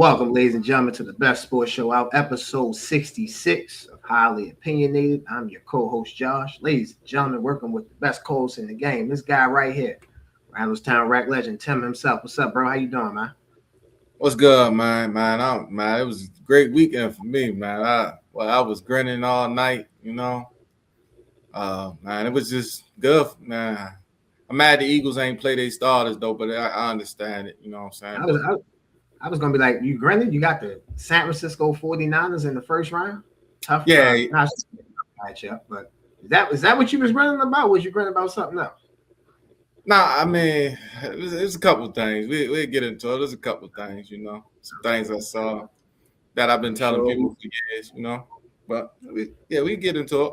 Welcome, ladies and gentlemen, to the best sports show out, episode 66 of Highly Opinionated. I'm your co-host, Josh. Ladies and gentlemen, working with the best co-host in the game, this guy right here, Randallstown Rack legend, Tim himself. What's up, bro? How you doing, man? What's good, man? It was a great weekend for me, man. I was grinning all night, Man, it was just good, man. I'm mad the Eagles ain't play their starters though, but I understand it. You know what I'm saying? I was, I was going to be like, you granted, you got the San Francisco 49ers in the first round. Tough, Yeah. Not matchup, but is that what you was grinning about? Was you grinning about something else? Nah, I mean, it's a couple of things. We'll get into it. There's a couple of things, some things I saw that I've been telling people for years, But we get into it.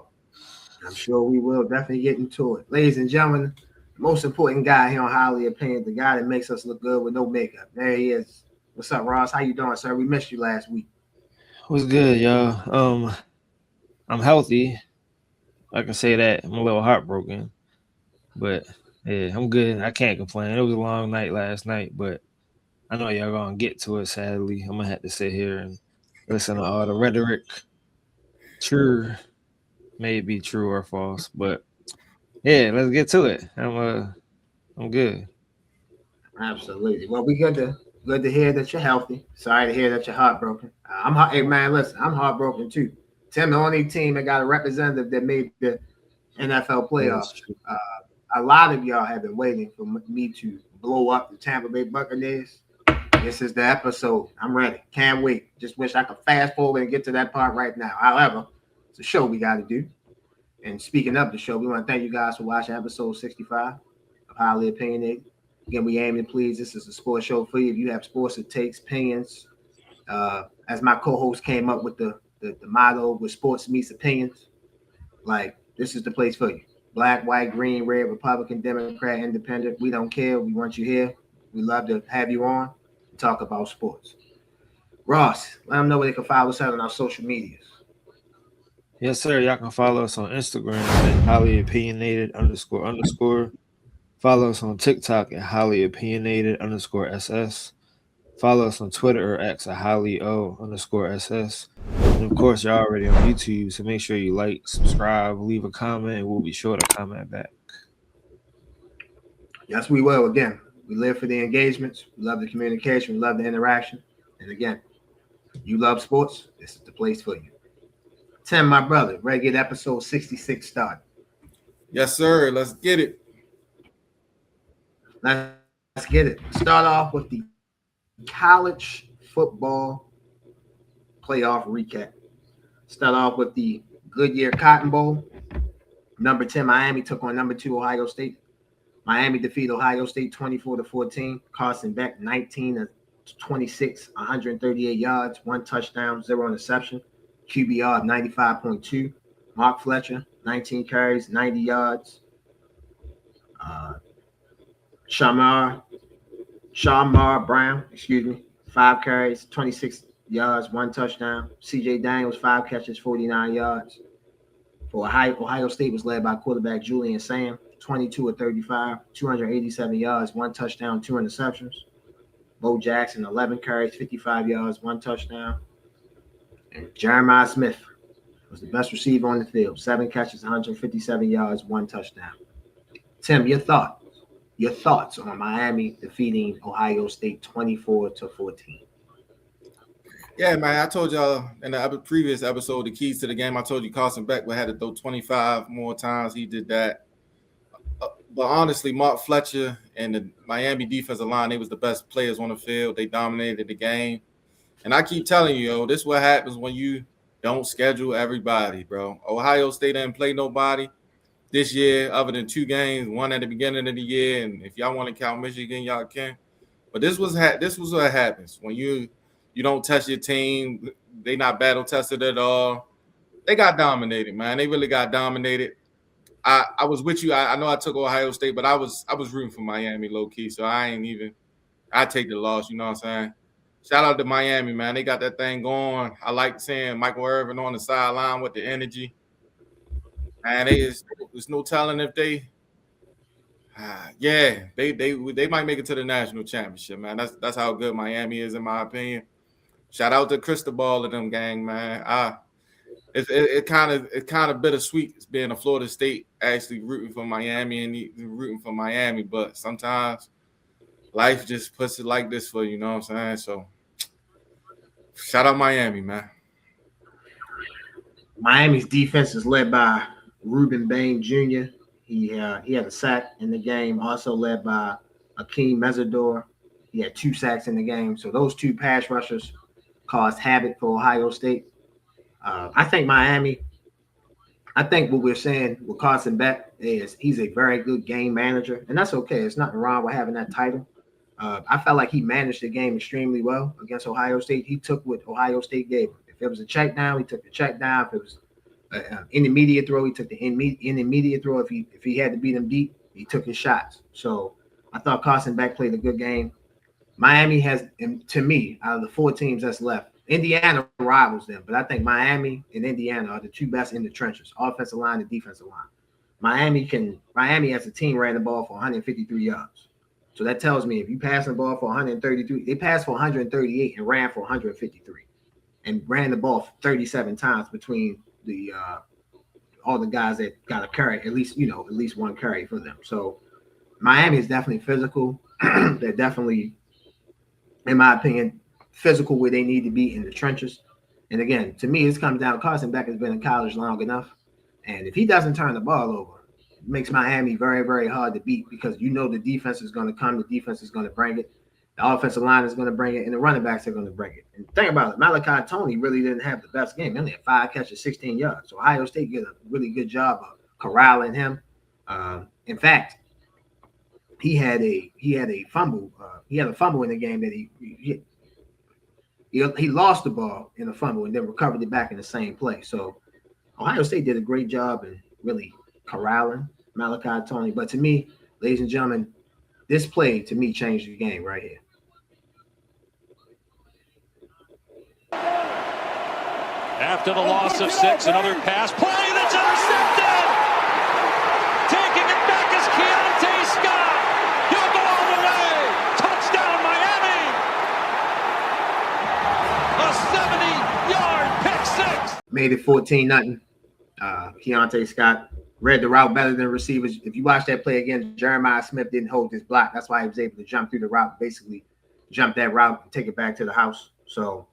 I'm sure we will definitely get into it. Ladies and gentlemen, the most important guy here on Highly Opinionated, the guy that makes us look good with no makeup. There he is. What's up, Ross? How you doing, sir? We missed you last week. What's good, y'all? I'm healthy. I can say that. I'm a little heartbroken, but yeah, I'm good. I can't complain. It was a long night last night, but I know y'all gonna get to it. Sadly, I'm gonna have to sit here and listen to all the rhetoric. True, may it be true or false, but yeah, let's get to it. I'm good. Absolutely. Well, we good to hear that you're healthy. Sorry to hear that you're heartbroken. Hey man, listen, I'm heartbroken too. Tim, the only team that got a representative that made the NFL playoffs. A lot of y'all have been waiting for me to blow up the Tampa Bay Buccaneers. This is the episode. I'm ready. Can't wait. Just wish I could fast forward and get to that part right now. However, it's a show we got to do. And speaking of the show, we want to thank you guys for watching episode 65 of Highly Opinionated. Again, we aim to please. This is a sports show for you. If you have sports that takes opinions, as my co-host came up with the motto with sports meets opinions, like this is the place for you. Black, white, green, red, Republican, Democrat, Independent. We don't care. We want you here. We love to have you on and talk about sports. Ross, let them know where they can follow us on our social medias. Yes, sir. Y'all can follow us on Instagram at highly opinionated __. Follow us on TikTok at highly opinionated _SS. Follow us on Twitter or X at highly O_SS. And of course, you're already on YouTube, so make sure you like, subscribe, leave a comment, and we'll be sure to comment back. Yes, we will. Again, we live for the engagements. We love the communication. We love the interaction. And again, you love sports. This is the place for you. Tim, my brother, ready to get episode 66 started. Yes, sir. Let's get it. Let's get it. Start off with the college football playoff recap. Start off with the Goodyear Cotton Bowl. Number 10, Miami took on number 2, Ohio State. Miami defeated Ohio State 24-14. Carson Beck 19-26, 138 yards, 1 touchdown, 0 interception. QBR of 95.2. Mark Fletcher, 19 carries, 90 yards. Shamar Brown, 5 carries, 26 yards, 1 touchdown. CJ Daniels, 5 catches, 49 yards. For Ohio State was led by quarterback Julian Sam, 22 of 35, 287 yards, 1 touchdown, 2 interceptions. Bo Jackson, 11 carries, 55 yards, 1 touchdown. And Jeremiah Smith was the best receiver on the field, 7 catches, 157 yards, 1 touchdown. Tim, your thoughts on Miami defeating Ohio State 24-14? Yeah, man, I told y'all in the previous episode, the keys to the game, I told you Carson Beck would have to throw 25 more times. He did that. But honestly, Mark Fletcher and the Miami defensive line, they was the best players on the field. They dominated the game. And I keep telling you, this is what happens when you don't schedule everybody, bro. Ohio State didn't play nobody this year other than 2 games, one at the beginning of the year. And if y'all want to count Michigan, y'all can. But this was what happens when you don't test your team. They not battle tested at all. They got dominated, man. They really got dominated. I was with you. I know I took Ohio State, but I was rooting for Miami low key. So I take the loss. You know what I'm saying? Shout out to Miami, man. They got that thing going. I like seeing Michael Irvin on the sideline with the energy. And there's no telling if they might make it to the national championship, man. That's how good Miami is, in my opinion. Shout out to Cristobal and them gang, man. It kind of bittersweet being a Florida State actually rooting for Miami and rooting for Miami, but sometimes life just puts it like this for you, you know what I'm saying? So shout out Miami, man. Miami's defense is led by Ruben Bain Jr. He had a sack in the game, also led by Akeem Mesidor. He had 2 sacks in the game. So those 2 pass rushers caused havoc for Ohio State. I think what we're saying with Carson Beck is he's a very good game manager, and that's okay. It's nothing wrong with having that title. I felt like he managed the game extremely well against Ohio State. He took what Ohio State gave him. If it was a check down, he took the check down. If it was an intermediate throw, he took the intermediate throw. If he had to beat him deep, he took his shots. So I thought Carson Beck played a good game. Miami has, to me, out of the 4 teams that's left, Indiana rivals them, but I think Miami and Indiana are the 2 best in the trenches, offensive line and defensive line. Miami as a team ran the ball for 153 yards. So that tells me if you pass the ball for 133, they passed for 138 and ran for 153 and ran the ball 37 times between the all the guys that got a carry, at least one carry for them. So Miami is definitely physical. They're definitely, in my opinion, physical where they need to be in the trenches. And again, to me, it comes down. Carson Beck has been in college long enough. And if he doesn't turn the ball over, it makes Miami very, very hard to beat because the defense is going to come. The defense is going to bring it. The offensive line is going to bring it. And the running backs are going to bring it. And think about it. Malachi Toney really didn't have the best game. He only had 5 catches, 16 yards. So Ohio State did a really good job of corralling him. In fact, he had a fumble. He had a fumble in the game that he lost the ball in a fumble and then recovered it back in the same play. So Ohio State did a great job in really corralling Malachi Toney. But to me, ladies and gentlemen, this play to me changed the game right here. After the loss of 6, another pass play that's intercepted. Taking it back is Keontae Scott. He'll go all the way. Touchdown, Miami. A 70-yard pick 6. Made it 14-0. Keontae Scott read the route better than receivers. If you watch that play again, Jeremiah Smith didn't hold his block. That's why he was able to jump through the route, basically jump that route and take it back to the house. So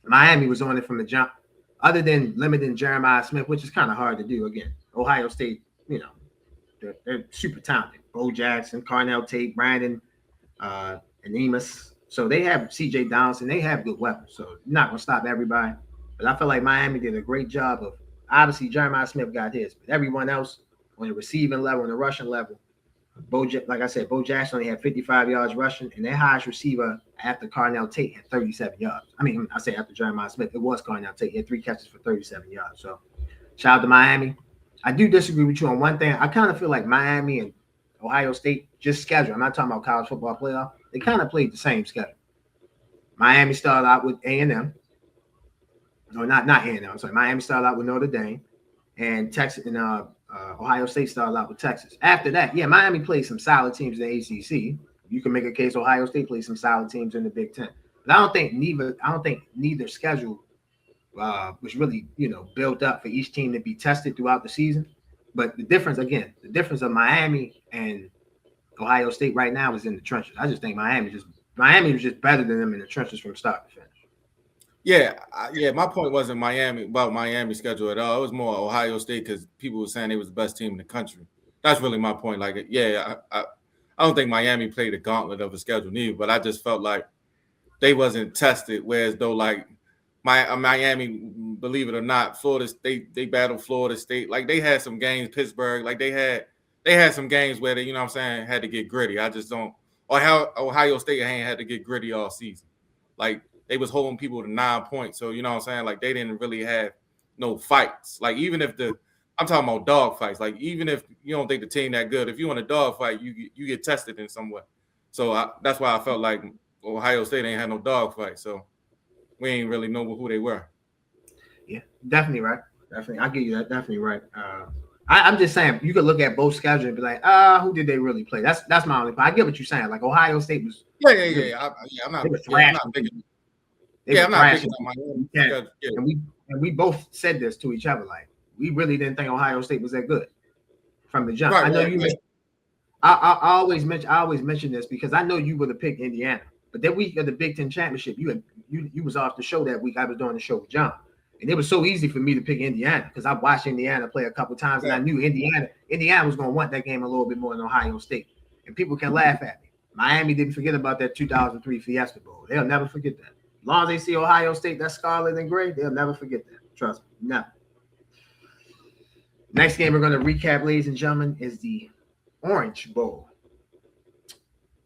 Miami was on it from the jump. Other than limiting Jeremiah Smith, which is kind of hard to do. Again, Ohio State, they're super talented. Bo Jackson, Carnell Tate, Brandon, and Emus. So they have C.J. Donaldson. They have good weapons. So you're not going to stop everybody. But I feel like Miami did a great job of, obviously, Jeremiah Smith got his. But everyone else on the receiving level, on the rushing level, like I said, Bo Jackson only had 55 yards rushing, and their highest receiver after Carnell Tate had 37 yards. I say after Jeremiah Smith, it was Carnell Tate. He had 3 catches for 37 yards. So shout out to Miami. I do disagree with you on one thing. I kind of feel like Miami and Ohio State just schedule. I'm not talking about college football playoff. They kind of played the same schedule. Miami started out with A&M. No, not A&M. I'm sorry. Miami started out with Notre Dame, and Texas and Ohio State started out with Texas. After that, Miami played some solid teams in the ACC. You can make a case Ohio State played some solid teams in the Big Ten. But I don't think neither schedule was really built up for each team to be tested throughout the season. But the difference of Miami and Ohio State right now is in the trenches. I just think Miami was just better than them in the trenches from start to finish. Yeah. My point wasn't about Miami's schedule at all. It was more Ohio State because people were saying they was the best team in the country. That's really my point. Like, I don't think Miami played a gauntlet of a schedule neither, but I just felt like they wasn't tested. Whereas though, like Miami, believe it or not, Florida State, they battled Florida State. Like they had some games, Pittsburgh. Like they had some games where they, had to get gritty. I just don't. Or how Ohio State ain't had to get gritty all season. Like they was holding people to 9 points. So like they didn't really have no fights. Like even if I'm talking about dog fights. Like even if you don't think the team that good, if you want a dog fight, you get tested in some way. So that's why I felt like Ohio State ain't had no dog fight. So we ain't really know who they were. Yeah, definitely right. Definitely, I'll give you that. Definitely right. I'm just saying you could look at both schedules and be like, who did they really play? That's my only point. I get what you're saying. Like Ohio State was. Yeah. I'm not big. They I'm were not thrashing. picking on Miami. Yeah. Yeah. And we both said this to each other, like we really didn't think Ohio State was that good from the jump. Right, I know right, you. right. I always mention this because I know you would have picked Indiana, but that week of the Big Ten championship, you was off the show that week. I was doing the show with John, and it was so easy for me to pick Indiana because I watched Indiana play a couple times, and I knew Indiana was going to want that game a little bit more than Ohio State. And people can laugh at me. Miami didn't forget about that 2003 Fiesta Bowl. They'll never forget that. As long as they see Ohio State, that scarlet and gray, they'll never forget that. Trust me, never. Next game we're going to recap, ladies and gentlemen, is the Orange Bowl.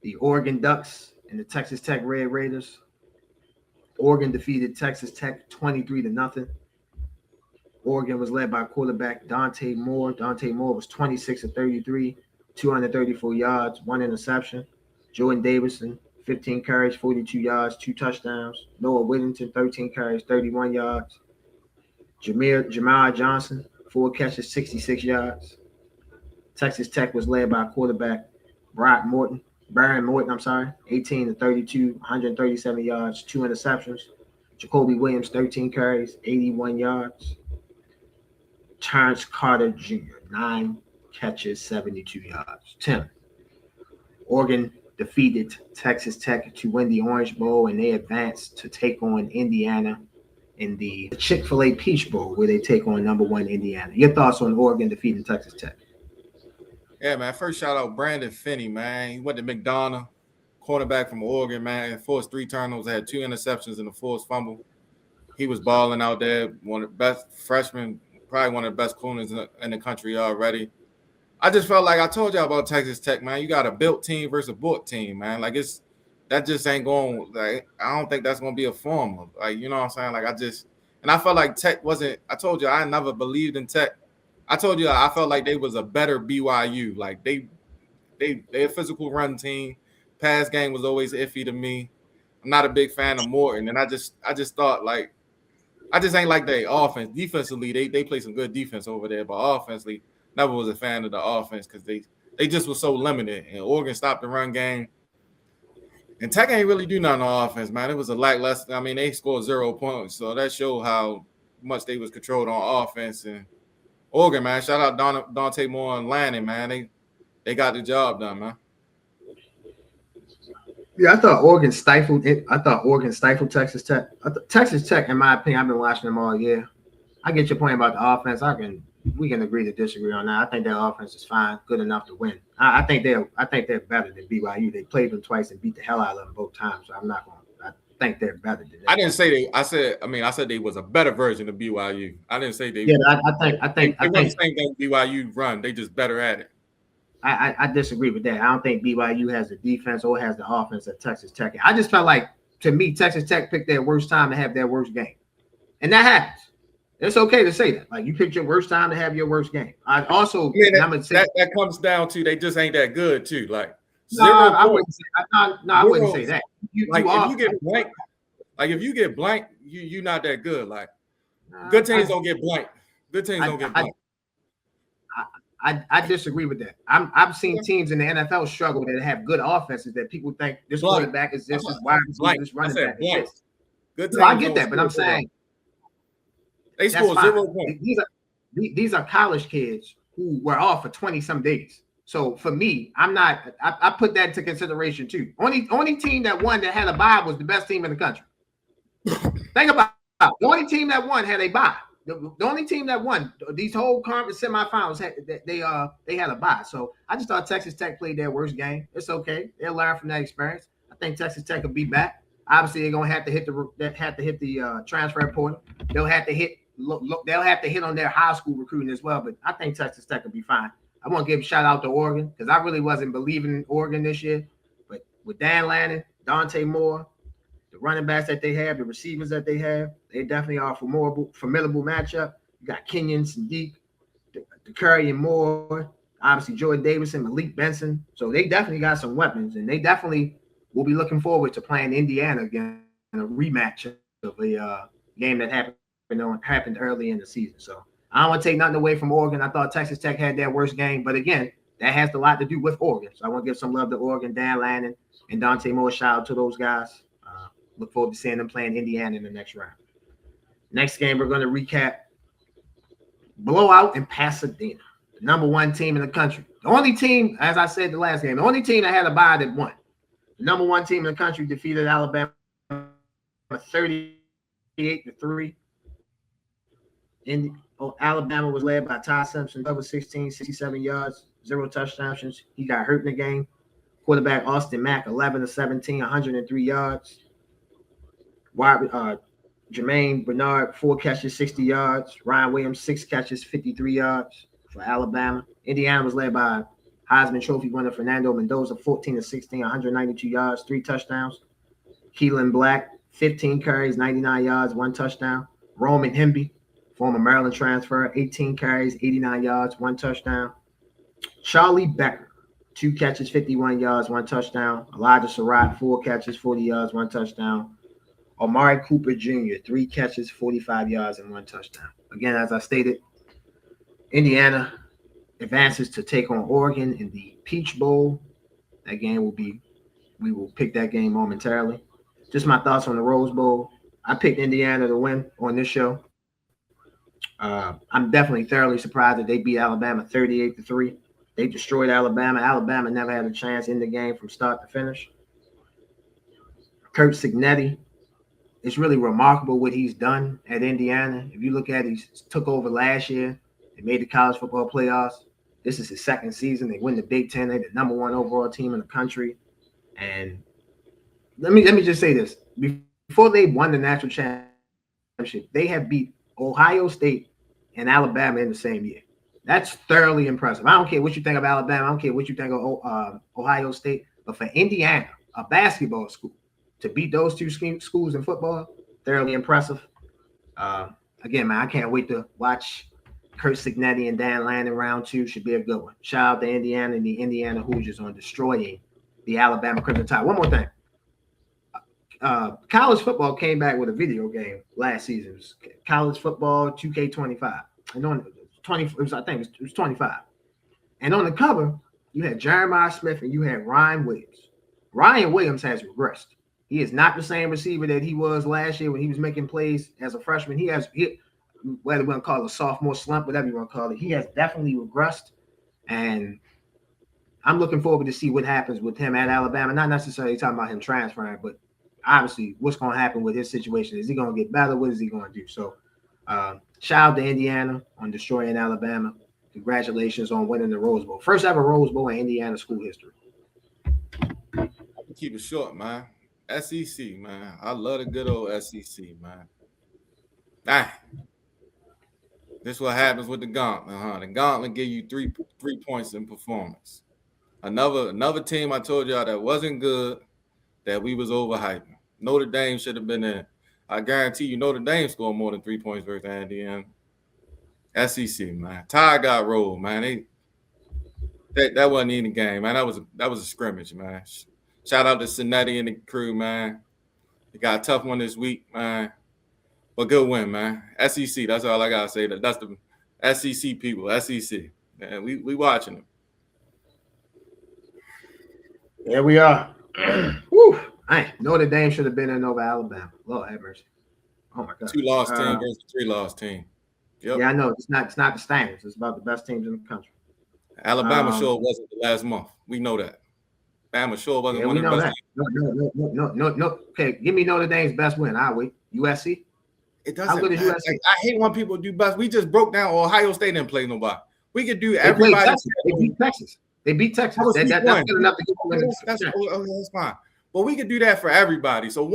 The Oregon Ducks and the Texas Tech Red Raiders. Oregon defeated Texas Tech 23-0. Oregon was led by quarterback Dante Moore. Dante Moore was 26 of 33, 234 yards, 1 interception. Jordan Davison, 15 carries, 42 yards, 2 touchdowns. Noah Whittington, 13 carries, 31 yards. Jamar Johnson, 4 catches, 66 yards. Texas Tech was led by quarterback Baron Morton, 18 to 32, 137 yards, 2 interceptions. Jacoby Williams, 13 carries, 81 yards. Terrence Carter Jr., 9 catches, 72 yards. Tim, Oregon defeated Texas Tech to win the Orange Bowl, and they advanced to take on Indiana in the Chick-fil-A Peach Bowl, where they take on number 1 Indiana. Your thoughts on Oregon defeating Texas Tech? Yeah, man. First shout out Brandon Finney, man. He went to McDonough, cornerback from Oregon, man. Forced 3 turnovers, had 2 interceptions and a forced fumble. He was balling out there. One of the best freshmen, probably one of the best corners in the country already. I just felt like I told y'all about Texas Tech, man. You got a built team versus a bought team, man. Like that just ain't going. Like I don't think that's gonna be a form of, like, you know what I'm saying. Like I felt like Tech wasn't. I told you I never believed in Tech. I told you I felt like they was a better BYU. Like they a physical run team. Pass game was always iffy to me. I'm not a big fan of Morton, and I just thought, like, I just ain't like their offense. Defensively, they play some good defense over there, but offensively, never was a fan of the offense because they just were so limited. And Oregon stopped the run game. And Tech ain't really do nothing on offense, man. It was a lackluster. I mean, they scored 0 points, so that showed how much they was controlled on offense. And Oregon, man, shout out Dante Moore and Lanning, man. They got the job done, man. Yeah, I thought Oregon stifled it. I thought Oregon stifled Texas Tech. Texas Tech, in my opinion, I've been watching them all year. I get your point about the offense. We can agree to disagree on that. I think their offense is fine, good enough to win. I think they're better than BYU. They played them twice and beat the hell out of them both times. So I think they're better than them. I didn't say they. I said they was a better version of BYU. I didn't say they. Yeah, I think the same thing BYU run. They just better at it. I disagree with that. I don't think BYU has the defense or has the offense that Texas Tech. I just felt like, to me, Texas Tech picked their worst time to have their worst game, and that happens. It's okay to say that. Like, you picked your worst time to have your worst game. I also, I'm gonna say that comes down to they just ain't that good too. Like, I wouldn't say that. If you get blank, you're not that good. Like, good teams don't get blank. Good teams don't get blank. I disagree with that. I've seen teams in the NFL struggle that have good offenses that people think this quarterback is this, wide receiver, this running back is this. Good teams I get that, but I'm saying they scored 0 points. These are college kids who were off for 20-some days. So for me, I put that into consideration too. Only team that won that had a bye was the best team in the country. Think about it. The only team that won had a bye. The only team that won these whole conference semifinals they had a bye. So I just thought Texas Tech played their worst game. It's okay. They'll learn from that experience. I think Texas Tech will be back. Obviously, they're gonna have to hit the transfer portal. They'll have to hit on their high school recruiting as well. But I think Texas Tech will be fine. I want to give a shout out to Oregon because I really wasn't believing in Oregon this year. But with Dan Lanning, Dante Moore, the running backs that they have, the receivers that they have, they definitely are a formidable matchup. You got Kenyon, Sadiq, Curry and Moore, obviously Jordan Davison, Malik Benson. So they definitely got some weapons, and they definitely will be looking forward to playing Indiana again in a rematch of a game that happened early in the season. So I don't want to take nothing away from Oregon. I thought Texas Tech had their worst game, but again, that has a lot to do with Oregon. So I want to give some love to Oregon, Dan Lanning, and Dante Moore. Shout out to those guys. look forward to seeing them playing Indiana in the next round. Next game, we're going to recap blowout in Pasadena, the number 1 team in the country. The only team, as I said the last game, the only team that had a bye that won. The number 1 team in the country defeated Alabama 38-3. Alabama was led by Ty Simpson, over 16, 67 yards, 0 touchdowns. He got hurt in the game. Quarterback Austin Mack, 11-17, 103 yards. Jermaine Bernard, 4 catches, 60 yards. Ryan Williams, 6 catches, 53 yards for Alabama. Indiana was led by Heisman Trophy winner Fernando Mendoza, 14-16, 192 yards, 3 touchdowns. Keelan Black, 15 carries, 99 yards, 1 touchdown. Roman Hemby, former Maryland transfer, 18 carries, 89 yards, 1 touchdown. Charlie Becker, 2 catches, 51 yards, 1 touchdown. Elijah Surratt, 4 catches, 40 yards, 1 touchdown. Amari Cooper Jr., 3 catches, 45 yards, and 1 touchdown. Again, as I stated, Indiana advances to take on Oregon in the Peach Bowl. That game we will pick that game momentarily. Just my thoughts on the Rose Bowl. I picked Indiana to win on this show. I'm definitely thoroughly surprised that they beat Alabama 38-3. They destroyed Alabama. Alabama never had a chance in the game from start to finish. Kurt Signetti, it's really remarkable what he's done at Indiana. If you look at it, he took over last year. They made the college football playoffs. This is his 2nd season. They win the Big Ten. They're the number 1 overall team in the country. And let me just say this. Before they won the national championship, they have beat Ohio State and Alabama in the same year. That's thoroughly impressive. I don't care what you think of Alabama. I don't care what you think of Ohio State. But for Indiana, a basketball school, to beat those 2 schools in football, thoroughly impressive. Again, man, I can't wait to watch Kurt Signetti and Dan Lanning round 2. Should be a good one. Shout out to Indiana and the Indiana Hoosiers on destroying the Alabama Crimson Tide. One more thing. College football came back with a video game last season. It was college football 2K25. And on 20, it was 25. And on the cover, you had Jeremiah Smith and you had Ryan Williams. Ryan Williams has regressed. He is not the same receiver that he was last year when he was making plays as a freshman. Whether we want to call it a sophomore slump, whatever you want to call it, he has definitely regressed. And I'm looking forward to see what happens with him at Alabama. Not necessarily talking about him transferring, but obviously what's going to happen with his situation. Is he going to get better? What is he going to do? So shout out to Indiana on destroying Alabama. Congratulations on winning the Rose Bowl. First ever Rose Bowl in Indiana school history. Keep it short, man. SEC, man. I love the good old SEC, man. This is what happens with the gauntlet, The gauntlet give you three points in performance. Another team I told y'all that wasn't good, that we was overhyping. Notre Dame should have been in. I guarantee you Notre Dame scored more than 3 points versus Indiana. SEC, man. Tide got rolled, man. That wasn't even a game, man. That was a scrimmage, man. Shout out to Cincinnati and the crew, man. They got a tough one this week, man. But good win, man. SEC, that's all I gotta say. That's the SEC people, SEC. Man, we watching them. There we are. Woo. Notre Dame should have been in over Alabama. Lord have mercy. Oh my God. 2 loss team versus 3 loss team. Yep. Yeah, I know. It's not the standards. It's about the best teams in the country. Alabama sure wasn't the last month. We know that. Alabama sure wasn't one of the best. No. Okay, give me Notre Dame's best win. I'll wait. USC? It doesn't. How good is USC? I hate when people do best. We just broke down Ohio State didn't play nobody. We could do everybody. They beat Texas. That's good enough to get that's fine. But we could do that for everybody. So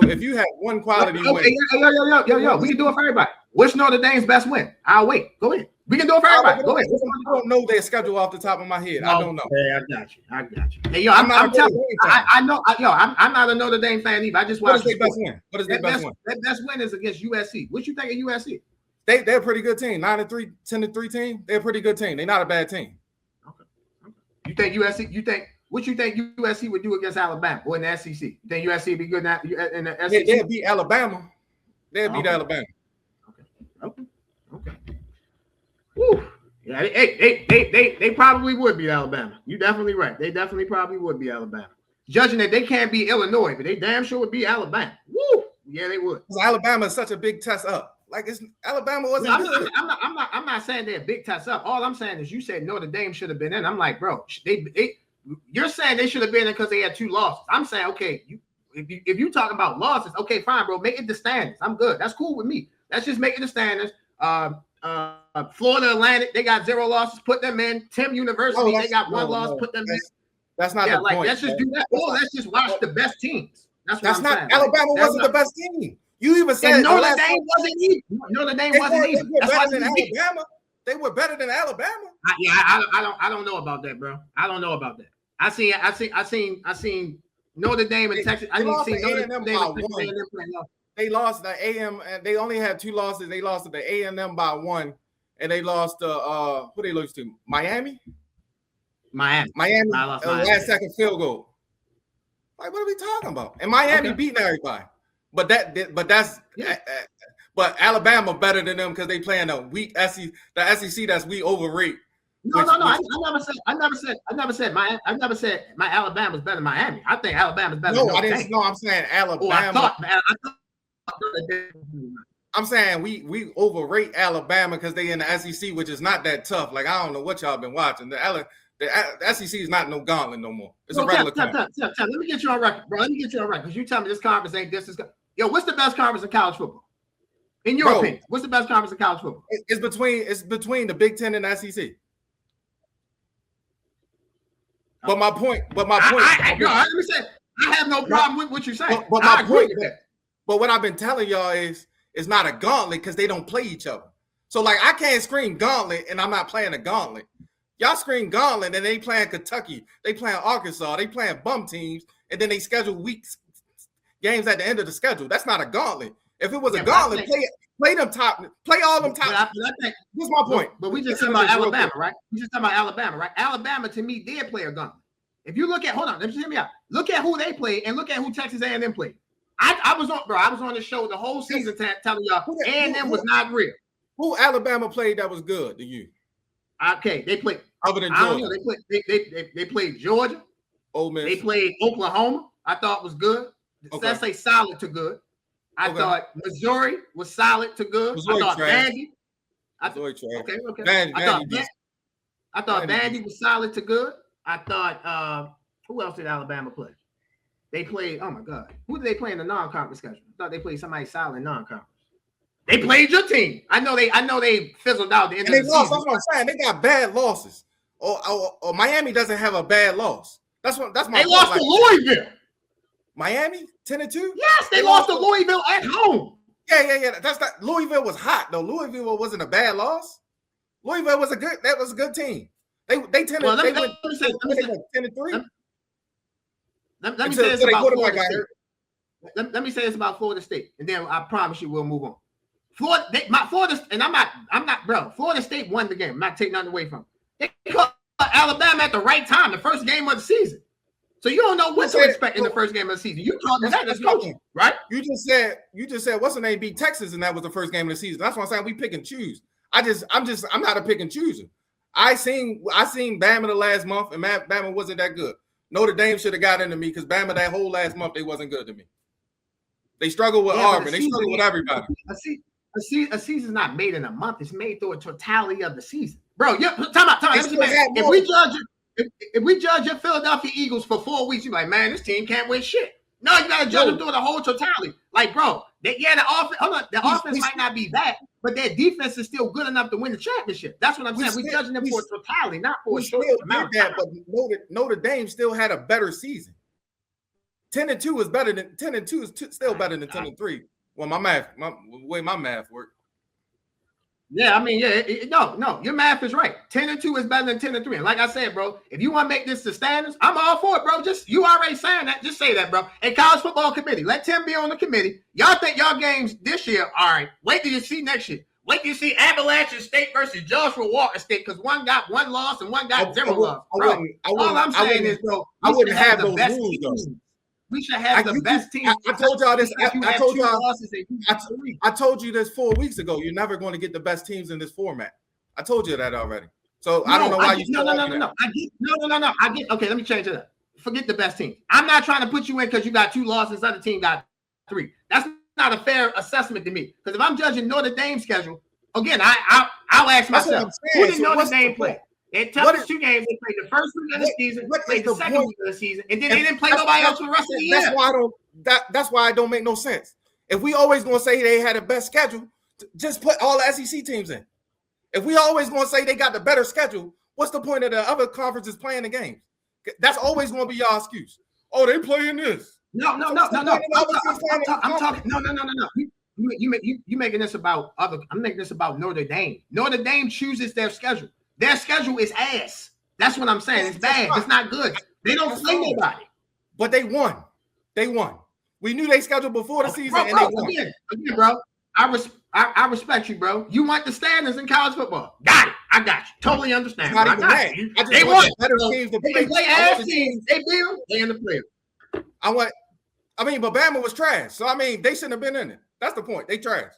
if you had one quality win. Yo. We can do it for everybody. What's Notre Dame's best win? I'll wait. Go ahead. We can do it for everybody. Go ahead. I don't know their schedule off the top of my head. I don't know. Okay, I got you. Hey, yo, I'm telling you. I know. I'm not a Notre Dame fan either. I just watched. What is their best win? What is their best win? That best win is against USC. What you think of USC? They're a pretty good team. 9-3, 10-3 team. They're a pretty good team. They're not a bad team. Okay. You think USC? What you think USC would do against Alabama or in the SEC? You think USC would be good now in the SEC? Yeah, they'll beat Alabama. Alabama. Okay. Woo. Yeah, they probably would beat Alabama. You're definitely right. They definitely probably would beat Alabama. judging that they can't be Illinois, but they damn sure would be Alabama. Woo! Yeah, they would. Alabama is such a big test up. Like Alabama wasn't good. I'm not saying they're a big test up. All I'm saying is you said Notre Dame should have been in. I'm like, bro, you're saying they should have been in because they had 2 losses. I'm saying, okay, if you talk about losses, okay, fine, bro, make it the standards. I'm good. That's cool with me. Let's just make it the standards. Florida Atlantic, they got 0 losses. Put them in. Tim University, they got 1 loss. Put them in. That's not the point. Let's just do that. Or let's just watch the best teams. That's not saying. Alabama wasn't the best team. You even said Notre Dame wasn't either. Notre Dame wasn't either. That's why Alabama. They were better than Alabama. I don't know about that, bro. I don't know about that. I seen Notre Dame and Texas. I didn't see Notre Dame and Texas A&M. They lost the A&M, and they only had 2 losses. They lost to the A&M by 1, and they lost to who they lost to? Miami. Last second field goal. Like, what are we talking about? And Miami beating everybody. But Alabama better than them because they playing a weak SEC. The SEC that's we overrate. I never said my Alabama's better than Miami. I think Alabama's better. No, I didn't. No, I'm saying Alabama. I'm saying we overrate Alabama because they in the SEC, which is not that tough. Like, I don't know what y'all been watching. The SEC is not no gauntlet no more. It's a regular conference. Let me get you on record, bro. Let me get you on record because you tell me this conference ain't this. Yo, what's the best conference in college football? In your opinion, what's the best conference in college football? It's between the Big Ten and the SEC. But my point. Let me say, I have no problem with what you're saying. But my point is that. But what I've been telling y'all is it's not a gauntlet because they don't play each other. So, like, I can't scream gauntlet and I'm not playing a gauntlet. Y'all scream gauntlet and they playing Kentucky, they playing Arkansas, they playing bum teams, and then they schedule weeks games at the end of the schedule. That's not a gauntlet. If it was a gauntlet, play all them top. That's my point. But we just talking about Alabama, right? We just talking about Alabama, right? Alabama, to me, did play a gauntlet. If you look at, hold on, let me hear me out. Look at who they played and look at who Texas A&M played. I was on the show the whole season telling y'all A&M was not real. Who Alabama played that was good to you? Okay, they played. Other than Georgia, they played Georgia. Ole Miss. They played Oklahoma. I thought was good. Okay. Let's say solid to good. I thought Missouri was solid to good. Missouri I thought Vandy. Okay. I thought Vandy was solid to good. I thought who else did Alabama play? They played. Oh my God, who did they play in the non-conference schedule? I thought they played somebody solid in non-conference. They played your team. I know they fizzled out the end of the season. Lost. That's what I'm saying. They got bad losses. Or Miami doesn't have a bad loss. That's my. They lost to Louisville. Miami 10-2. Yes, they lost to Louisville at home. Yeah. That's not. Louisville was hot though. Louisville wasn't a bad loss. Louisville was a good team. They 10-3. Let me say this about Florida State. Let me say this about Florida State, and then I promise you we'll move on. Florida State won the game. I'm not taking nothing away from them. They caught Alabama at the right time, the first game of the season. So you don't know what to expect in the first game of the season. You taught that as coaching, right? You just said what's the name beat Texas, and that was the first game of the season. That's what I'm saying. We pick and choose. I'm not a pick and chooser. I seen Bama the last month, and Bama wasn't that good. Notre Dame should have got into me because Bama that whole last month they wasn't good to me. They struggled with Auburn. They struggled with everybody. A season's not made in a month. It's made through a totality of the season, bro. Time out. If we judge your Philadelphia Eagles for 4 weeks, you're like, man, this team can't win shit. No, you gotta judge them through the whole totality. Like, bro, the offense might not be that, but their defense is still good enough to win the championship. That's what I'm saying. We're judging them for totality, not for a short amount of time. But Notre Dame still had a better season. 10-2 is better than 10-2 is still better than 10-3. Well, the way my math works. Yeah, I mean, no, your math is right. 10-2 is better than 10-3. And like I said, bro, if you want to make this the standards, I'm all for it, bro. You already saying that. Just say that, bro. Hey, college football committee, let Tim be on the committee. Y'all think y'all games this year, all right. Wait till you see next year. Wait till you see Appalachian State versus Joshua Walker State, because one got 1 loss and one got 0 loss. Bro, all I'm saying is, bro, I wouldn't have those rules, though. We should have the best team. I told y'all this. I told you this 4 weeks ago. You're never going to get the best teams in this format. I told you that already. So I don't know why you. No. I get. Okay, let me change it up. forget the best team. I'm not trying to put you in because you got 2 losses, other team got 3. That's not a fair assessment to me. Because if I'm judging Notre Dame's schedule, again, I'll ask myself, who did Notre Dame play? They toughest 2 games. They played the first week of the season, played the second week of the season, and then they didn't play nobody else for the rest of the year. That's why I don't make no sense. If we always gonna say they had the best schedule, just put all the SEC teams in. If we always gonna say they got the better schedule, what's the point of the other conferences playing the games? That's always gonna be y'all excuse. Oh, they playing this. No. I'm talking. No. You making this about other. I'm making this about Notre Dame. Notre Dame chooses their schedule. Their schedule is ass. That's what I'm saying. It's bad. It's not good. They don't play nobody. But they won. We knew they scheduled before the season, and they won. Again, bro. I respect you, bro. You want the standards in college football. Got it. I got you. Totally understand. Not even that. They won. Better teams to they play. Can play ass teams. They build. They in the playoff. But Bama was trash. So they shouldn't have been in it. That's the point. They trash.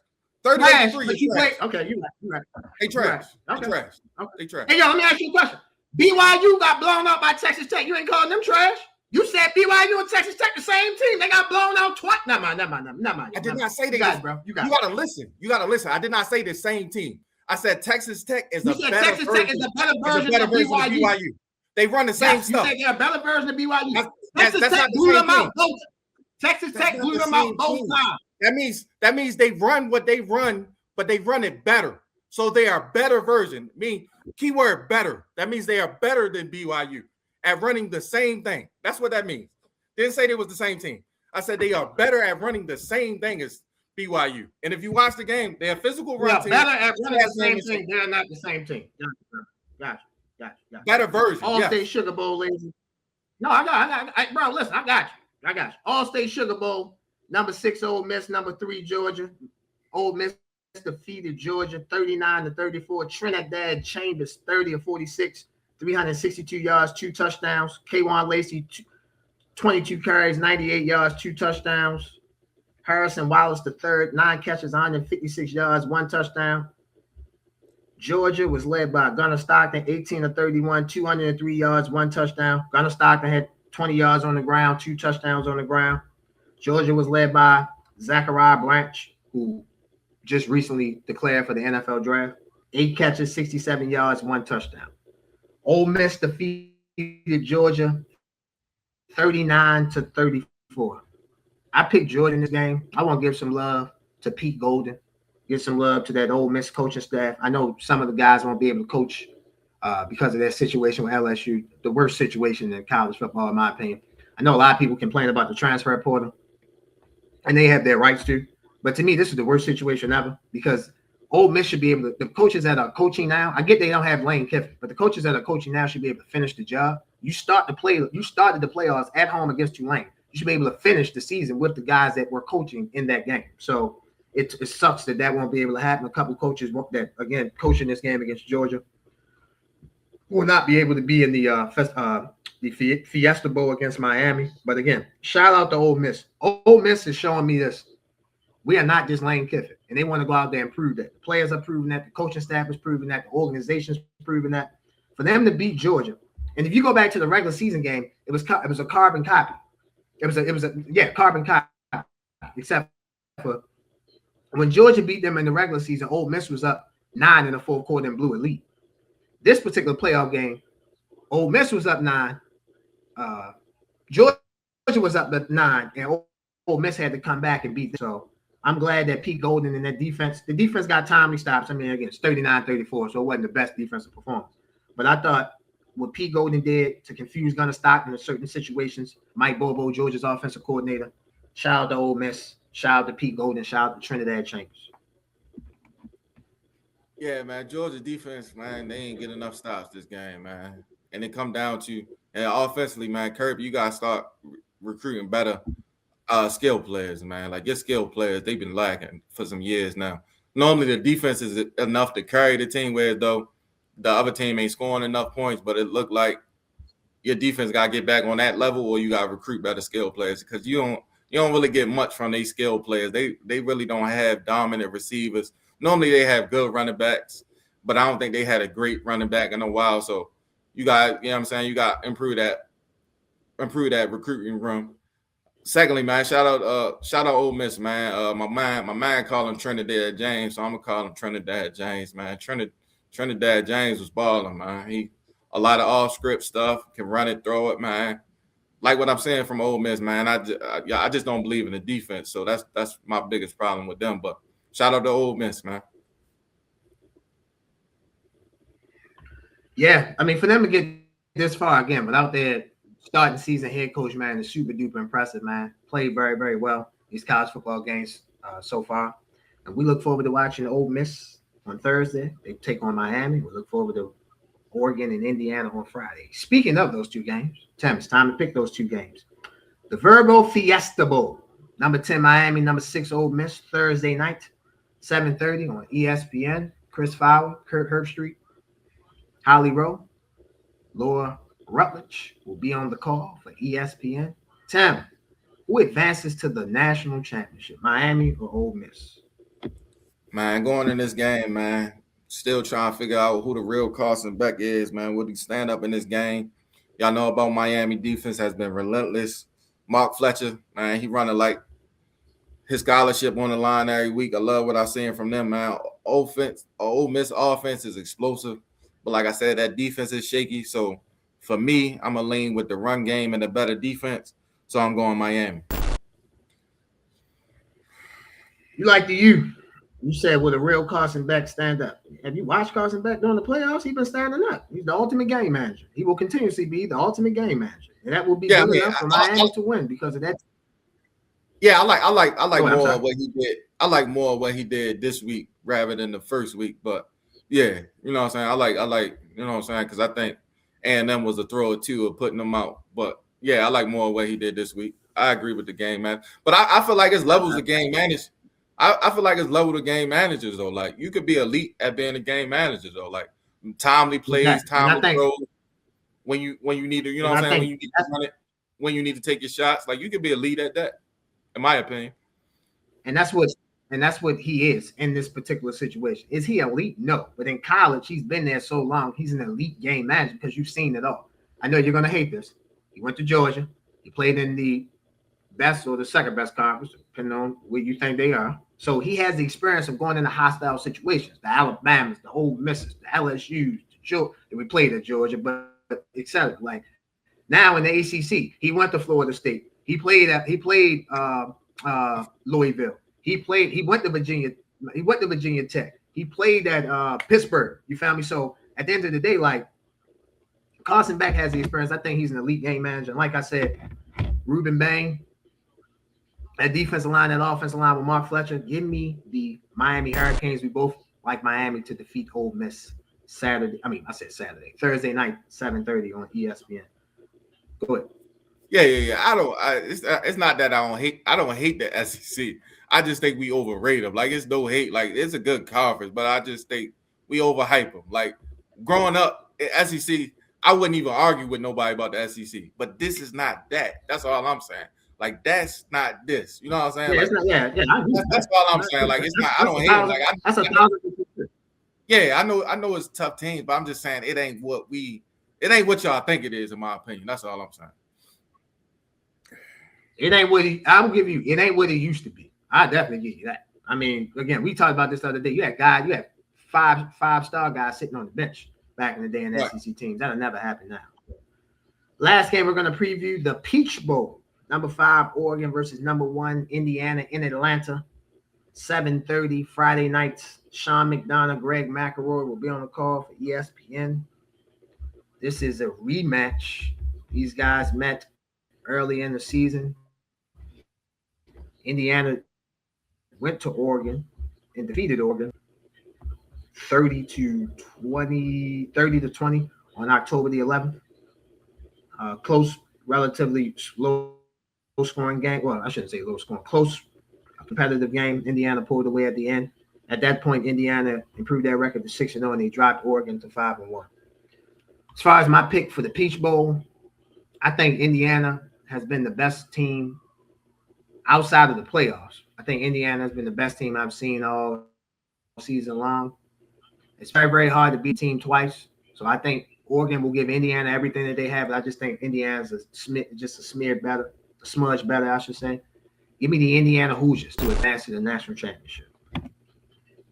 38-3 is trash. Okay, you're right. They trash. Okay. They trash. They trash. Hey, yo, let me ask you a question. BYU got blown out by Texas Tech. You ain't calling them trash? You said BYU and Texas Tech the same team. They got blown out twice. Never mind. I did not say they got it, bro. You gotta listen. You gotta listen. I did not say the same team. I said Texas Tech is a better Texas Tech is a better version of BYU. They run the same stuff. You said they're a better version of BYU. Texas Tech blew them out both. Texas Tech blew them out both times. That means they run what they run, but they run it better. So they are a better version. Keyword better. That means they are better than BYU at running the same thing. That's what that means. Didn't say they was the same team. I said they are better at running the same thing as BYU. And if you watch the game, they're a physical run team. Better at running the same thing. They're not the same team. Gotcha. Better version. All-State Sugar Bowl, ladies. No, I got bro, listen, I got you. All-State Sugar Bowl, number 6, Ole Miss, number 3, Georgia. Ole Miss defeated Georgia 39-34. Trinidad Chambers 30-46, 362 yards, 2 touchdowns. K'Wan Lacey 22 carries, 98 yards, 2 touchdowns. Harrison Wallace III, 9 catches, 156 yards, 1 touchdown. Georgia was led by Gunnar Stockton, 18-31, 203 yards, 1 touchdown. Gunnar Stockton had 20 yards on the ground, 2 touchdowns on the ground. Georgia was led by Zachariah Blanche, who just recently declared for the NFL draft. 8 catches, 67 yards, 1 touchdown. Ole Miss defeated Georgia 39-34. I picked Georgia in this game. I want to give some love to Pete Golden. Give some love to that Ole Miss coaching staff. I know some of the guys won't be able to coach because of their situation with LSU, the worst situation in college football, in my opinion. I know a lot of people complain about the transfer portal, and they have their rights to. But to me, this is the worst situation ever because Ole Miss should be able to – the coaches that are coaching now, I get they don't have Lane Kiffin, but the coaches that are coaching now should be able to finish the job. You started the playoffs at home against Tulane. You should be able to finish the season with the guys that were coaching in that game. So it sucks that won't be able to happen. A couple of coaches that, again, coaching this game against Georgia will not be able to be in the Fiesta Bowl against Miami. But, again, shout out to Ole Miss. Ole Miss is showing me this. We are not just Lane Kiffin, and they want to go out there and prove that. The players are proving that. The coaching staff is proving that. The organization is proving that. For them to beat Georgia, and if you go back to the regular season game, it was a carbon copy. It was a carbon copy, except for when Georgia beat them in the regular season, Ole Miss was up 9 in the fourth quarter and blew a lead. This particular playoff game, Ole Miss was up 9. Georgia was up 9, and Ole Miss had to come back and beat them. So I'm glad that Pete Golden and that defense, the defense got timely stops. Again, it's 39-34, so it wasn't the best defensive performance. But I thought what Pete Golden did to confuse Gunnar Stockton in certain situations, Mike Bobo, Georgia's offensive coordinator, shout out to Ole Miss, shout out to Pete Golden, shout out to Trinidad Chambers. Yeah, man, Georgia defense, man, they ain't get enough stops this game, man. And it come down to, and offensively, man, Kirby, you got to start recruiting better skill players, man. Like your skill players, they've been lacking for some years now. Normally the defense is enough to carry the team, whereas though the other team ain't scoring enough points, but it looked like your defense got to get back on that level, or you got to recruit better skill players because you don't really get much from these skill players. They really don't have dominant receivers. Normally they have good running backs, but I don't think they had a great running back in a while. So you got, you know what I'm saying, you got to improve that improve that recruiting room. Secondly, man, shout out Ole Miss, man. My man called him Trinidad James, so I'm gonna call him Trinidad James, man. Trinidad James was balling, man. He a lot of off script stuff, can run it, throw it, man. Like what I'm saying from Ole Miss, man. I just don't believe in the defense, so that's my biggest problem with them. But shout out to Ole Miss, man. Yeah, I mean, for them to get this far again without their starting season head coach, man, is super duper impressive, man. Played very, very well these college football games so far. And we look forward to watching Ole Miss on Thursday. They take on Miami. We look forward to Oregon and Indiana on Friday. Speaking of those two games, Tim, it's time to pick those two games. The Verbo Fiesta Bowl, number 10 Miami, number 6 Ole Miss, Thursday night, 7:30 on ESPN. Chris Fowler, Kurt Herbstreit, Holly Rowe, Laura Rutledge will be on the call for ESPN. Tim, who advances to the national championship, Miami or Ole Miss? Man, going in this game, man, still trying to figure out who the real Carson Beck is, man. Would he stand up in this game? Y'all know about Miami defense has been relentless. Mark Fletcher, man, he running like his scholarship on the line every week. I love what I'm seeing from them, man. Ole Miss offense is explosive, but like I said, that defense is shaky. So for me, I'm gonna lean with the run game and the better defense. So I'm going Miami. You like the U. You said, will the real Carson Beck stand up? Have you watched Carson Beck during the playoffs? He's been standing up. He's the ultimate game manager. He will continuously be the ultimate game manager. And that will be good enough for Miami to win because of that. Yeah, I like more of what he did. I like more of what he did this week rather than the first week. But yeah, you know what I'm saying? I like, you know what I'm saying? Because I think A&M was a thrower too of putting them out. But yeah, I like more of what he did this week. I agree with the game, man. But I feel like it's levels of game managers. I feel like it's level of game managers though. Like you could be elite at being a game manager though. Like timely plays, timely throws. When you need to, you know what I'm saying? When you need to run it, when you need to take your shots, like you could be elite at that, in my opinion. And that's what he is in this particular situation. Is he elite? No. But in college, he's been there so long. He's an elite game manager because you've seen it all. I know you're gonna hate this. He went to Georgia. He played in the best or the second best conference, depending on where you think they are. So he has the experience of going into hostile situations, the Alabamas, the Ole Misses, the LSUs, that we played at Georgia, but etc. Like now in the ACC, he went to Florida State. He played Louisville. He went to Virginia. He went to Virginia Tech. He played at Pittsburgh. You found me? So at the end of the day, like Carson Beck has the experience. I think he's an elite game manager. And like I said, Ruben Bain, that defensive line, that offensive line with Mark Fletcher, give me the Miami Hurricanes. We both like Miami to defeat Ole Miss Thursday night, 7:30 on ESPN. Go ahead. Yeah. It's not that I don't hate the SEC. I just think we overrate them. Like it's no hate. Like it's a good conference, but I just think we overhype them. Like growing up in SEC, I wouldn't even argue with nobody about the SEC. But this is not that. That's all I'm saying. Like that's not this. You know what I'm saying? That's all I'm saying. Like it's not. I don't hate it. Like that's 1,000%. Yeah, I know it's tough teams, but I'm just saying it ain't what y'all think it is, in my opinion. That's all I'm saying. It ain't what it ain't what it used to be. I definitely give you that. I mean, again, we talked about this the other day. You had five-star guys sitting on the bench back in the day in SEC teams. That'll never happen now. Last game, we're going to preview the Peach Bowl. Number 5, Oregon versus number 1, Indiana in Atlanta. 7:30 Friday nights. Sean McDonough, Greg McElroy will be on the call for ESPN. This is a rematch. These guys met early in the season. Indiana went to Oregon and defeated Oregon 30 to 20 on October the 11th. Close, relatively low-scoring game. Well, I shouldn't say low-scoring. Close, competitive game. Indiana pulled away at the end. At that point, Indiana improved their record to 6-0, and they dropped Oregon to 5-1. As far as my pick for the Peach Bowl, I think Indiana has been the best team outside of the playoffs. I think Indiana has been the best team I've seen all season long. It's very, very hard to beat a team twice. So I think Oregon will give Indiana everything that they have, but I just think Indiana's just a smudge better, I should say. Give me the Indiana Hoosiers to advance to the national championship.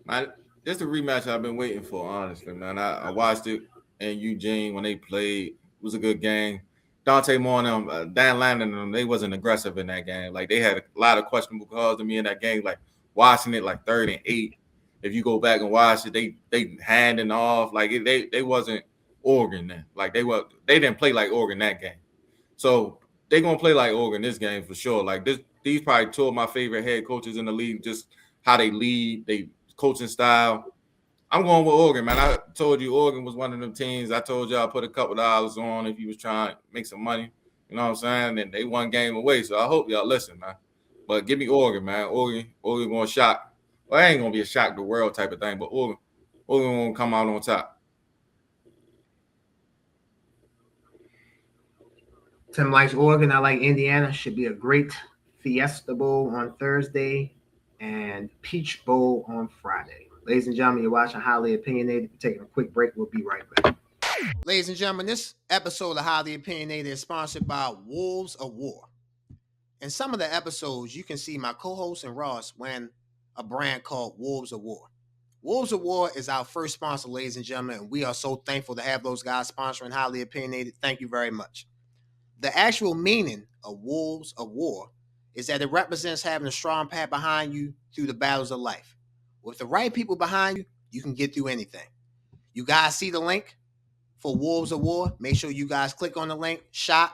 Man, this is the rematch I've been waiting for, honestly, man. I watched it in Eugene when they played. It was a good game. Dante Moore and them, Dan Landon and them, they wasn't aggressive in that game. Like, they had a lot of questionable calls to me in that game, like watching it like 3rd and 8. If you go back and watch it, they handing off. Like, they wasn't Oregon then. Like, they didn't play like Oregon that game. So they're going to play like Oregon this game for sure. Like, these probably 2 of my favorite head coaches in the league, just how they lead, they coaching style. I'm going with Oregon, man. I told you Oregon was one of them teams. I told you I put a couple of dollars on if you was trying to make some money. You know what I'm saying? And they one game away, so I hope y'all listen, man. But give me Oregon, man. Oregon going to shock. Well, it ain't going to be a shock the world type of thing, but Oregon going to come out on top. Tim likes Oregon. I like Indiana. Should be a great Fiesta Bowl on Thursday and Peach Bowl on Friday. Ladies and gentlemen, you're watching Highly Opinionated. We're taking a quick break. We'll be right back. Ladies and gentlemen, this episode of Highly Opinionated is sponsored by Wolves of War. In some of the episodes, you can see my co-host and Ross wearing a brand called Wolves of War. Wolves of War is our first sponsor, ladies and gentlemen, and we are so thankful to have those guys sponsoring Highly Opinionated. Thank you very much. The actual meaning of Wolves of War is that it represents having a strong path behind you through the battles of life. With the right people behind you, you can get through anything. You guys see the link for Wolves of War? Make sure you guys click on the link, shop,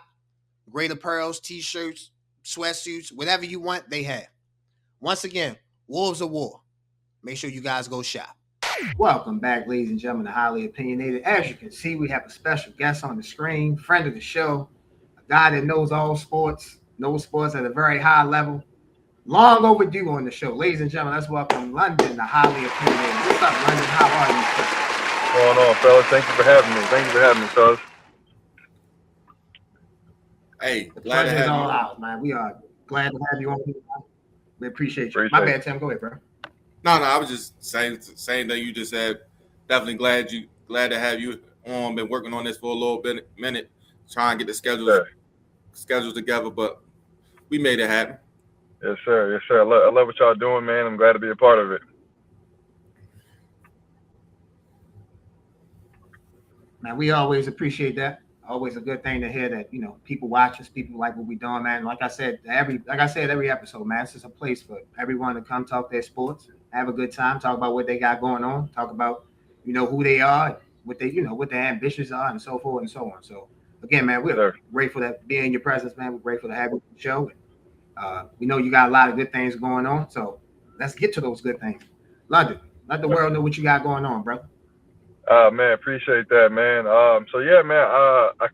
great apparels, t-shirts, sweatsuits, whatever you want, they have. Once again, Wolves of War. Make sure you guys go shop. Welcome back, ladies and gentlemen, to Highly Opinionated. As you can see, we have a special guest on the screen, friend of the show, a guy that knows all sports, knows sports at a very high level. Long overdue on the show. Ladies and gentlemen, let's welcome London, the Highly Opinionated. What's up, London? How are you, sir? What's going on, fellas? Thank you for having me. Fellas. Hey, glad to have you. Ours, man. We are glad to have you on here. We appreciate you. My bad, Tim. Go ahead, bro. No, I was just saying that you just said. Definitely glad to have you on. Been working on this for a little minute, trying to get the schedules together, but we made it happen. Yes, sir. I love what y'all doing, man. I'm glad to be a part of it. Man, we always appreciate that. Always a good thing to hear that, people watch us, people like what we're doing, man. Like I said, every episode, man, this is a place for everyone to come talk their sports, have a good time, talk about what they got going on, talk about, who they are, what their ambitions are, and so forth and so on. So again, man, we're grateful to be in your presence, man. We're grateful to have you on the show. We know you got a lot of good things going on, so let's get to those good things. London, let the world know what you got going on, bro. Man, appreciate that, man. I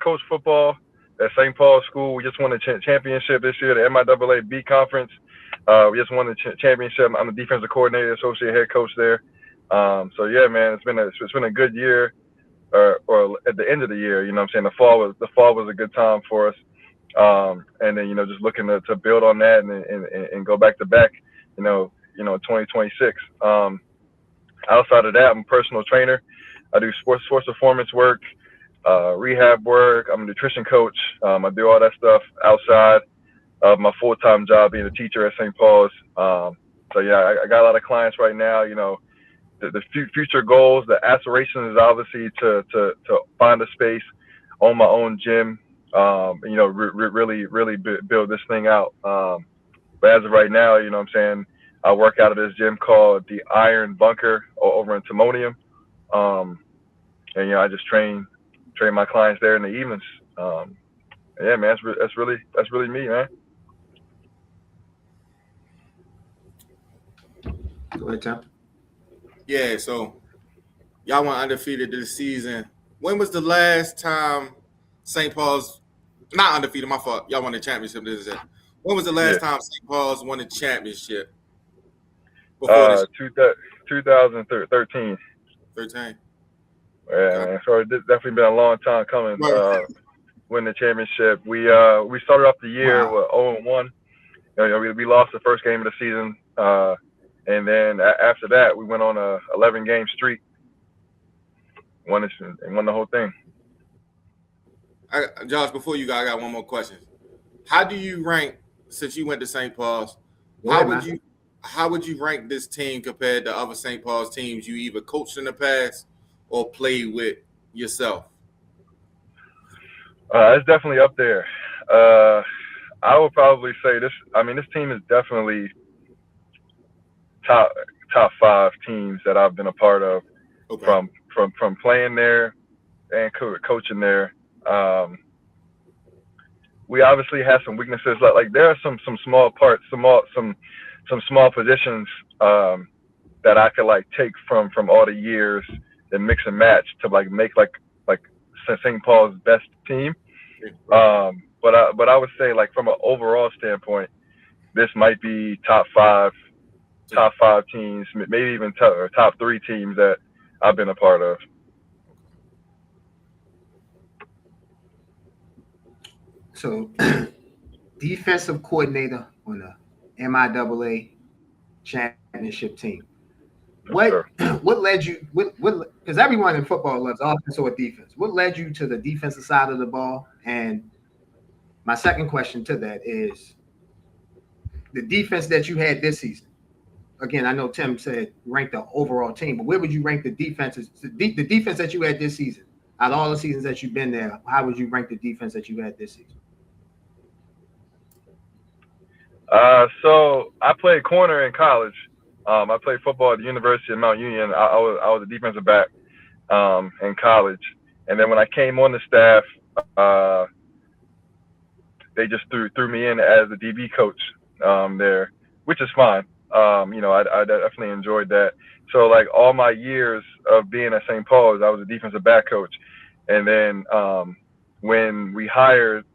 coach football at St. Paul's School. We just won a championship this year, the MIAA B Conference. We just won the championship. I'm the defensive coordinator, associate head coach there. Man, it's been a good year, or at the end of the year. You know what I'm saying? The fall was a good time for us. And then just looking to build on that and go back to back, 2026. Outside of that, I'm a personal trainer. I do sports performance work, rehab work. I'm a nutrition coach. I do all that stuff outside of my full-time job being a teacher at St. Paul's. I got a lot of clients right now. The future goals, the aspiration is obviously to find a space, own my own gym. Really build this thing out. But as of right now, I work out of this gym called the Iron Bunker over in Timonium. I just train my clients there in the evenings. Man, that's really me, man. Go ahead, Tom. Yeah, so y'all went undefeated this season. When was the last time St. Paul's, not undefeated, my fault, y'all won the championship this year. When was the last time St. Paul's won a championship? 2013. 13. Yeah, man. So it's definitely been a long time coming. Win the championship. We started off the year with 0-1. We lost the first game of the season, and then after that we went on a 11-game streak. Won the whole thing. Josh, before you go, I got one more question. How do you rank, since you went to St. Paul's, how would you rank this team compared to other St. Paul's teams you either coached in the past or played with yourself? It's definitely up there. I would probably say this. I mean, this team is definitely top 5 teams that I've been a part of. Okay. From playing there and coaching there. We obviously have some weaknesses. Like there are some small parts, some small positions that I could like take from all the years and mix and match to like make like St. Paul's best team. But I would say like from an overall standpoint, this might be top 5 teams, maybe even top 3 teams that I've been a part of. So, defensive coordinator on the MIAA championship team. What led you? What? Because everyone in football loves offense or defense. What led you to the defensive side of the ball? And my second question to that is the defense that you had this season. Again, I know Tim said rank the overall team, but where would you rank the defenses? The defense that you had this season, out of all the seasons that you've been there, how would you rank the defense that you had this season? So I played corner in college. I played football at the University of Mount Union. I was a defensive back in college, and then when I came on the staff, they just threw me in as the DB coach there, which is fine. I definitely enjoyed that. So like all my years of being at St. Paul's, I was a defensive back coach, and then when we hired,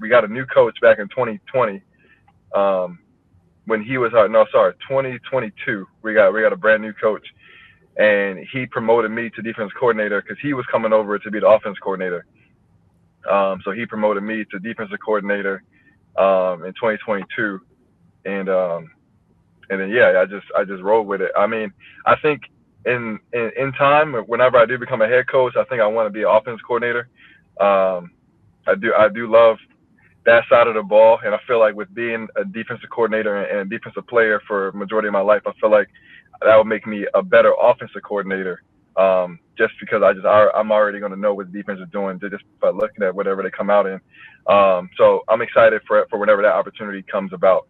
we got a new coach back in 2020. When he was 2022, we got a brand new coach, and he promoted me to defense coordinator because he was coming over to be the offense coordinator. So he promoted me to defensive coordinator in 2022, and then yeah, I just rolled with it. I mean, I think in time, whenever I do become a head coach, I think I want to be an offense coordinator. I do love that side of the ball, and I feel like with being a defensive coordinator and a defensive player for a majority of my life, I feel like that would make me a better offensive coordinator. Just because I'm already going to know what the defense is doing just by looking at whatever they come out in. So I'm excited for whenever that opportunity comes about.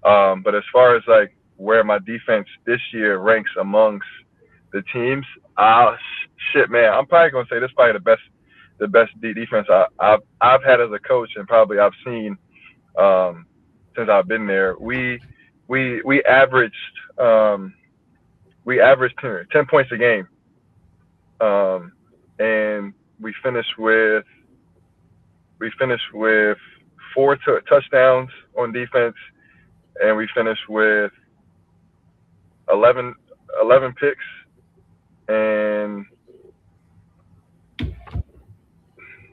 But as far as like where my defense this year ranks amongst the teams, shit, man, I'm probably going to say this is probably the best defense I've had as a coach, and probably I've seen since I've been there. We averaged 10 points a game, and we finished with 4 touchdowns on defense, and we finished with 11 picks and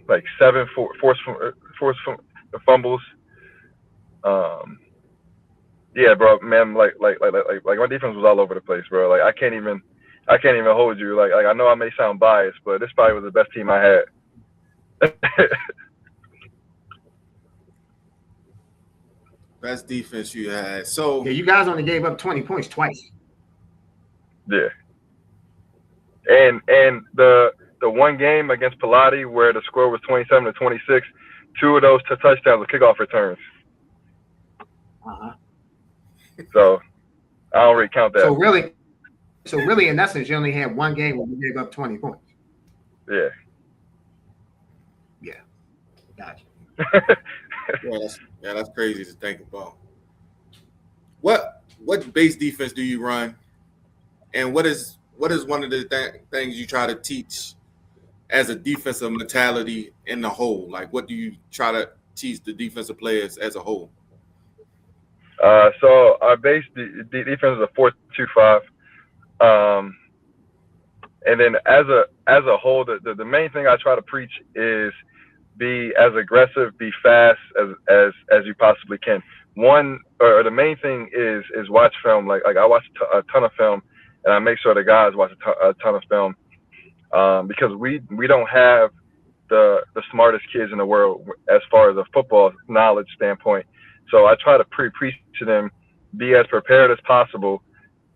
like 7 forced fumbles. Yeah, bro, man, like my defense was all over the place, bro. Like I can't even hold you. Like I know I may sound biased, but this probably was the best team I had. Best defense you had. So yeah, you guys only gave up 20 points twice. Yeah, and the one game against Pilati where the score was 27-26, 2 of those touchdowns were kickoff returns. So I don't really count that. So really, in essence, you only had one game where you gave up 20 points. Yeah. Yeah. Gotcha. That's crazy to think about. What base defense do you run, and what is one of the things you try to teach as a defensive mentality in the whole? Like, what do you try to teach the defensive players as a whole? So our base defense is a 4-2-5, and then as a whole, the main thing I try to preach is be as aggressive, be fast as you possibly can. The main thing is watch film. Like I watch a ton of film, and I make sure the guys watch a ton of film, because we don't have the smartest kids in the world as far as a football knowledge standpoint. So I try to preach to them, be as prepared as possible,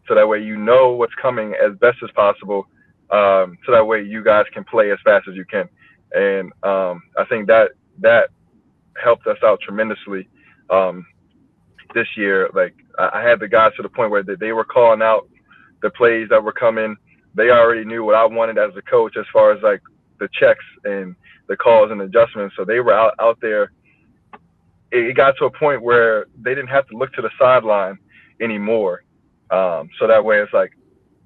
so that way you know what's coming as best as possible, so that way you guys can play as fast as you can. And I think that helped us out tremendously this year. Like I had the guys to the point where they were calling out the plays that were coming. They already knew what I wanted as a coach as far as like the checks and the calls and adjustments. So they were out there. It got to a point where they didn't have to look to the sideline anymore. So that way it's like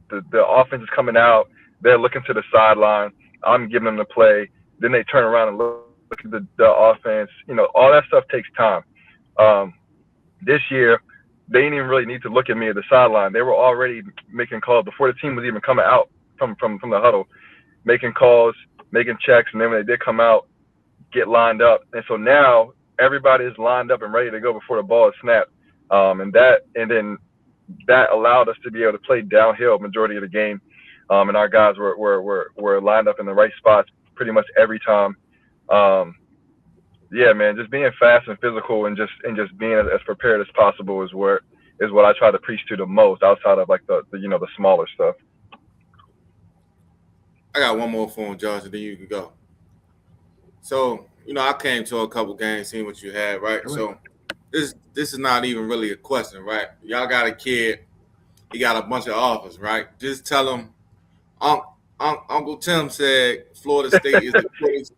the offense is coming out. They're looking to the sideline. I'm giving them the play. Then they turn around and look at the offense. You know, all that stuff takes time. This year, they didn't even really need to look at me at the sideline. They were already making calls before the team was even coming out from the huddle, making calls, making checks, and then when they did come out, get lined up. And so now everybody is lined up and ready to go before the ball is snapped. And then that allowed us to be able to play downhill majority of the game. And our guys were lined up in the right spots pretty much every time. Yeah, man, just being fast and physical and just being as prepared as possible is what I try to preach to the most, outside of like the smaller stuff. I got one more phone, Josh, and then you can go. So, I came to a couple games, seeing what you had, right? So this is not even really a question, right? Y'all got a kid, he got a bunch of offers, right? Just tell him, Uncle Tim said Florida State is the place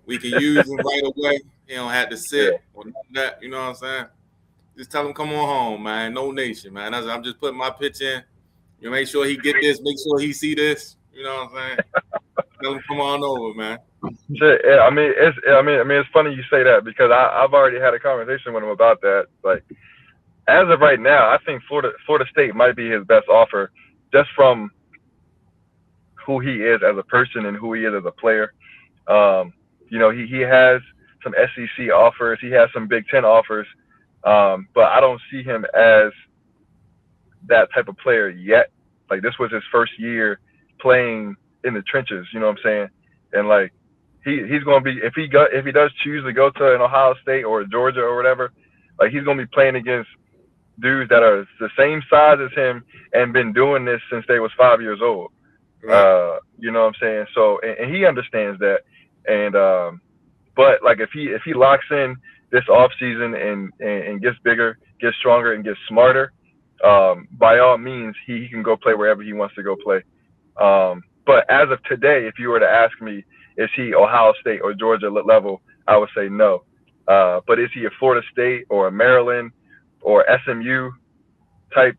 we can use him right away. He don't have to sit or none of that, you know what I'm saying? Just tell him come on home, man. No nation, man. I'm just putting my pitch in. You make sure he get this, make sure he see this. You know what I'm saying? Tell him come on over, man. Shit, yeah, I mean, it's funny you say that because I've already had a conversation with him about that. Like, as of right now, I think Florida State might be his best offer, just from who he is as a person and who he is as a player. He has some SEC offers, he has some Big Ten offers, but I don't see him as that type of player yet. Like, this was his first year playing in the trenches, you know what I'm saying? And like, he's going to be, if he does choose to go to an Ohio State or Georgia or whatever, like, he's going to be playing against dudes that are the same size as him and been doing this since they was 5 years old. Right. You know what I'm saying? So, and he understands that. And but like, if he locks in this off season and gets bigger, gets stronger, and gets smarter, by all means, he can go play wherever he wants to go play. But as of today, if you were to ask me, is he Ohio State or Georgia level, I would say no. But is he a Florida State or a Maryland or SMU type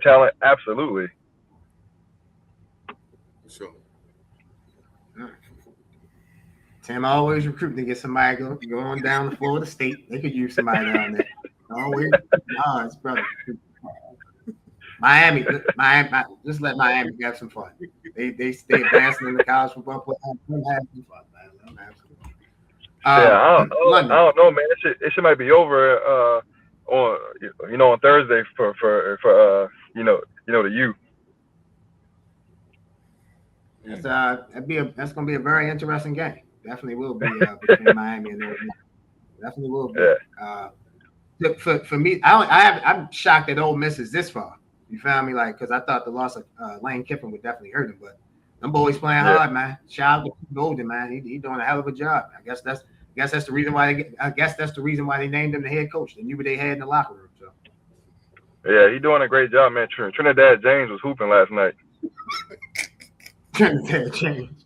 talent? Absolutely. Sure. Tim always recruiting to get somebody going down to Florida State. They could use somebody down there. Always, it's brother. Miami, just let Miami have some fun. They stay advancing in the college football play. Let them have some fun, man. Let them have some fun. I don't know, man. It should might be over on Thursday for the U. That's gonna be a very interesting game. Definitely will be between Miami and Arizona. Definitely will be. Yeah. For me, I'm shocked that Ole Miss is this far. You found me, like, because I thought the loss of Lane Kiffin would definitely hurt him, but them boys playing hard, man. Shout out to Golden, man. He doing a hell of a job. I guess that's the reason why they named him the head coach. They knew what they had in the locker room. So. Yeah, he doing a great job, man. Trinidad James was hooping last night. Trinidad James.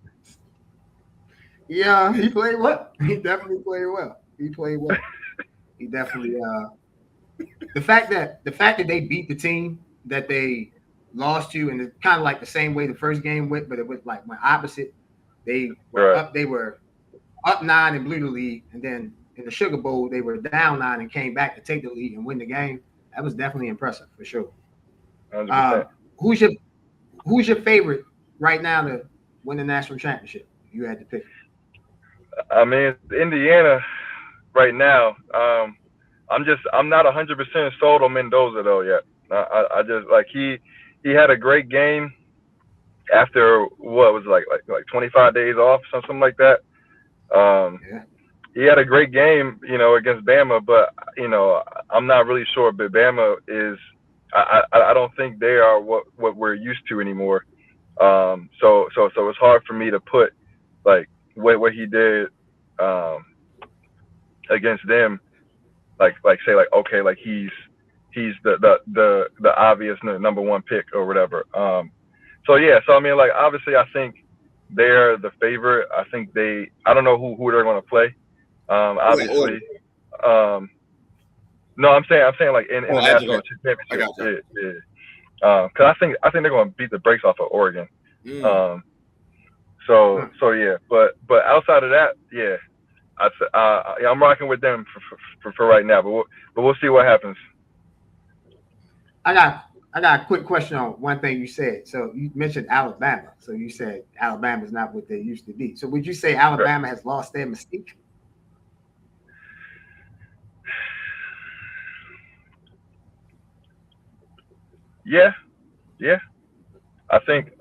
Yeah, he played well. He definitely played well. He definitely. The fact that they beat the team that they lost to, and it's kind of like the same way the first game went, but it was like my opposite. They were up. They were up 9 and blew the lead, and then in the Sugar Bowl they were down 9 and came back to take the lead and win the game. That was definitely impressive for sure. Who's your favorite right now to win the national championship? If you had to pick. I mean, Indiana right now. I'm not 100% sold on Mendoza though yet. I just like he had a great game after what was like 25 days off, something like that. He had a great game, against Bama, but I'm not really sure. But Bama is, I don't think they are what we're used to anymore. So it's hard for me to put like what he did against them, like say like okay, like he's the obvious number one pick or whatever. So I mean, like obviously I think they're the favorite. I think I don't know who they're going to play. Obviously. No, I'm saying like in the national championship. Yeah. Because I think they're going to beat the brakes off of Oregon. So yeah, but outside of that, yeah, I'm rocking with them for right now. But we'll see what happens. I got a quick question on one thing you said. So you mentioned Alabama. So you said Alabama's not what they used to be. So would you say Alabama has lost their mystique? Yeah. I think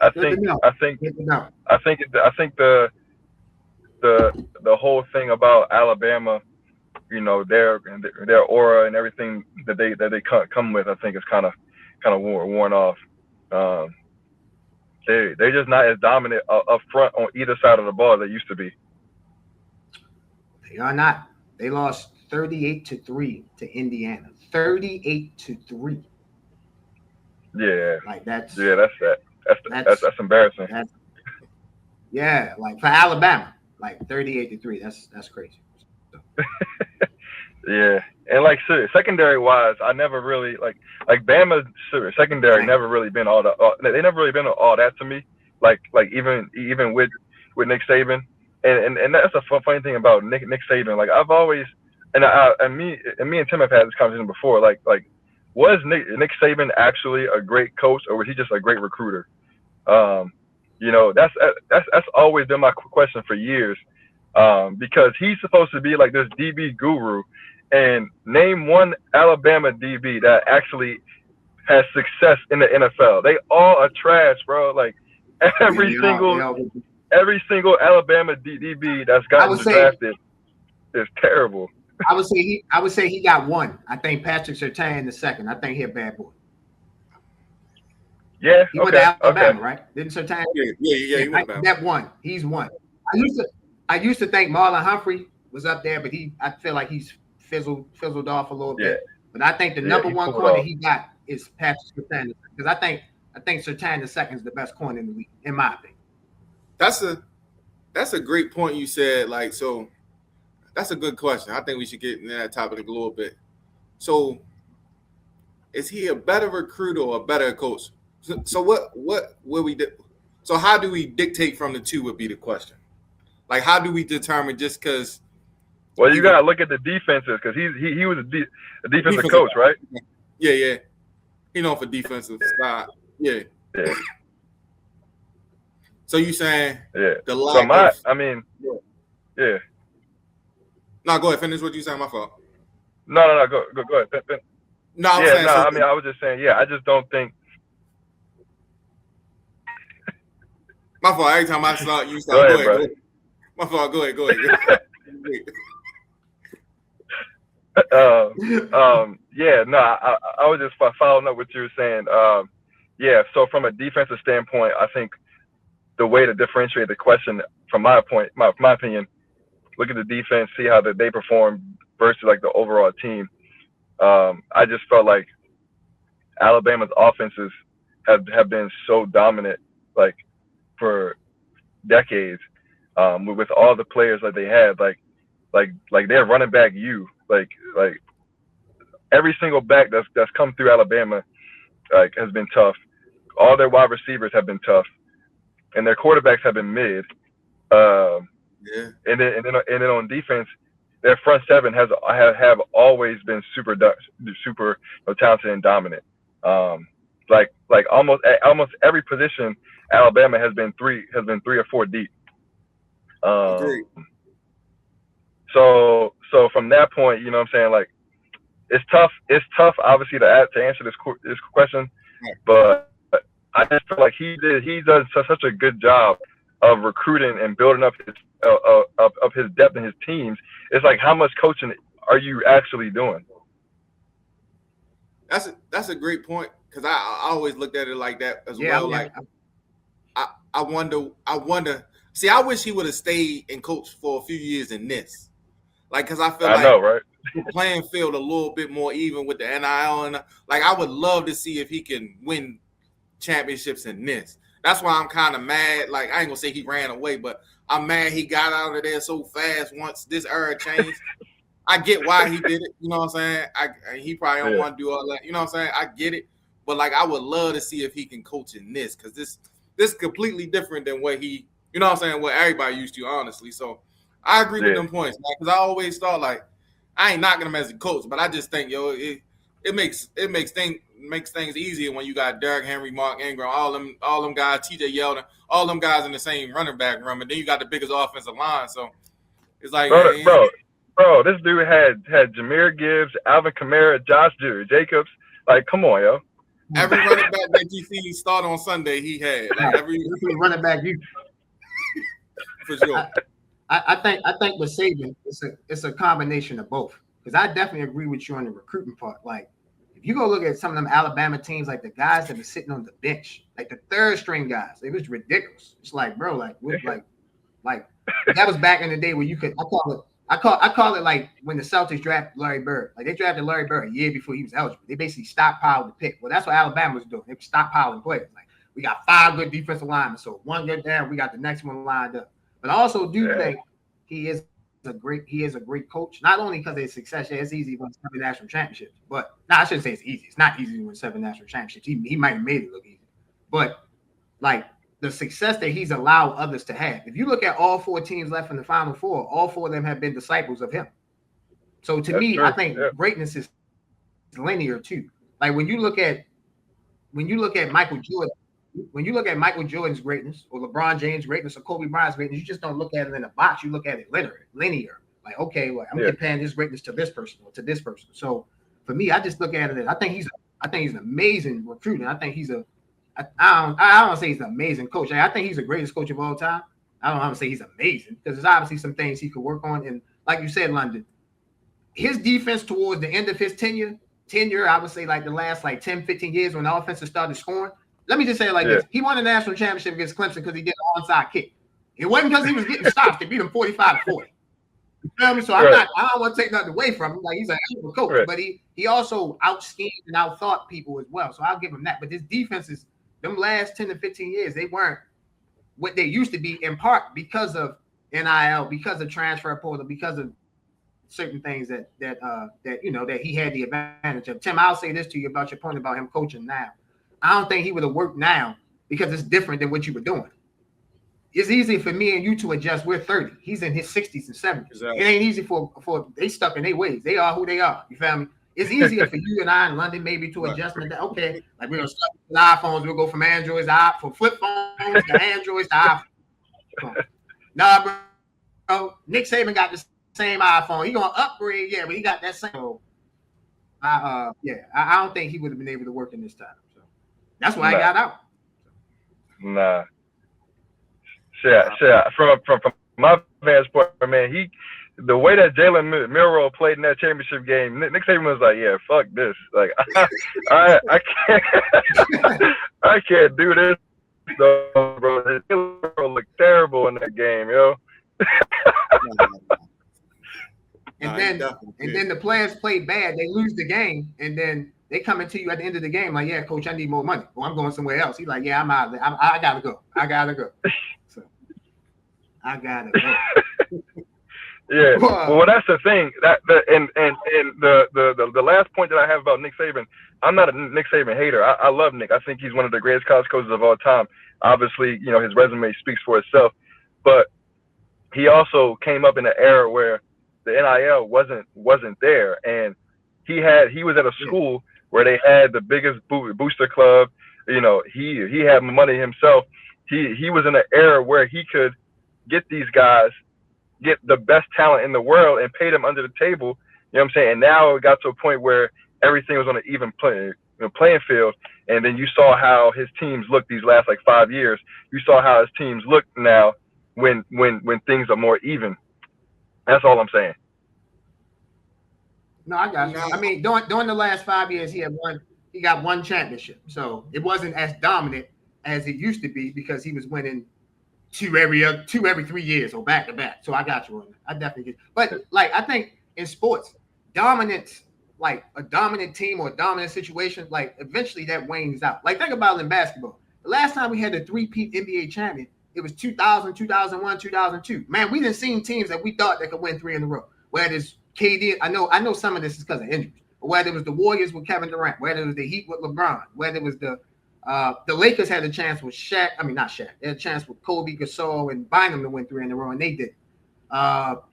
the whole thing about Alabama, their aura and everything that they come with, I think is kind of worn off. They're just not as dominant up front on either side of the ball as they used to be. They are not. They lost 38-3 to Indiana. 38-3. Yeah. Like that's embarrassing. Yeah, like for Alabama, like 38-3. That's crazy. So. Yeah, and like secondary wise, I never really like Bama's secondary never really been all that. They never really been all that to me. Like even with Nick Saban, and that's a funny thing about Nick Saban. Like I've always and me and Tim have had this conversation before. Like was Nick Saban actually a great coach, or was he just a great recruiter? That's always been my question for years. Because he's supposed to be like this DB guru, and name one Alabama DB that actually has success in the NFL. They all are trash, bro. Like every single Alabama DB that's gotten drafted is terrible. I would say he got one. I think Patrick Surtain the second. I think he's a bad boy. Yeah, he went to Alabama, right? Didn't Surtain? Yeah. He went to that one. He's one. I used to think Marlon Humphrey was up there, but I feel like he's fizzled off a little bit. But I think the number one corner he got is Patrick Surtain, because I think Surtain the second is the best corner in the league, in my opinion. That's a great point you said. Like, so that's a good question. I think we should get into that topic a little bit. So, is he a better recruiter or a better coach? So what will we do? So how do we dictate from the two would be the question. Like, how do we determine just because? Well, you gotta look at the defenses because he was a defensive coach, right? Yeah. He known for defensive side. Yeah. So you saying the lack yeah. No, go ahead. Finish what you saying. My fault. No. Go ahead. No, I was just saying. Yeah, I just don't think. My fault. Every time I start, you start. Go ahead. My fault. Go ahead. I was just following up what you were saying. So from a defensive standpoint, I think the way to differentiate the question, from my opinion, look at the defense, see how they perform versus like the overall team. I just felt like Alabama's offenses have been so dominant, like for decades, with all the players that they had, like they're running back like every single back that's come through Alabama has been tough. All their wide receivers have been tough, and their quarterbacks have been mid. And then on defense, their front seven have always been super talented and dominant. Like almost every position, Alabama has been three or four deep. So from that point, you know what I'm saying, like it's tough obviously to answer this question, but I just feel like he does such a good job of recruiting and building up his of his depth in his teams. It's like, how much coaching are you actually doing? That's a great point, because I always looked at it like that as well. Like I wonder. See, I wish he would have stayed and coached for a few years in this. Like, because I feel right? The playing field a little bit more even with the NIL, and like I would love to see if he can win championships in this. That's why I'm kind of mad. Like, I ain't gonna say he ran away, but I'm mad he got out of there so fast once this era changed. I get why he did it. You know what I'm saying? He probably don't want to do all that. You know what I'm saying? I get it. But like, I would love to see if he can coach in this, because this is completely different than what he, you know what I'm saying, what everybody used to, honestly. So I agree with them points, because I always thought, like, I ain't knocking him as a coach, but I just think, it makes things easier when you got Derrick Henry, Mark Ingram, all them guys, TJ Yeldon, all them guys in the same running back room, and then you got the biggest offensive line. So it's like, bro, this dude had Jahmyr Gibbs, Alvin Kamara, Josh Jacobs. Like, come on, yo. Every running back that you see start on Sunday, he had. Like, every running back you. For sure. I think with Saban, it's a combination of both. Because I definitely agree with you on the recruiting part. Like, if you go look at some of them Alabama teams, like the guys that were sitting on the bench, like the third string guys, it was ridiculous. It's like, bro, like that was back in the day where you could. I call it like when the Celtics drafted Larry Bird. Like, they drafted Larry Bird a year before he was eligible. They basically stockpiled the pick. Well, that's what Alabama was doing. They were stockpiling players. Like, we got 5 good defensive linemen, so one good down, we got the next one lined up. But I also do think he is a great coach. Not only because of his success, it's easy to win 7 national championships. But I shouldn't say it's easy. It's not easy to win 7 national championships. He might have made it look easy. But like, the success that he's allowed others to have. If you look at all 4 teams left in the Final Four, all 4 of them have been disciples of him. So to me, I think greatness is linear too. Like, when you look at Michael Jordan, when you look at Michael Jordan's greatness or LeBron James' greatness or Kobe Bryant's greatness, you just don't look at it in a box. You look at it linear. Like, okay, well, I'm comparing this greatness to this person or to this person. So for me, I just look at it as I think he's an amazing recruiter. I think he's I don't want to say he's an amazing coach. I think he's the greatest coach of all time. I don't want to say he's amazing, because there's obviously some things he could work on. And like you said, London, his defense towards the end of his tenure, I would say like the last 10, 15 years when the offense started scoring. Let me just say it like this. He won a national championship against Clemson because he did an onside kick. It wasn't because he was getting stops. They beat him 45-40. You feel me? So I don't want to take nothing away from him. Like, he's a hell of a coach, but he also out-schemed and out-thought people as well. So I'll give him that. But this defense is, them last 10 to 15 years, they weren't what they used to be, in part because of NIL, because of transfer portal, because of certain things that he had the advantage of. Tim, I'll say this to you about your point about him coaching now. I don't think he would have worked now because it's different than what you were doing. It's easy for me and you to adjust. We're 30. He's in his 60s and 70s. Exactly. It ain't easy for they stuck in their ways. They are who they are. You feel me? It's easier for you and I in London maybe to adjust to that. Okay, like, we're gonna start with iPhones. We'll go from Androids from flip phones to Androids to iPhones. Nah, bro. Nick Saban got the same iPhone. He gonna upgrade, but he got that same. So, I don't think he would have been able to work in this time. So that's why I got out. Nah. Shit. From my vantage point, man, the way that Jalen Milroe played in that championship game, Nick Saban was like, "Yeah, fuck this. Like, I can't do this, though, bro." Jalen Milroe looked terrible in that game, yo. And then the players play bad. They lose the game, and then they come into you at the end of the game like, "Yeah, coach, I need more money. Well, I'm going somewhere else." He's like, "Yeah, I'm out of there. I gotta go. So I gotta go." Yeah, well, that's the thing. And the last point that I have about Nick Saban, I'm not a Nick Saban hater. I love Nick. I think he's one of the greatest college coaches of all time. Obviously, his resume speaks for itself. But he also came up in an era where the NIL wasn't there, and he was at a school where they had the biggest booster club. He had money himself. He was in an era where he could get these guys, get the best talent in the world, and pay them under the table. You know what I'm saying? And now it got to a point where everything was on an even playing field, and then you saw how his teams looked these last like 5 years. You saw how his teams look now when things are more even. That's all I'm saying. No, I got you. I mean, during the last 5 years, he got one championship, so it wasn't as dominant as it used to be because he was winning two every 3 years or back to back. So I got you on that. I definitely get. But like I think in sports, dominance, like a dominant team or a dominant situation, like eventually that wanes out. Like think about it in basketball. The last time we had a three-peat NBA champion, it was 2000, 2001, 2002. Man, we didn't see teams that we thought that could win 3 in a row. Whether it's KD, I know some of this is because of injuries. But whether it was the Warriors with Kevin Durant, whether it was the Heat with LeBron, whether it was the Lakers had a chance with Shaq. I mean, not Shaq. They had a chance with Kobe, Gasol, and Bynum to win 3 in a row, and they did. The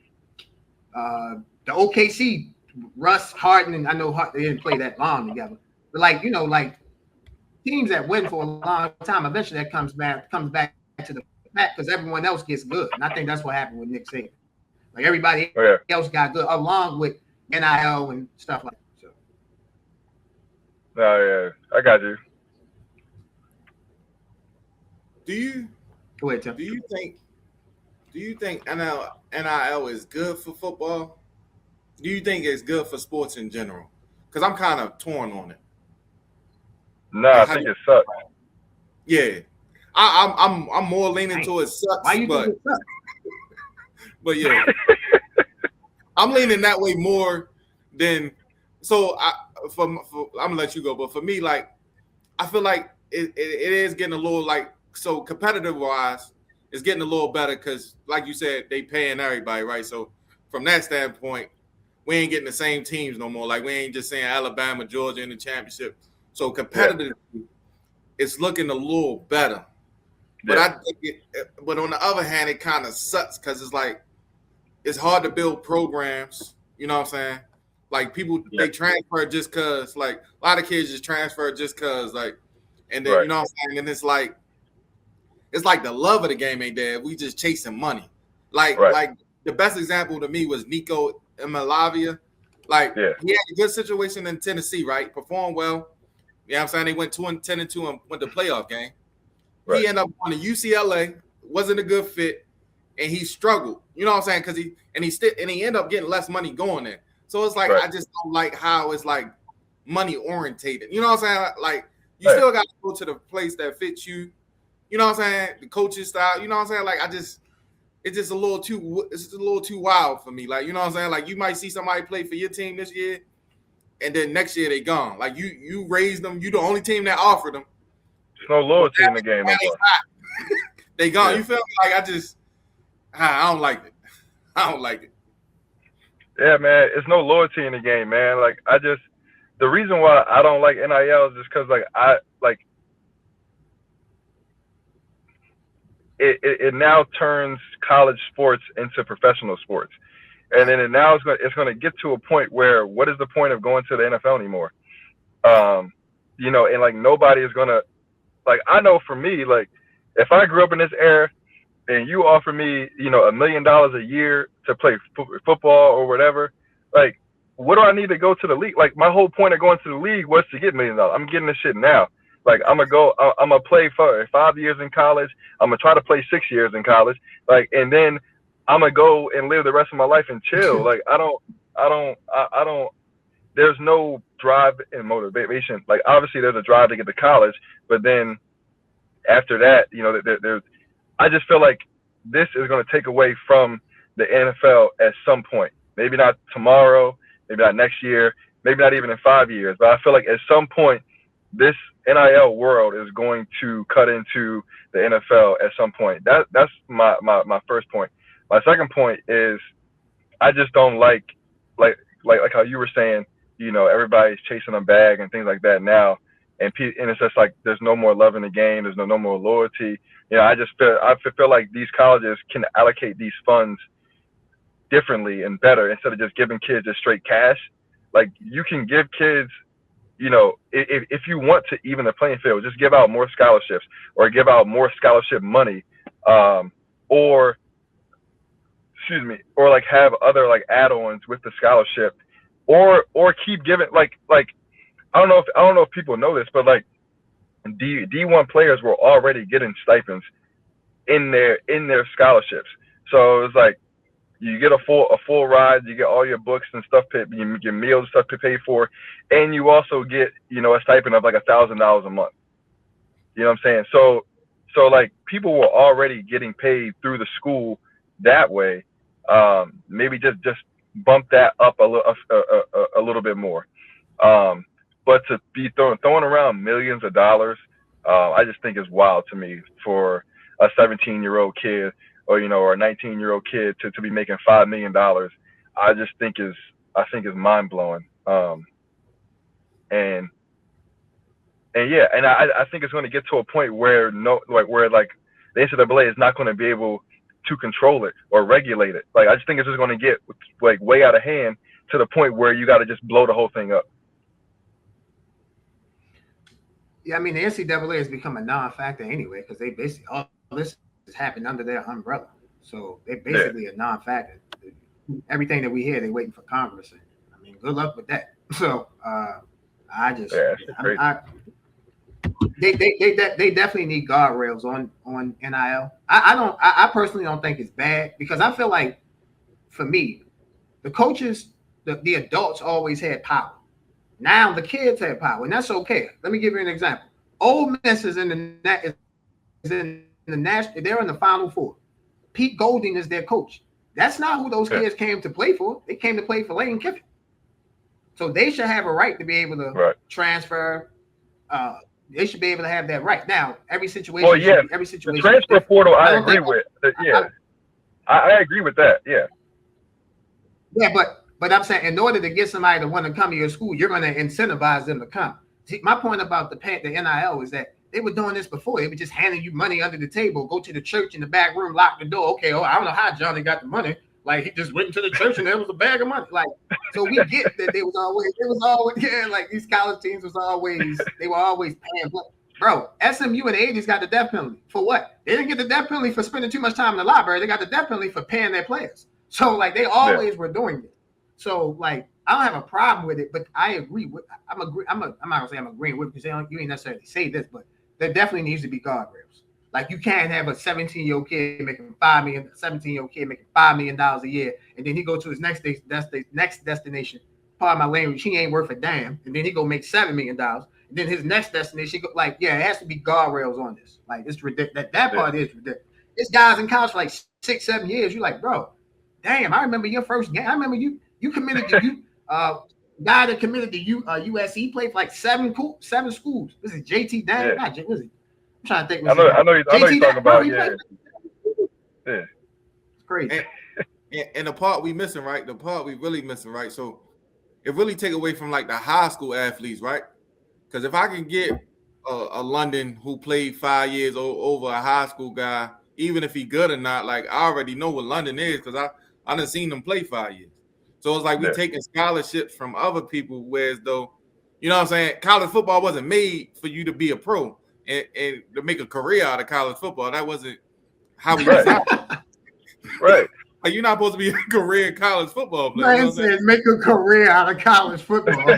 OKC, Russ, Harden, and I know they didn't play that long together. But like teams that win for a long time, eventually that comes back to the fact because everyone else gets good. And I think that's what happened with Nick Saban. Like everybody else got good along with NIL and stuff like that. So. Oh yeah, I got you. Do you think NIL is good for football? Do you think it's good for sports in general? Because I'm kind of torn on it. No, I think it sucks. Yeah, I'm more leaning towards sucks. Why you think it sucks? But yeah, I'm leaning that way more than. So I'm gonna let you go, but for me, like, I feel like it is getting a little like so competitive wise, it's getting a little better because, like you said, they paying everybody, right? So from that standpoint, we ain't getting the same teams no more. Like we ain't just saying Alabama, Georgia in the championship. So competitively, it's looking a little better. But I think but on the other hand, it kind of sucks because it's like it's hard to build programs. You know what I'm saying? Like people, they transfer just cause. Like a lot of kids just transfer just cause. Like, and then you know what I'm saying? And it's like the love of the game ain't there. We just chasing money. Like the best example to me was Nico Emalavia. Like he had a good situation in Tennessee, right? Performed well. You know what I'm saying? They went 10-2 and went to playoff game. Right. He ended up on the UCLA, wasn't a good fit, and he struggled. You know what I'm saying? Because he ended up getting less money going there. So it's like I just don't like how it's like money orientated. You know what I'm saying? Like you still got to go to the place that fits you. You know what I'm saying? The coaching style. You know what I'm saying? Like it's just a little too wild for me. Like you know what I'm saying? Like you might see somebody play for your team this year, and then next year they gone. Like you raised them. You the only team that offered them. There's no loyalty in the game. They gone. Yeah. You feel me? Like I don't like it. I don't like it. Yeah, man. It's no loyalty in the game, man. Like the reason why I don't like NIL is just because it now turns college sports into professional sports, and then it's going to get to a point where what is the point of going to the NFL anymore? You know, and like nobody is going to. Like, I know for me, like, if I grew up in this era and you offer me, you know, $1 million a year to play football or whatever, like, what do I need to go to the league? Like, my whole point of going to the league was to get $1 million. I'm getting this shit now. Like, I'm going to play for 5 years in college. I'm going to try to play 6 years in college. Like, and then I'm going to go and live the rest of my life and chill. Like, I don't, there's no drive and motivation. Like, obviously there's a drive to get to college, but then after that, you know, I just feel like this is going to take away from the NFL at some point. Maybe not tomorrow, maybe not next year, maybe not even in 5 years. But I feel like at some point, this NIL world is going to cut into the NFL at some point. That's my first point. My second point is I just don't like how you were saying, you know, everybody's chasing a bag and things like that now. And it's just like there's no more love in the game. There's no more loyalty. You know, I feel like these colleges can allocate these funds differently and better instead of just giving kids just straight cash. Like you can give kids, you know, if you want to even the playing field, just give out more scholarships or give out more scholarship money, or like have other like add-ons with the scholarship, or keep giving like I don't know if people know this, but like D1 players were already getting stipends in their scholarships. So it's like you get a full ride, you get all your books and stuff paid, your meals and stuff paid for, and you also get, you know, a stipend of like $1,000 a month. You know what I'm saying? So like people were already getting paid through the school that way. Maybe just bump that up a little bit more. But to be throwing around millions of dollars, I just think is wild to me for a 17-year-old kid or, you know, or a 19-year-old kid to be making $5 million. I just think is mind blowing. And yeah, and I think it's going to get to a point where the NCAA is not going to be able to control it or regulate it. Like, I just think it's just going to get like way out of hand to the point where you got to just blow the whole thing up. Yeah, I mean, the NCAA has become a non-factor anyway, because they basically, all this has happened under their umbrella. So they're basically a non-factor. Everything that we hear, they're waiting for Congress. And, I mean, good luck with that. So they definitely need guardrails on NIL. I personally don't think it's bad, because I feel like, for me, the coaches, the adults always had power. Now the kids have power, and that's okay. Let me give you an example. Ole Miss is in the national. They're in the Final Four. Pete Golding is their coach. That's not who those kids came to play for. They came to play for Lane Kiffin. So they should have a right to be able to transfer. They should be able to have that right. Now, every situation. Well, yeah, every situation. The transfer portal, I agree with. I agree with that. Yeah. Yeah, but I'm saying, in order to get somebody to want to come to your school, you're going to incentivize them to come. See, my point about the NIL is that they were doing this before. They were just handing you money under the table, go to the church in the back room, lock the door. Okay, I don't know how Johnny got the money. Like, he just went into the church and there was a bag of money. Like, so we get that it was always, yeah, like these college teams they were always paying. Bro, SMU in the 80s got the death penalty. For what? They didn't get the death penalty for spending too much time in the library. They got the death penalty for paying their players. So, like, they always were doing it. So, like, I don't have a problem with it, but I agree with. I'm not gonna say I'm agreeing with, because you ain't necessarily say this, but there definitely needs to be guardrails. Like, you can't have a 17-year-old kid making $5 million a year, and then he go to his next destination. Pardon my language, he ain't worth a damn, and then he go make $7 million. And then his next destination, it has to be guardrails on this. Like, it's ridiculous. That part is ridiculous. This guy's in college for like 6-7 years. You're like, bro, damn, I remember your first game. I remember you committed to guy that committed to USC, played for like seven schools. This is JT Daniel. I'm trying to think. I know you're talking about. Yeah. It's crazy. And the part we missing, right? The part we really missing, right? So it really take away from like the high school athletes, right? Because if I can get a London who played 5 years over a high school guy, even if he good or not, like, I already know what London is, because I done seen them play 5 years. So it's like we taking scholarships from other people, whereas though, you know what I'm saying, college football wasn't made for you to be a pro and to make a career out of college football. That wasn't how we designed it. Right. Like, you're not supposed to be a career college football player. Man, said make a career out of college football.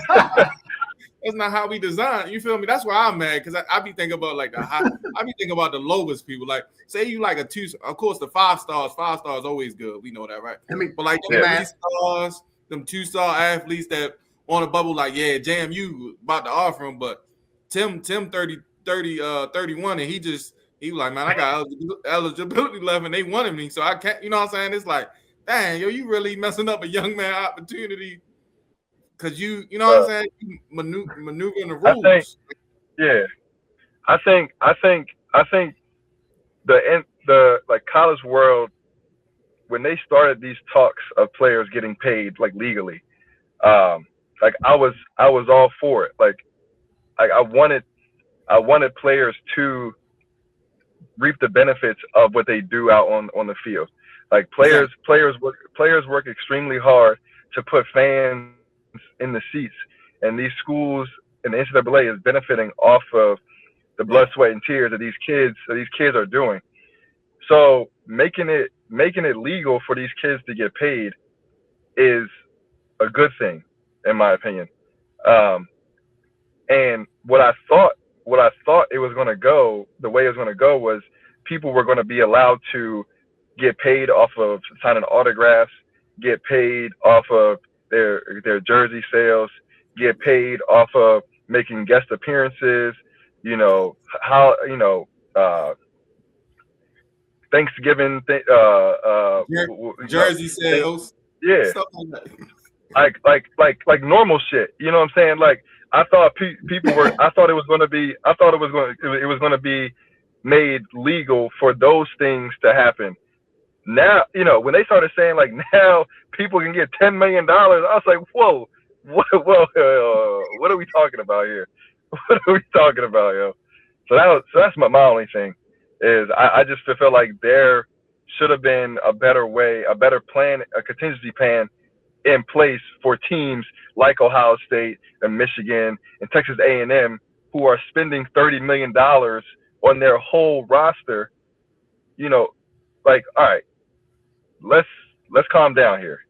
That's not how we design. You feel me? That's why I'm mad, because I be thinking about like I be thinking about the lowest people. Like, say you like a 2, of course the 5 stars. 5 stars always good. We know that, right? But like them 3 stars, them 2-star athletes that on a bubble, like, yeah, JMU about to offer him, but Tim 31, and he was like, man, I got eligibility left, and they wanted me, so I can't. You know what I'm saying? It's like, dang, yo, you really messing up a young man opportunity. Because you know what I'm saying? You maneuvering the rules. I think the like college world, when they started these talks of players getting paid like legally, like I was all for it. Like I wanted players to reap the benefits of what they do out on the field. Like players work extremely hard to put fans in the seats, and these schools and the NCAA is benefiting off of the blood, sweat, and tears that these kids are doing. So making it legal for these kids to get paid is a good thing, in my opinion. And what I thought it was going to go, the way it was going to go was people were going to be allowed to get paid off of signing autographs, get paid off of their jersey sales, get paid off of making guest appearances, Thanksgiving, jersey sales, yeah, stuff like that. like normal shit. You know what I'm saying? Like I thought people were. I thought it was going to be made legal for those things to happen. Now, when they started saying like now people can get $10 million, I was like, whoa, what are we talking about here? What are we talking about, yo? So that's my only thing is I just feel like there should have been a better way, a better plan, a contingency plan in place for teams like Ohio State and Michigan and Texas A&M who are spending $30 million on their whole roster. Like, all right, let's calm down here.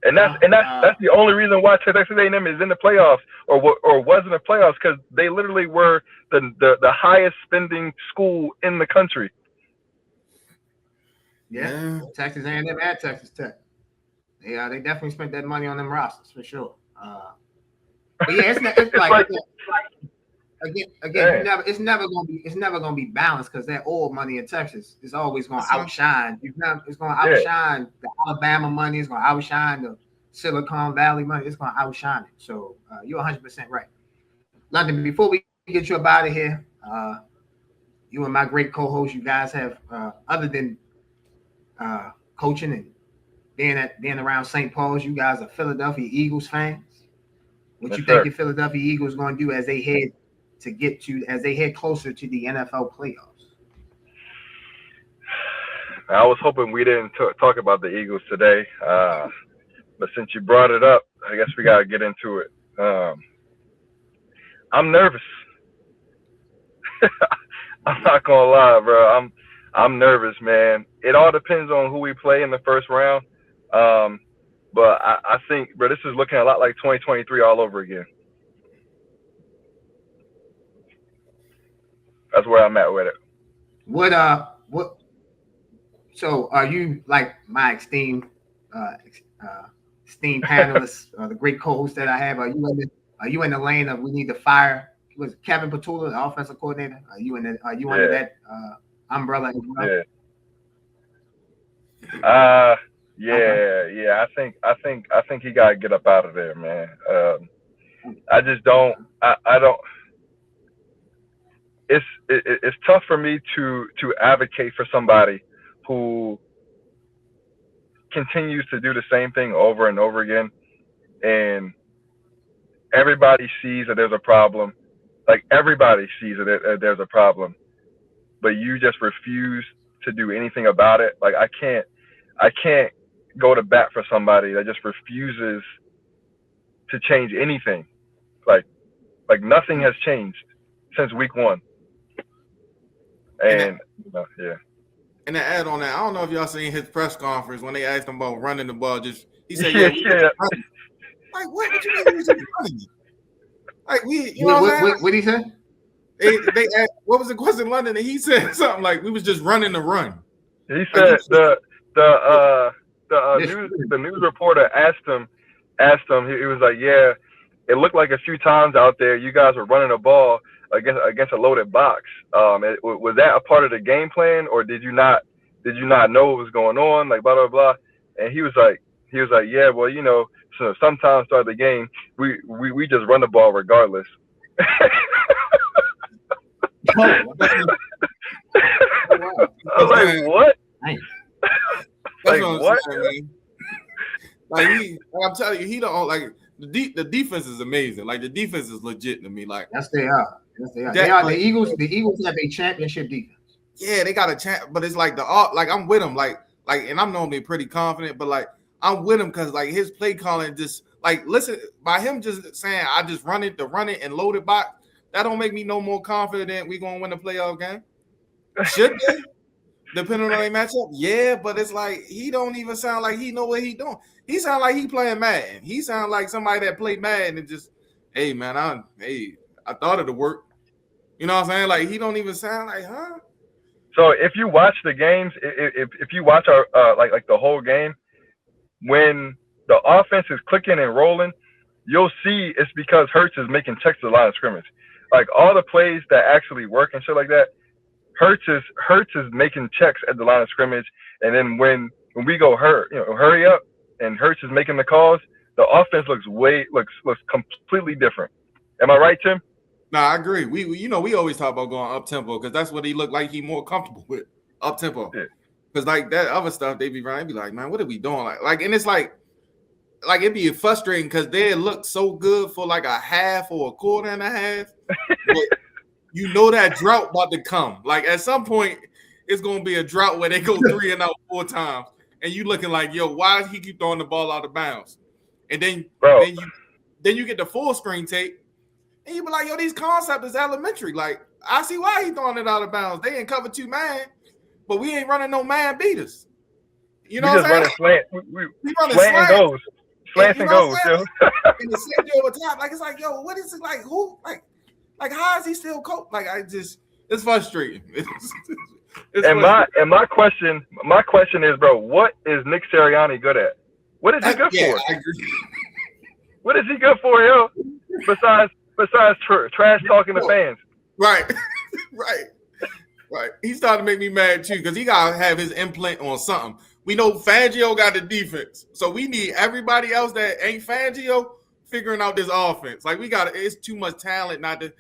And that's the only reason why Texas A&M is in the playoffs or was in the playoffs, because they literally were the highest spending school in the country. Yeah. Texas A&M and Texas Tech. Yeah, they definitely spent that money on them rosters for sure. But yeah, it's like again, it's never gonna be balanced, because that oil money in Texas is always gonna outshine. It's gonna outshine the Alabama money. It's gonna outshine the Silicon Valley money. It's gonna outshine it. So you're 100% right. London, before we get you up out of here, you and my great co-host, you guys have other than coaching and being around St. Paul's, you guys are Philadelphia Eagles fans. What you think your Philadelphia Eagles going to do as they head closer to the NFL playoffs? I was hoping we didn't talk about the Eagles today, but since you brought it up, I guess we got to get into it. I'm nervous. I'm not gonna lie, bro. I'm nervous, man. It all depends on who we play in the first round. But I think, bro, this is looking a lot like 2023 all over again. That's where I'm at with it. So are you like my esteemed panelists, the great co-host that I have? Are you in the lane of we need to fire? Was Kevin Petula, the offensive coordinator? Are you under that umbrella as well? Yeah. I think he gotta get up out of there, man. I just don't. I don't. It's tough for me to advocate for somebody who continues to do the same thing over and over again, and everybody sees that there's a problem. Like, everybody sees that there's a problem, but you just refuse to do anything about it. Like, I can't go to bat for somebody that just refuses to change anything. Like nothing has changed since week one. And yeah. And to add on that, I don't know if y'all seen his press conference when they asked him about running the ball. He said, yeah. Like, what you mean we was just running? Like, you know what did he say? They asked, what was the question in London? And he said something like, we was just running the run. He said the news reporter asked him, he was like, yeah, it looked like a few times out there you guys were running the ball against a loaded box. Was that a part of the game plan, or did you not know what was going on? Like, blah blah blah. And he was like, yeah, well, so sometimes throughout the game we just run the ball regardless. I was like, what? Nice. Like, what? Like, I'm telling you, he don't like the defense is amazing. Like, the defense is legit to me. Like, yes, they are. They are. The Eagles have a championship defense. Yeah, they got a champ, but it's like I'm with him. Like, and I'm normally pretty confident, but like I'm with him because like his play calling just like listen by him just saying I just run it and load it back. That don't make me no more confident we gonna win the playoff game. Should they? depending on their matchup. Yeah, but it's like he don't even sound like he know what he doing. He sound like he playing Madden. He sound like somebody that played Madden and just, hey man, I thought it'd work. You know what I'm saying? Like he don't even sound like, huh? So if you watch the games, if you watch our like the whole game, when the offense is clicking and rolling, you'll see it's because Hurts is making checks to the line of scrimmage. Like all the plays that actually work and shit like that, Hurts is making checks at the line of scrimmage, and then when we go hurry up, and Hurts is making the calls, the offense looks completely different. Am I right, Tim? No, I agree. We always talk about going up tempo because that's what he looked like. He more comfortable with up tempo. Because like that other stuff they be running, be like, man, what are we doing? Like, and it's like it'd be frustrating because they look so good for like a half or a quarter and a half. But you know that drought about to come. Like at some point, it's gonna be a drought where they go 3 and out 4 times, and you looking like, yo, why does he keep throwing the ball out of bounds? And then you get the full screen tape. And you be like, yo, these concepts is elementary. Like, I see why he throwing it out of bounds. They ain't cover 2 man, but we ain't running no man beaters. You know what I'm saying? We running slant and goes. Slants and goes, yo. And the safety over top. Like, it's like, yo, what is it? Like, who? Like how is he still coach? Like, it's frustrating. And my question is, bro, what is Nick Sirianni good at? What is he good for? I agree. What is he good for, yo? Besides trash talking to fans. Right. Right. He's starting to make me mad too because he gotta have his implant on something. We know Fangio got the defense, so we need everybody else that ain't Fangio figuring out this offense. Like it's too much talent. The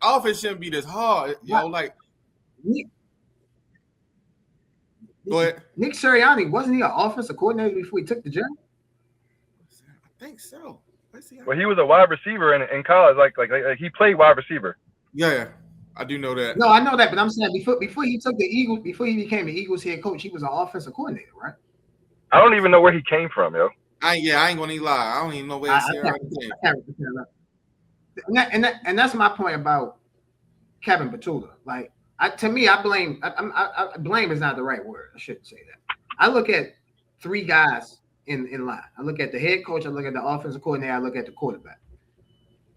offense shouldn't be this hard, yo. Like, go ahead. Nick Sirianni, wasn't he an offensive coordinator before he took the job? I think so. Well, he was a wide receiver in college. Like he played wide receiver. Yeah, I do know that. No, I know that, but I'm saying before he took the Eagles, before he became the Eagles head coach, he was an offensive coordinator, right? I don't even know where he came from, yo. I ain't gonna lie. I don't even know where he came. And that's my point about Kevin Petula. Like, to me, I blame. Blame is not the right word. I shouldn't say that. I look at 3 guys in line. I look at the head coach, I look at the offensive coordinator, I look at the quarterback.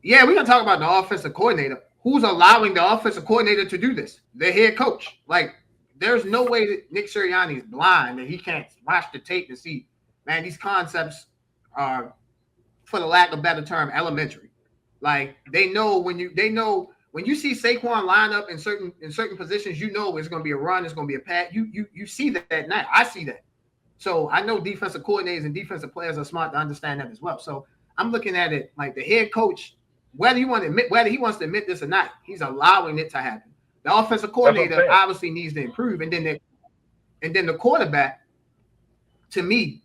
Yeah, we're gonna talk about the offensive coordinator. Who's allowing the offensive coordinator to do this? The head coach. Like, there's no way that Nick Sirianni is blind that he can't watch the tape and see, man, these concepts are, for the lack of a better term, elementary. Like, they know when you see Saquon line up in certain positions, you know it's gonna be a run, it's gonna be a pass. You see that now. I see that. So I know defensive coordinators and defensive players are smart to understand that as well. So I'm looking at it like the head coach, whether he wants to admit this or not, he's allowing it to happen. The offensive coordinator obviously needs to improve, and then the quarterback, to me,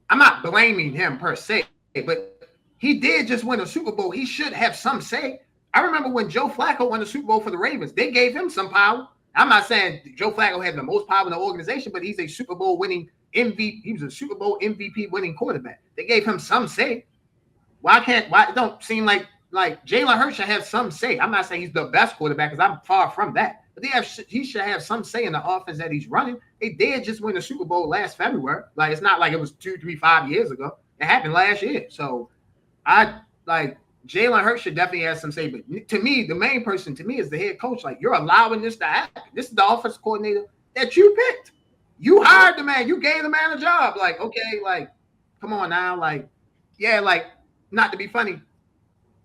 I'm not blaming him per se, but he did just win a Super Bowl. He should have some say. I remember when Joe Flacco won the Super Bowl for the Ravens, they gave him some power. I'm not saying Joe Flacco had the most power in the organization, but he's a Super Bowl winning MVP. He was a Super Bowl MVP winning quarterback. They gave him some say. Why it don't seem like Jalen Hurts should have some say? I'm not saying he's the best quarterback because I'm far from that. But he should have some say in the offense that he's running. They did just win the Super Bowl last February. Like, it's not like it was 2, 3, 5 years ago. It happened last year. So Jalen Hurts should definitely have some say. But to me, the main person to me is the head coach. Like, you're allowing this to happen. This is the offensive coordinator that you picked. You hired the man. You gave the man a job. Like, okay, like, come on now. Like, yeah, like, not to be funny,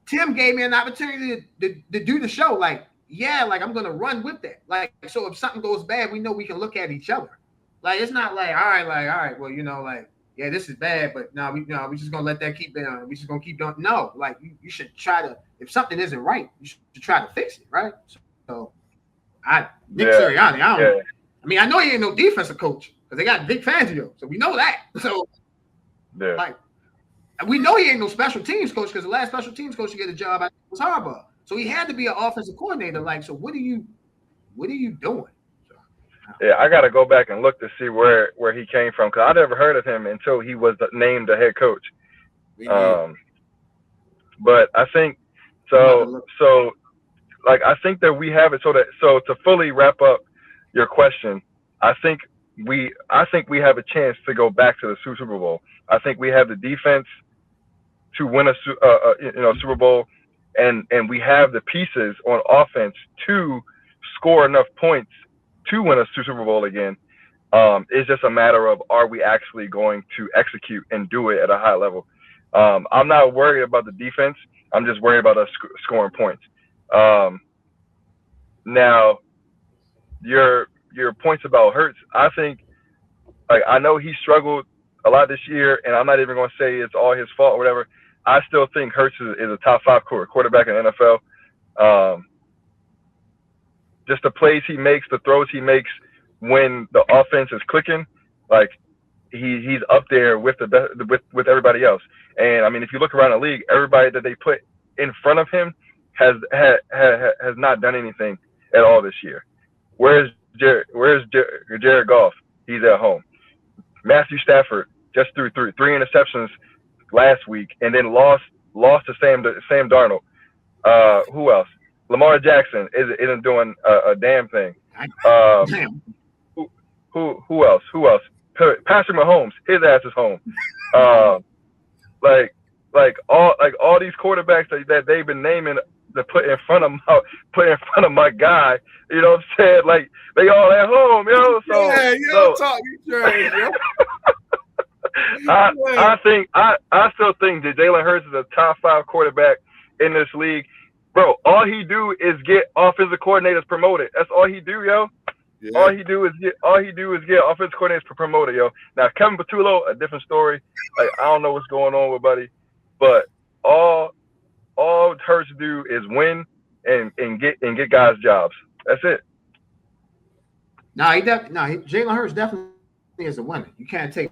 Tim gave me an opportunity to do the show. Like, yeah, like, I'm going to run with that. Like, so if something goes bad, we know we can look at each other. Like, it's not like, all right, well, like, yeah, this is bad, but no, we just going to let that keep down. We just going to keep doing. No, like, you should try to, if something isn't right, you should try to fix it, right? So, Nick Sirianni, I mean, I know he ain't no defensive coach because they got Vic Fangio, so we know that. So, like, we know he ain't no special teams coach because the last special teams coach to get a job was Harbaugh. So he had to be an offensive coordinator. Like, so what are you doing? Yeah, I got to go back and look to see where he came from because I never heard of him until he was named the head coach. But I think so. Like, I think that we have it so to fully wrap up your question, I think I think we have a chance to go back to the Super Bowl. I think we have the defense to win a Super Bowl, and we have the pieces on offense to score enough points to win a Super Bowl again. It's just a matter of, are we actually going to execute and do it at a high level? I'm not worried about the defense. I'm just worried about us scoring points. Now, your points about Hurts, I think, like, I know he struggled a lot this year, and I'm not even going to say it's all his fault or whatever. I still think Hurts is a top 5 quarterback in the NFL. Just the plays he makes, the throws he makes when the offense is clicking, like, he's up there with the best, with everybody else. And I mean, if you look around the league, everybody that they put in front of him has not done anything at all this year. Where's Jared Goff? He's at home. Matthew Stafford just threw 3 interceptions last week, and then lost to Sam Darnold. Who else? Lamar Jackson isn't doing a damn thing. Who else? Patrick Mahomes, his ass is home. Like all these quarterbacks that they've been naming to put in front of my guy. You know what I'm saying? Like, they all at home, yo. So yeah, you don't talk you trash, yo. I still think that Jalen Hurts is a top 5 quarterback in this league. Bro, all he do is get offensive coordinators promoted. That's all he do, yo. Yeah. All he do is get offensive coordinators promoted, yo. Now, Kevin Patullo, a different story. Like, I don't know what's going on with Buddy, but all Hurts do is win and get guys jobs. That's it. Jalen Hurts definitely is a winner. You can't take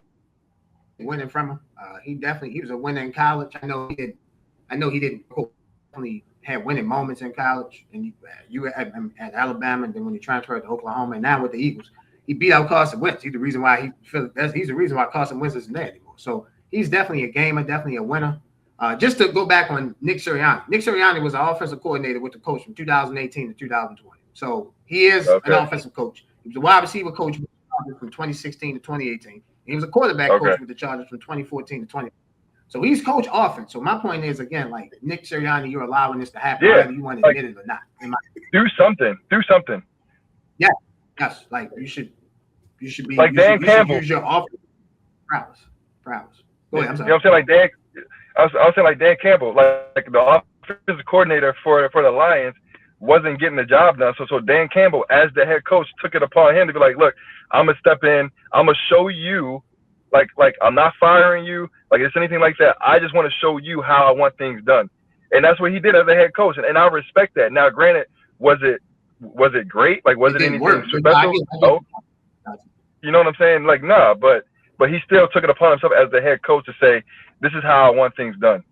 winning from him. He was a winner in college. I know he didn't only had winning moments in college, and you were at Alabama, and then when he transferred to Oklahoma, and now with the Eagles, he beat out Carson Wentz. He's the reason why Carson Wentz isn't there anymore. So he's definitely a gamer, definitely a winner. Just to go back on Nick Sirianni. Nick Sirianni was an offensive coordinator with the coach from 2018 to 2020. So he is an offensive coach. He was a wide receiver coach from 2016 to 2018. He was a quarterback coach with the Chargers from 2014 to 2020. So he's coach offense. So my point is, again, like, Nick Sirianni, you're allowing this to happen, whether you want to admit it or not. Do something. Yeah. Yes. Like, you should be like Dan Campbell. Use your offense prowess. Go ahead. I'm sorry. You know what I'm saying? Like Dan. I was saying, like, Dan Campbell, like the offensive coordinator for the Lions wasn't getting the job done. So Dan Campbell, as the head coach, took it upon him to be like, look, I'm gonna step in. I'm gonna show you. Like I'm not firing you, like it's anything like that. I just want to show you how I want things done, and that's what he did as a head coach, and I respect that. Now, granted, was it great? Like, was it anything special? No. You know what I'm saying? Like, nah, but he still took it upon himself as the head coach to say, this is how I want things done.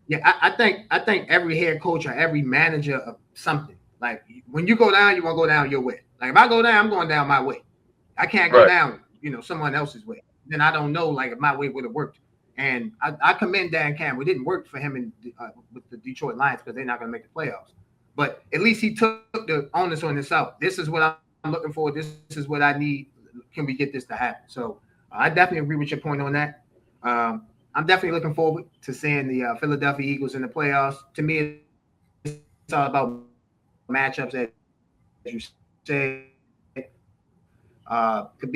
Yeah, I think every head coach or every manager of something, like, when you go down, you want to go down your way. Like, if I go down, I'm going down my way. I can't go down someone else's way. Then I don't know, like, if my way would have worked. And I commend Dan Campbell. It didn't work for him with the Detroit Lions because they're not going to make the playoffs. But at least he took the onus on himself. This is what I'm looking for. This is what I need. Can we get this to happen? So I definitely agree with your point on that. I'm definitely looking forward to seeing the Philadelphia Eagles in the playoffs. To me, it's all about matchups, as you say. Could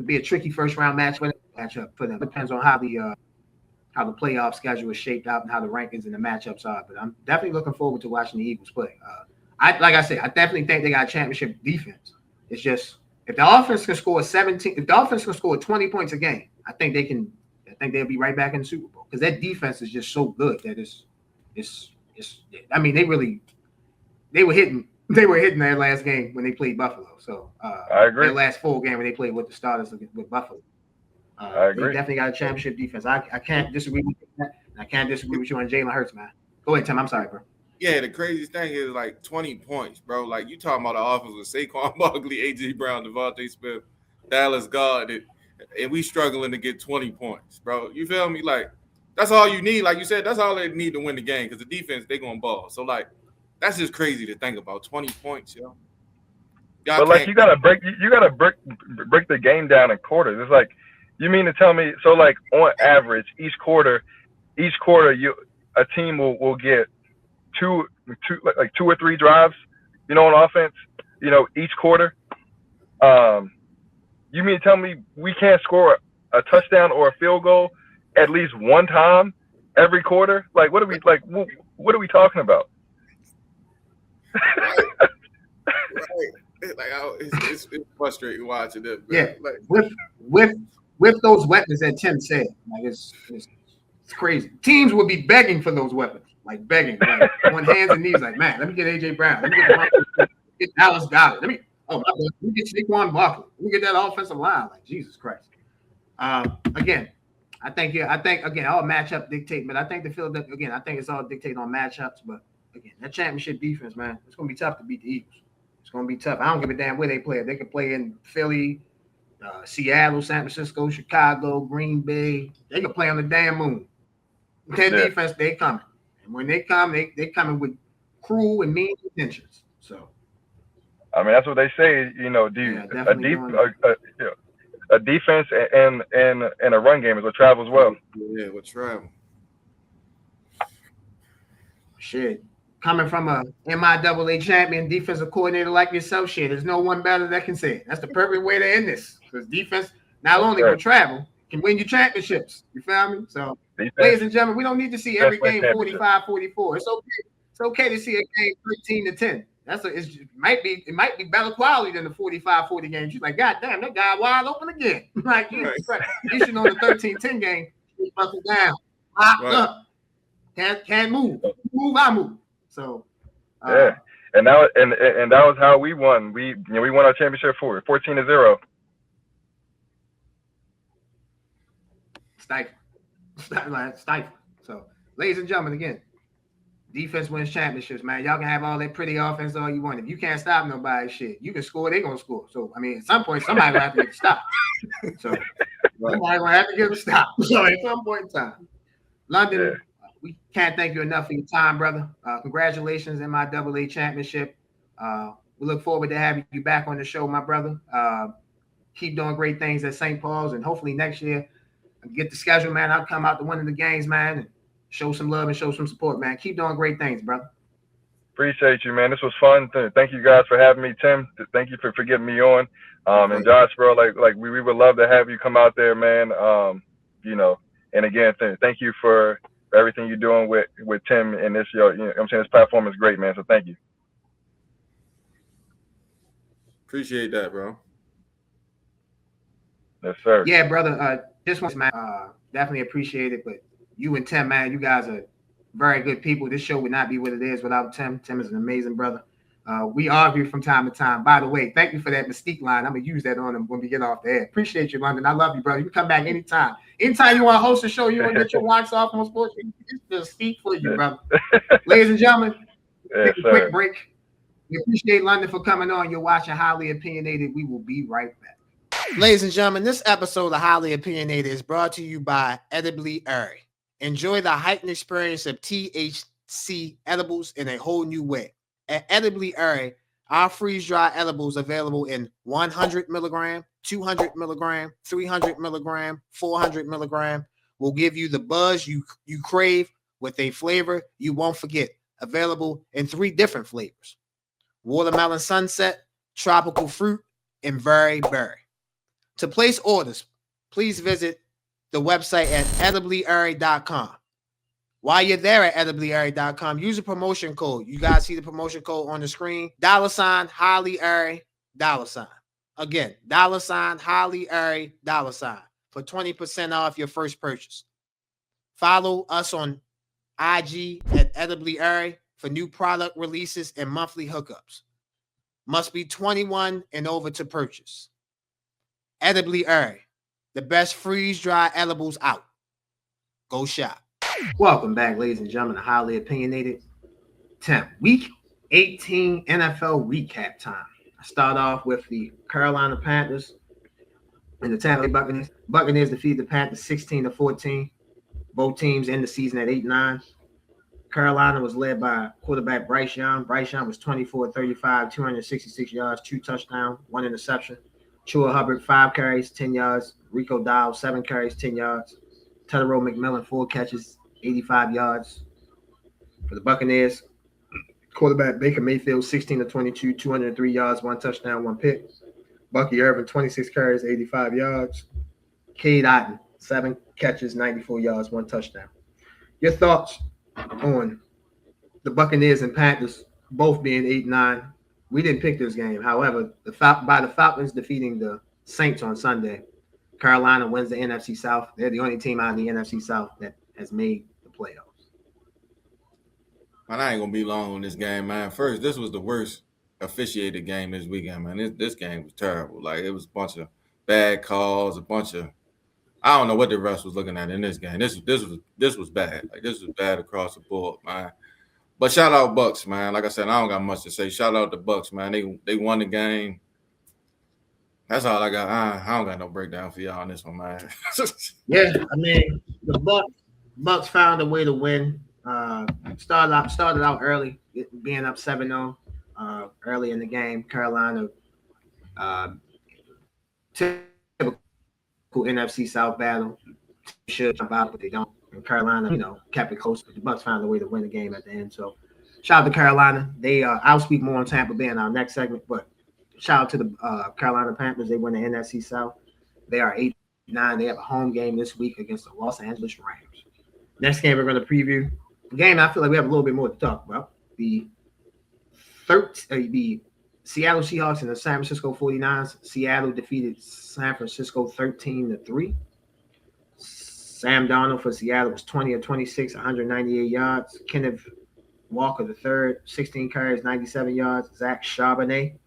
be a tricky first round matchup for them. Depends on how the playoff schedule is shaped out and how the rankings and the matchups are. But I'm definitely looking forward to watching the Eagles play. I definitely think they got a championship defense. It's just, if the offense can score 20 points a game, I think they'll be right back in the Super Bowl, because that defense is just so good that it's. I mean, they were hitting their last game when they played Buffalo. So I agree. Their last full game when they played with the starters with Buffalo. I agree. They definitely got a championship defense. I can't disagree with that. I can't disagree with you on Jalen Hurts, man. Go ahead, Tim. I'm sorry, bro. Yeah, the craziest thing is, like, 20 points, bro. Like, you talking about the offense with Saquon Barkley, A.J. Brown, Devontae Smith, Dallas Goedert, and we struggling to get 20 points, bro. You feel me? Like, that's all you need. Like you said, that's all they need to win the game, because the defense, they going to ball. So, like, that's just crazy to think about. 20 points, yo. But like you gotta break the game down in quarters. It's like, you mean to tell me, so like on average each quarter a team will get two or three drives, on offense, each quarter. You mean to tell me we can't score a touchdown or a field goal at least one time every quarter? Like what are we talking about? Right. Like it's frustrating watching it. Yeah, like, with those weapons that Tim said, like it's crazy. Teams would be begging for those weapons, like begging, like on hands and knees, like, man, let me get AJ Brown, let me get Dallas Goddard, let me get Saquon Barkley, let me get that offensive line. Like Jesus Christ. Again, I think all matchup dictate, but I think I think it's all dictated on matchups. But again, that championship defense, man, it's gonna be tough to beat the Eagles. It's gonna be tough. I don't give a damn where they play. They can play in Philly, Seattle, San Francisco, Chicago, Green Bay. They can play on the damn moon. Their defense, they coming. And when they come, they coming with cruel and mean intentions. So, I mean, that's what they say. A defense and a run game is what travels well. Yeah, what travel. Shit. Coming from a MIAA champion defensive coordinator like yourself, shit, there's no one better that can say it. That's the perfect way to end this. Because defense not only will travel, can win you championships. You feel me? So, ladies and gentlemen, we don't need to see every game 45-44. It's okay. It's okay to see a game 13-10. It might be better quality than the 45-40 games. You're like, God damn, that guy wide open again. Like, you should know the 13-10 game. He's buckled down, locked up, can't move. I move. So and that was how we won. We won our championship 14-0. Stifle. So, ladies and gentlemen, again, defense wins championships, man. Y'all can have all that pretty offense all you want. If you can't stop nobody, shit, you can score, they're gonna score. So, I mean, at some point, somebody gonna have to get a stop. So, somebody gonna have to get a stop. So, at some point in time, London, we can't thank you enough for your time, brother. Congratulations in my MIAA championship. We look forward to having you back on the show, my brother. Keep doing great things at St. Paul's, and hopefully next year, get the schedule, man. I'll come out to one of the games, man, and show some love and show some support, man. Keep doing great things, brother. Appreciate you, man. This was fun. Thank you guys for having me, Tim. Thank you for getting me on. And Josh, bro, like we would love to have you come out there, man. And again, thank you for everything you're doing with Tim and this, I'm saying, this platform is great, man. So thank you. Appreciate that, bro. Yes, sir. Yeah, brother. This one's, man, definitely appreciate it. But you and Tim, man, you guys are very good people. This show would not be what it is without Tim. Tim is an amazing brother. We argue from time to time. By the way, thank you for that Mystique line. I'm going to use that on him when we get off the air. Appreciate you, London. I love you, brother. You can come back anytime. Anytime you want to host a show, you want to get your watch off on sports, it's just speak for you, brother. Ladies and gentlemen, take a quick break. We appreciate London for coming on. You're watching Highly Opinionated. We will be right back. Ladies and gentlemen, this episode of Highly Opinionated is brought to you by Edibly Airy. Enjoy the heightened experience of THC edibles in a whole new way. At Edibly Airy, our freeze-dry edibles available in 100 milligram, 200 milligram, 300 milligram, 400 milligram will give you the buzz you crave with a flavor you won't forget. Available in 3 different flavors: watermelon sunset, tropical fruit, and berry. To place orders, please visit the website at ediblyairy.com. While you're there at ediblyairy.com, use a promotion code. You guys see the promotion code on the screen. $ Highly Airy, $. Again, $ Highly Airy, $ for 20% off your first purchase. Follow us on IG at Edibly Airy for new product releases and monthly hookups. Must be 21 and over to purchase. Edibly Airy, the best freeze-dry edibles out. Go shop. Welcome back, ladies and gentlemen, to Highly Opinionated. Tim, Week 18 NFL recap time. I start off with the Carolina Panthers and the Tampa Bay Buccaneers. Buccaneers defeated the Panthers 16-14. Both teams end the season at 8-9. Carolina was led by quarterback Bryce Young. Bryce Young was 24-35, 266 yards, 2 touchdowns, 1 interception. Chua Hubbard, 5 carries, 10 yards. Rico Dowell, 7 carries, 10 yards. Tedero McMillan, 4 catches, 85 yards. For the Buccaneers, quarterback Baker Mayfield, 16-22, 203 yards, 1 touchdown, 1 pick. Bucky Irvin, 26 carries, 85 yards. Cade Otton, 7 catches, 94 yards, 1 touchdown. Your thoughts on the Buccaneers and Panthers both being 8-9? We didn't pick this game. However, by the Falcons defeating the Saints on Sunday, Carolina wins the NFC South. They're the only team out of the NFC South that has made the playoffs. Man, I ain't gonna be long on this game, man. First, this was the worst officiated game this weekend, man. This game was terrible. Like, it was a bunch of bad calls, a bunch of I don't know what the refs was looking at in this game. This was bad. Like, this was bad across the board, man. But shout out Bucks, man. Like I said, I don't got much to say. Shout out the Bucks, man. They won the game. That's all I got. I don't got no breakdown for y'all on this one, man. Yeah, I mean, the Bucks found a way to win. Started out early, being up 7-0 early in the game. Carolina, typical NFC South battle. Should jump out, but they don't. And Carolina, kept it close, but the Bucks found a way to win the game at the end. So, shout out to Carolina. I'll speak more on Tampa Bay in our next segment, but shout out to the Carolina Panthers. They win the NFC South. They are 8-9. They have a home game this week against the Los Angeles Rams. Next game we're going to preview. The game I feel like we have a little bit more to talk about. The Seattle Seahawks and the San Francisco 49ers. Seattle defeated San Francisco 13-3. Sam Darnold for Seattle was 20-26, 198 yards. Kenneth Walker III, 16 carries, 97 yards. Zach Charbonnet,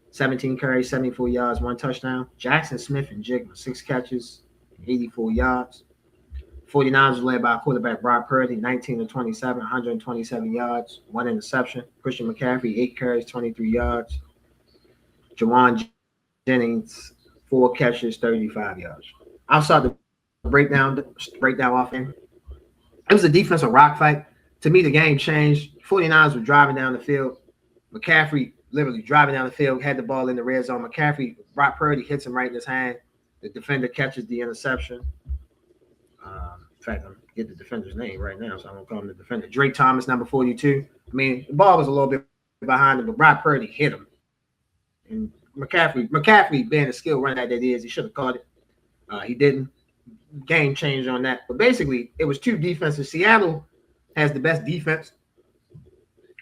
17 carries, 74 yards, 1 touchdown. Jackson Smith and Jigma, 6 catches, 84 yards. 49ers was led by quarterback Brock Purdy, 19-27, 127 yards, 1 interception. Christian McCaffrey, 8 carries, 23 yards. Jawan Jennings, 4 catches, 35 yards. Outside the breakdown offense. It was a defensive rock fight. To me, the game changed. 49ers were driving down the field. McCaffrey literally driving down the field, had the ball in the red zone. Brock Purdy hits him right in his hand. The defender catches the interception. In fact, I'm get the defender's name right now, so I'm gonna call him the defender. Drake Thomas, number 42. I mean, the ball was a little bit behind him, but Brock Purdy hit him. And McCaffrey being the skill runner that is, he should have caught it. He didn't. Game changed on that. But basically, it was 2 defenses. Seattle has the best defense,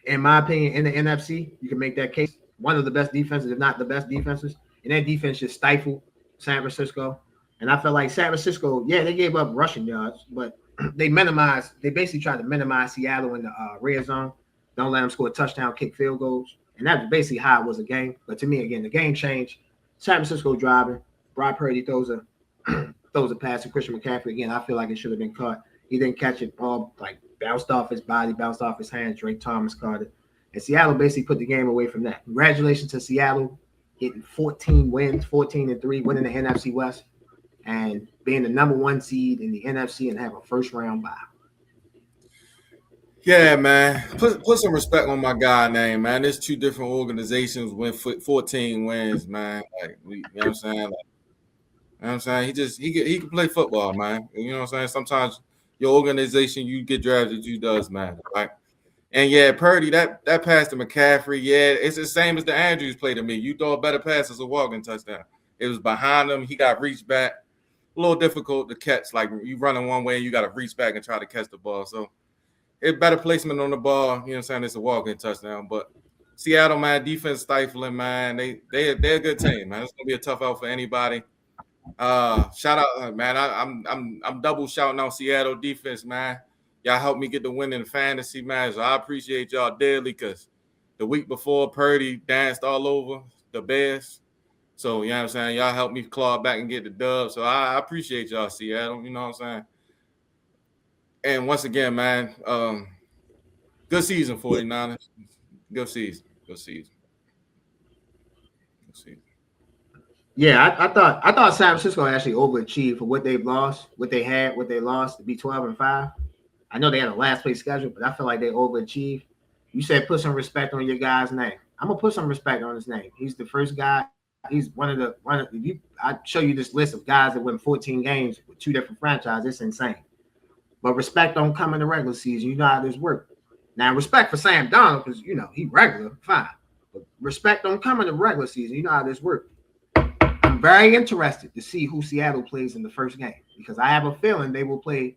in my opinion, in the NFC. You can make that case. One of the best defenses, if not the best defenses. And that defense just stifled San Francisco. And I felt like San Francisco, they gave up rushing yards, but they basically tried to minimize Seattle in the red zone. Don't let them score a touchdown, kick field goals. And that's basically how it was a game. But to me, again, the game changed. San Francisco driving. Brock Purdy throws a pass to Christian McCaffrey. Again, I feel like it should have been caught. He didn't catch it. Ball bounced off his body, bounced off his hands. Drake Thomas caught it. And Seattle basically put the game away from that. Congratulations to Seattle getting 14 wins, 14-3, winning the NFC West, and being the number 1 seed in the NFC and have a first-round bye. Yeah, man. Put some respect on my guy name, man. There's 2 different organizations with 14 wins, man. Like, you know what I'm saying? You know what I'm saying? He can play football, man. You know what I'm saying? Sometimes your organization, you get drafted, you does, man. Right? And yeah, Purdy, that pass to McCaffrey, it's the same as the Andrews play to me. You throw a better pass as a walking touchdown. It was behind him. He got reached back. A little difficult to catch. Like, you running one way, you got to reach back and try to catch the ball. So it's better placement on the ball. You know what I'm saying? It's a walking touchdown. But Seattle, man, defense stifling, man. They're a good team, man. It's gonna be a tough out for anybody. Shout out, man. I'm double shouting out Seattle defense, man. Y'all helped me get the win in the fantasy, man. So I appreciate y'all dearly, because the week before Purdy danced all over the Bears. So, you know what I'm saying? Y'all helped me claw back and get the dub. So I appreciate y'all, Seattle. You know what I'm saying? And once again, man, good season, 49ers. Good season. Yeah, I thought San Francisco actually overachieved for what they lost to be 12-5. I know they had a last place schedule, but I feel like they overachieved. You said put some respect on your guy's name. I'm gonna put some respect on his name. He's the first guy. He's one of the. I show you this list of guys that win 14 games with 2 different franchises. It's insane. But respect don't come in the regular season. You know how this works. Now respect for Sam Darnold because he regular, fine. But respect don't come in the regular season. You know how this works. I'm very interested to see who Seattle plays in the first game because I have a feeling they will play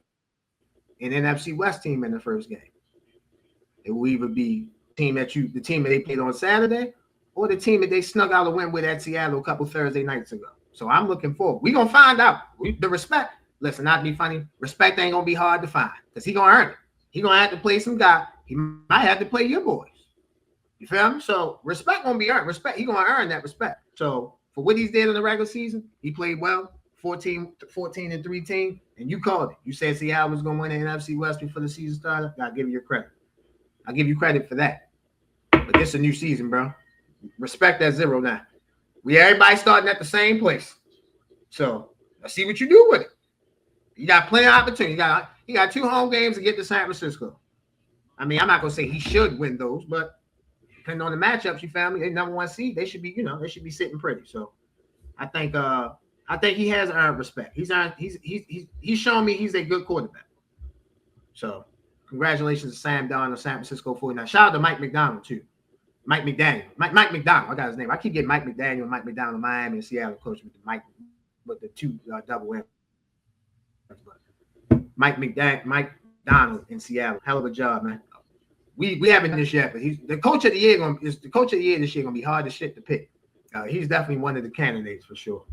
an NFC West team in the first game. It will either be the team that they played on Saturday or the team that they snuck out a win with at Seattle a couple Thursday nights ago. So I'm looking forward. We're going to find out. The respect, listen, not to be funny, respect ain't going to be hard to find because he's going to earn it. He's going to have to play some guy. He might have to play your boys. You feel me? So respect going to be earned. Respect, he's going to earn that respect. So for what he's did in the regular season, he played well, 14-3 team, and you called it. You said Seattle was going to win the NFC West before the season started. I'll give you your credit. I'll give you credit for that. But this is a new season, bro. Respect that 0 now. Everybody starting at the same place. So let's see what you do with it. You got plenty of opportunity. You got 2 home games to get to San Francisco. I mean, I'm not gonna say he should win those, but depending on the matchups, you found me, they number 1 seed, they should be, they should be sitting pretty. So I think he has earned respect. He's shown me he's a good quarterback. So congratulations to Sam Darnold, San Francisco 49ers. Shout out to Mike McDonald too. Mike McDaniel. Mike McDonald. I got his name. I keep getting Mike McDaniel and Mike McDonald, Miami and Seattle coach with the 2 double M. Mike McDonald in Seattle. Hell of a job, man. We haven't this yet, but he's the coach of the year. The coach of the year this year gonna be hard as shit to pick. He's definitely one of the candidates for sure.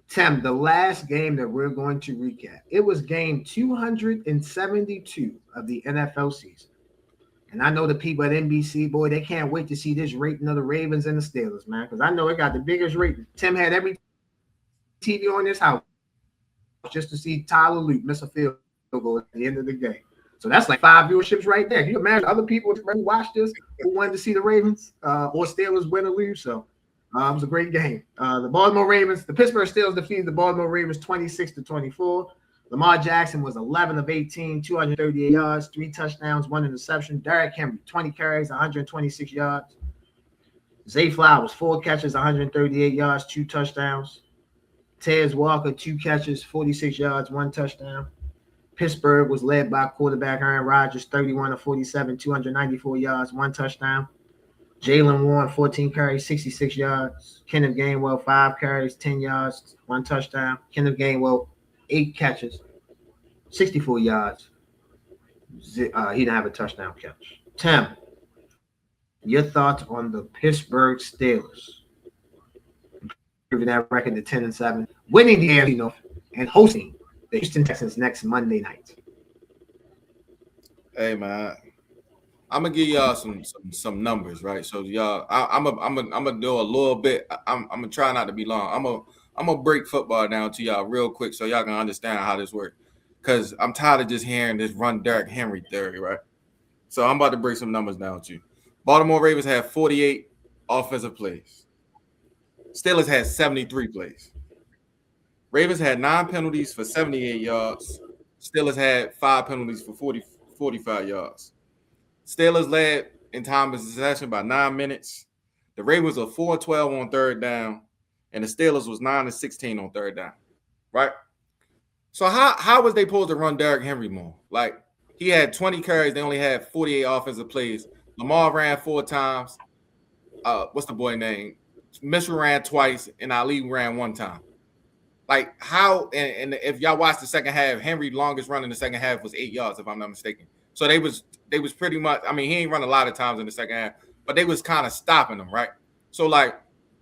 Tim, the last game that we're going to recap. It was game 272 of the NFL season. And I know the people at NBC, boy, they can't wait to see this rating of the Ravens and the Steelers, man, because I know it got the biggest rating. Tim had every TV on this house just to see Tyler Luke miss a field goal at the end of the game. So that's like 5 viewerships right there. Can you imagine other people who watched this who wanted to see the Ravens or Steelers win or lose? So it was a great game. The Pittsburgh Steelers defeated the Baltimore Ravens 26-24. Lamar Jackson was 11 of 18, 238 yards, 3 touchdowns, 1 interception. Derrick Henry, 20 carries, 126 yards. Zay Flowers, 4 catches, 138 yards, 2 touchdowns. Tez Walker, 2 catches, 46 yards, 1 touchdown. Pittsburgh was led by quarterback Aaron Rodgers, 31 of 47, 294 yards, 1 touchdown. Jalen Warren, 14 carries, 66 yards. Kenneth Gainwell, 5 carries, 10 yards, 1 touchdown. Kenneth Gainwell, 8 catches, 64 yards. He didn't have a touchdown catch. Tim, your thoughts on the Pittsburgh Steelers improving that record to 10-7, winning the AFC North, and hosting the Houston Texans next Monday night? Hey man, I'm gonna give y'all some numbers, right? So y'all, I'm gonna do a little bit. I'm gonna try not to be long. I'm gonna break football down to y'all real quick so y'all can understand how this works. Cause I'm tired of just hearing this run Derrick Henry theory, right? So I'm about to break some numbers down to you. Baltimore Ravens had 48 offensive plays. Steelers had 73 plays. Ravens had 9 penalties for 78 yards. Steelers had 5 penalties for 45 yards. Steelers led in time of possession by 9 minutes. The Ravens were 4-12 on 3rd down, and the Steelers was 9-16 on 3rd down, right? So how was they supposed to run Derrick Henry more? Like, he had 20 carries. They only had 48 offensive plays. Lamar ran 4 times. What's the boy name? Mitchell ran twice, and Ali ran 1 time. Like, how, and if y'all watch the second half, Henry longest run in the second half was 8 yards, if I'm not mistaken. So they was pretty much, I mean, he ain't run a lot of times in the second half, but they was kind of stopping him, right? So, like,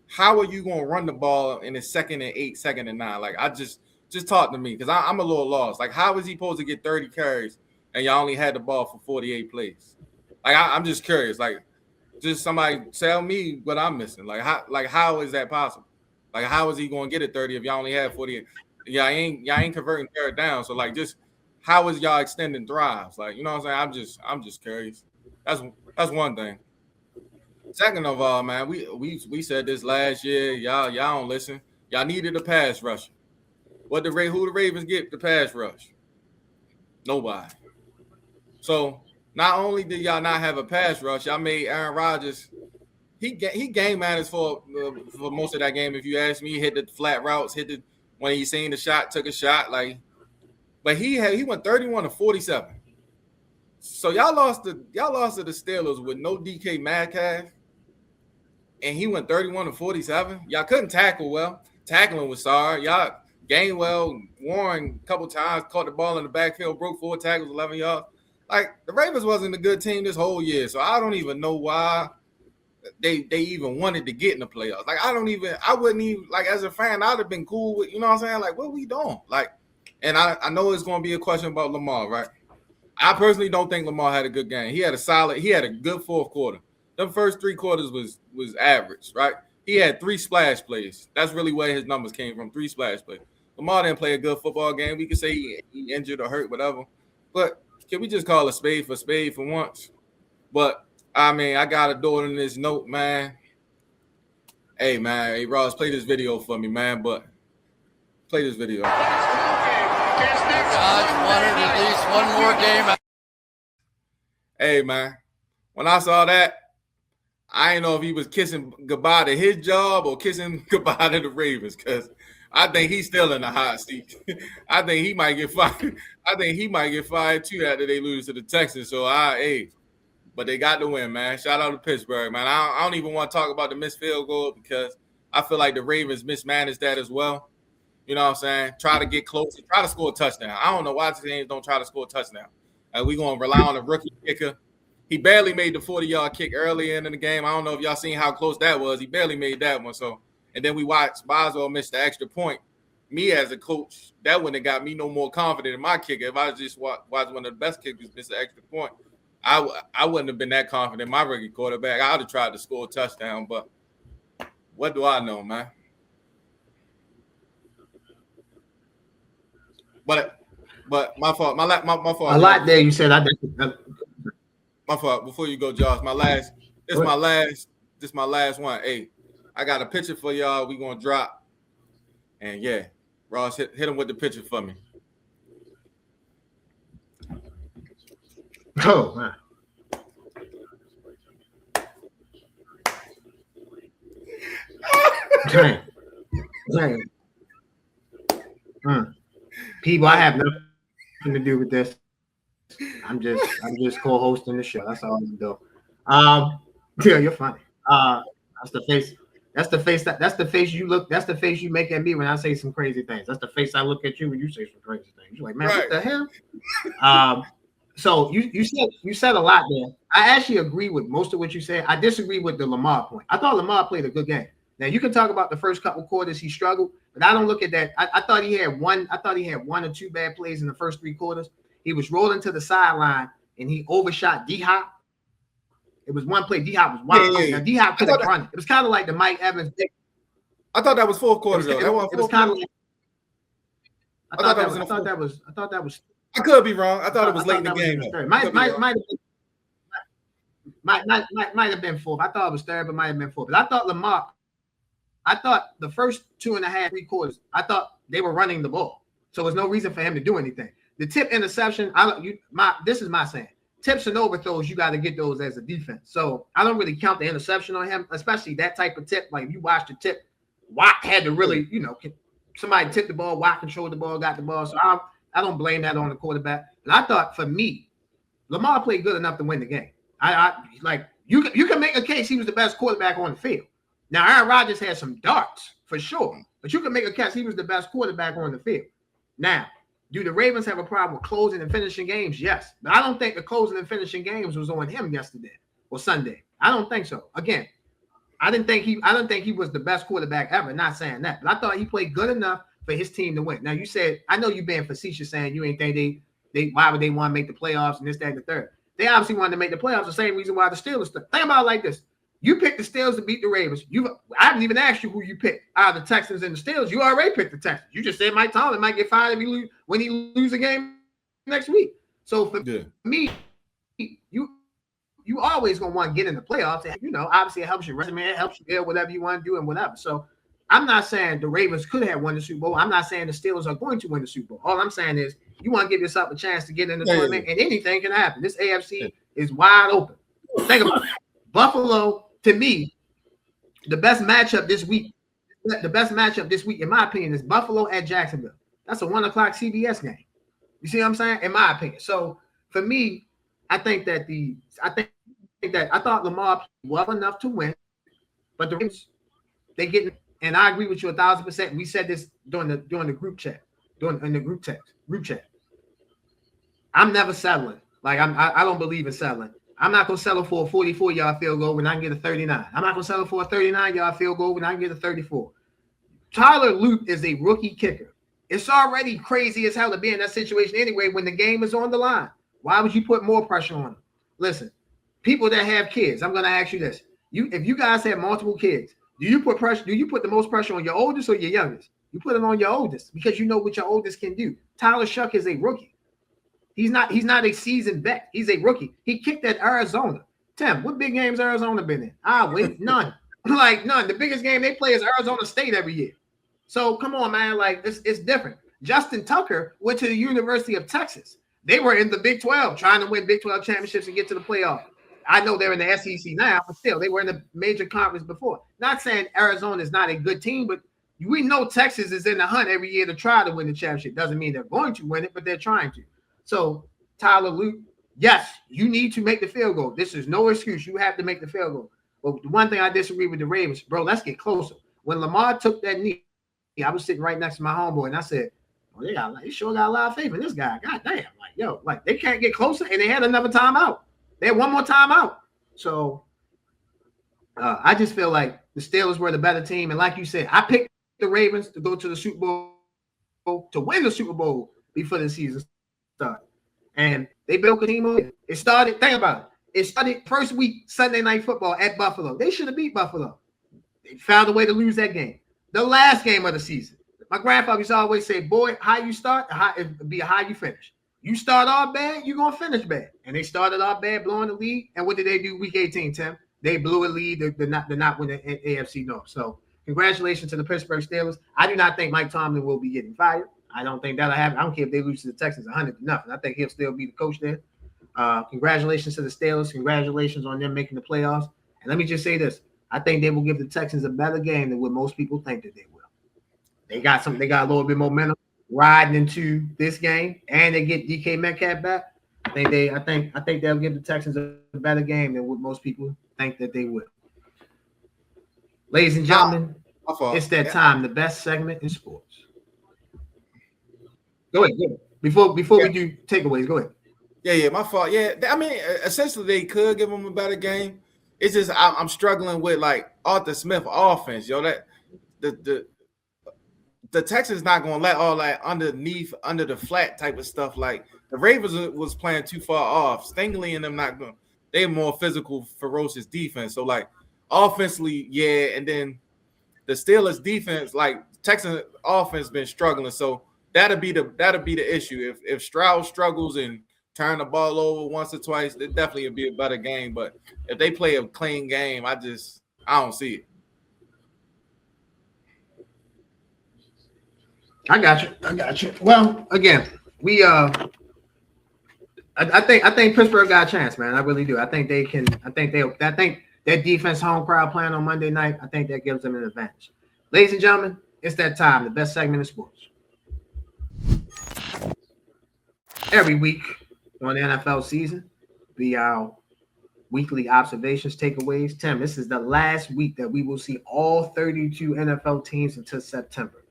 how are you going to run the ball in the 2nd and 8, 2nd and 9? Like, I just talk to me, because I'm a little lost. Like, how is he supposed to get 30 carries and y'all only had the ball for 48 plays? Like, I'm just curious. Like, just somebody tell me what I'm missing. Like, how is that possible? Like, how is he going to get it 30 if y'all only have 48? Y'all ain't converting third down. So, like, just how is y'all extending drives? Like, you know what I'm saying? I'm just curious. That's one thing. Second of all, man, we said this last year. Y'all don't listen. Y'all needed a pass rusher. Who the Ravens get the pass rush? Nobody. So not only did y'all not have a pass rush, y'all made Aaron Rodgers. He game managed for most of that game. If you ask me, he hit the flat routes, when he seen the shot, took a shot. But he went 31-47. So y'all lost to the Steelers with no DK Metcalf, and he went 31-47. Y'all couldn't tackle well. Tackling was sorry. Y'all Gainwell, Warren, a couple times caught the ball in the backfield, broke 4 tackles, 11 yards. The Ravens wasn't a good team this whole year, so I don't even know why they even wanted to get in the playoffs. I wouldn't even as a fan, I'd have been cool with, you know what I'm saying? What we doing? And I know it's going to be a question about Lamar, right? I personally don't think Lamar had a good game. He had a good fourth quarter. The first 3 quarters was average, right? He had 3 splash plays. That's really where his numbers came from, 3 splash plays. Lamar didn't play a good football game. We could say he injured or hurt, whatever. But can we just call a spade for once? But, I got to do it in this note, man. Hey, Ross, play this video for me, man. But play this video. Josh wanted at least one more game. Hey, man. When I saw that, I didn't know if he was kissing goodbye to his job or kissing goodbye to the Ravens, because I think he's still in the hot seat. I think he might get fired. I think he might get fired too after they lose to the Texans. So but they got the win, man. Shout out to Pittsburgh, man. I don't even want to talk about the missed field goal because I feel like the Ravens mismanaged that as well. You know what I'm saying? Try to get close, try to score a touchdown. I don't know why teams don't try to score a touchdown. We're going to rely on a rookie kicker. He barely made the 40-yard kick early in the game. I don't know if y'all seen how close that was. He barely made that one. So, and then we watched Boswell miss the extra point. Me as a coach, that wouldn't have got me no more confident in my kicker. If I just watched one of the best kickers miss the extra point, I wouldn't have been that confident in my rookie quarterback. I would have tried to score a touchdown, but what do I know, man? But my fault. My fault. A lot there. You said My fault. Before you go, Josh, this is my last one. Hey, I got a picture for y'all. We gonna drop, and yeah, Ross, hit him with the picture for me. Oh man. Dang. People, I have nothing to do with this. I'm just co-hosting the show. That's all I'm doing. Yeah, you're funny. That's the face. That's the face you make at me when I say some crazy things. That's the face I look at you when you say some crazy things. You're like, man, What the hell? So you said a lot there. I actually agree with most of what you said. I disagree with the Lamar point. I thought Lamar played a good game. Now you can talk about the first couple quarters he struggled, but I don't look at that. I thought he had one or two bad plays in the first 3 quarters. He was rolling to the sideline and he overshot D-Hop. It was one play. D-Hop was wild. Yeah. Now D-Hop could have run it. It was kind of like the Mike Evans. I thought that was 4 quarters. It was kind of like. I thought that was. I could be wrong. I thought it was late in the game. Might have been 4th. I thought it was 3rd, but might have been 4th. But I thought Lamar. I thought the first 2.5, 3 quarters, I thought they were running the ball, so there's no reason for him to do anything. The tip interception, this is my saying. Tips and overthrows, you got to get those as a defense. So I don't really count the interception on him, especially that type of tip. Like if you watch the tip, Watt had to really, somebody tipped the ball, Watt controlled the ball, got the ball. So I don't blame that on the quarterback. And I thought for me, Lamar played good enough to win the game. You can make a case he was the best quarterback on the field. Now Aaron Rodgers had some darts for sure, but you can make a case he was the best quarterback on the field. Now, do the Ravens have a problem with closing and finishing games? Yes, but I don't think the closing and finishing games was on him yesterday or Sunday. I don't think so. Again, I didn't think he was the best quarterback ever. Not saying that, but I thought he played good enough for his team to win. Now you said, I know you being facetious saying you ain't think why would they want to make the playoffs and this, that, and the third. They obviously wanted to make the playoffs the same reason why the Steelers. Think about it like this. You picked the Steelers to beat the Ravens. I haven't even asked you who you picked out of the Texans and the Steelers. You already picked the Texans. You just said Mike Tomlin might get fired when he lose a game next week. So for me, you always gonna want to get in the playoffs. And, obviously it helps your resume, it helps you get whatever you want to do and whatever. So I'm not saying the Ravens could have won the Super Bowl. I'm not saying the Steelers are going to win the Super Bowl. All I'm saying is You want to give yourself a chance to get in the Yeah, tournament, and anything can happen. This AFC is wide open. Think about it. Buffalo, to me, the best matchup this week, in my opinion, is Buffalo at Jacksonville. That's a 1 o'clock CBS game. You see what I'm saying? In my opinion. So for me, I thought Lamar played well enough to win, but the Ravens, they get, and I agree with you 1,000%. We said this during the group chat, in the group chat. I'm never settling. Like I don't believe in settling. I'm not gonna settle for a 44-yard field goal when I can get a 39. I'm not gonna settle for a 39-yard field goal when I can get a 34. Tyler Luke is a rookie kicker. It's already crazy as hell to be in that situation anyway when the game is on the line. Why would you put more pressure on them? Listen, people that have kids, I'm gonna ask you this: if you guys have multiple kids, do you put the most pressure on your oldest or your youngest? You put it on your oldest because you know what your oldest can do. Tyler Shuck is a rookie. He's not a seasoned vet. He's a rookie. He kicked at Arizona. Tim, what big games Arizona been in? Wait, none. Like none. The biggest game they play is Arizona State every year. So come on, man. Like it's different. Justin Tucker went to the University of Texas. They were in the Big 12 trying to win Big 12 championships and get to the playoff. I know they're in the SEC now, but still, they were in the major conference before. Not saying Arizona is not a good team, but we know Texas is in the hunt every year to try to win the championship. Doesn't mean they're going to win it, but they're trying to. So, Tyler Luke, yes, you need to make the field goal. This is no excuse. You have to make the field goal. But the one thing I disagree with the Ravens, bro, let's get closer. When Lamar took that knee, I was sitting right next to my homeboy, and I said, they sure got a lot of faith in this guy. God damn. They can't get closer, and they had another timeout. They had one more timeout. So, I just feel like the Steelers were the better team. And like you said, I picked the Ravens to go to the Super Bowl, to win the Super Bowl before the season started. And they built a team over. It started, think about it. It started first week, Sunday Night Football at Buffalo. They should have beat Buffalo. They found a way to lose that game. The last game of the season. My grandfather used to always say, boy, how you start, it'll be how you finish. You start off bad, you're going to finish bad. And they started off bad, blowing the lead. And what did they do week 18, Tim? They blew a lead to not win the AFC North. So congratulations to the Pittsburgh Steelers. I do not think Mike Tomlin will be getting fired. I don't think that'll happen. I don't care if they lose to the Texans 100-0. I think he'll still be the coach there. Congratulations to the Steelers. Congratulations on them making the playoffs. And let me just say this. I think they will give the Texans a better game than what most people think that they will. They got a little bit more momentum riding into this game, and they get DK Metcalf back. I think they'll give the Texans a better game than what most people think that they will. Ladies and gentlemen, it's that time, the best segment in sports. Go ahead. Before we do takeaways, go ahead. Yeah, my fault. Yeah, I mean, essentially they could give them a better game. It's just I'm struggling with like Arthur Smith offense, that the Texans not gonna let all that under the flat type of stuff. Like the Ravens was playing too far off. Stingley and them not going. They're more physical, ferocious defense. So like offensively, yeah, and then the Steelers defense, like Texans offense been struggling. So that'll be the issue. If Stroud struggles and turn the ball over once or twice, it definitely will be a better game. But if they play a clean game, I don't see it. I got you. Well, again, we I think Pittsburgh got a chance, man. I really do. I think their defense home crowd playing on Monday night, I think that gives them an advantage. Ladies and gentlemen, it's that time, the best segment in sports. Every week on the NFL season, be our weekly observations, takeaways. Tim, this is the last week that we will see all 32 NFL teams until September.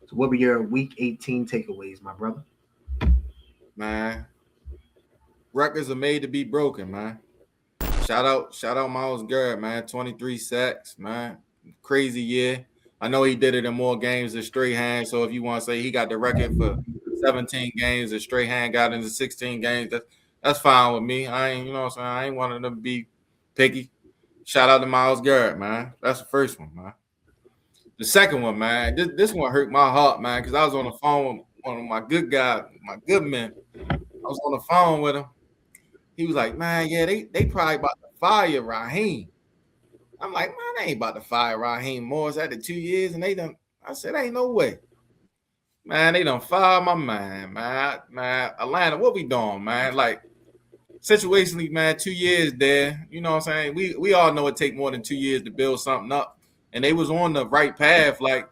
So what were your week 18 takeaways, my brother? Man, records are made to be broken, man. Shout out Myles Garrett, man. 23 sacks, man. Crazy year. I know he did it in more games than Strahan. So if you want to say he got the record for 17 games and Strahan got into 16 games, that's fine with me. I ain't wanting them to be picky. Shout out to Myles Garrett, man. That's the first one, man. The second one, man, this one hurt my heart, man, because I was on the phone with one of my good guys, my good men. I was on the phone with him. He was like, man, yeah, they probably about to fire Raheem. I'm like, man, they ain't about to fire Raheem Morris after 2 years, and they done. I said, ain't no way. Man, they done fired my man, man. Atlanta, what we doing, man? Like, situationally, man, 2 years there. You know what I'm saying? We all know it take more than 2 years to build something up. And they was on the right path. Like,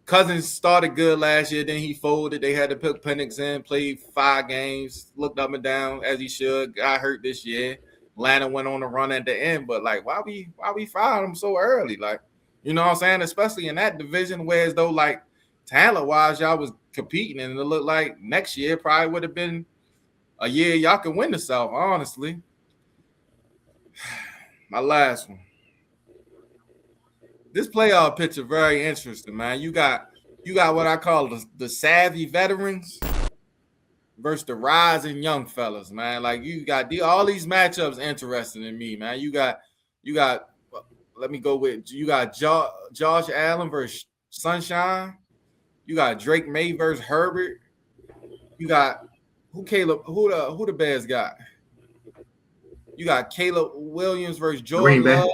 Cousins started good last year, then he folded. They had to put Penix in, played 5 games, looked up and down as he should. Got hurt this year. Atlanta went on a run at the end, but like, why we fire him so early? Like, you know what I'm saying? Especially in that division, where as though like talent-wise, y'all was competing, and it looked like next year probably would have been a year y'all can win the South, honestly. My last one. This playoff picture very interesting, man. You got what I call the savvy veterans versus the rising young fellas, man. Like you got all these matchups interesting in me, man. You got let me go with you got Josh Allen versus Sunshine. You got Drake May versus Herbert. You got who the Bears got? You got Caleb Williams versus Jordan Love.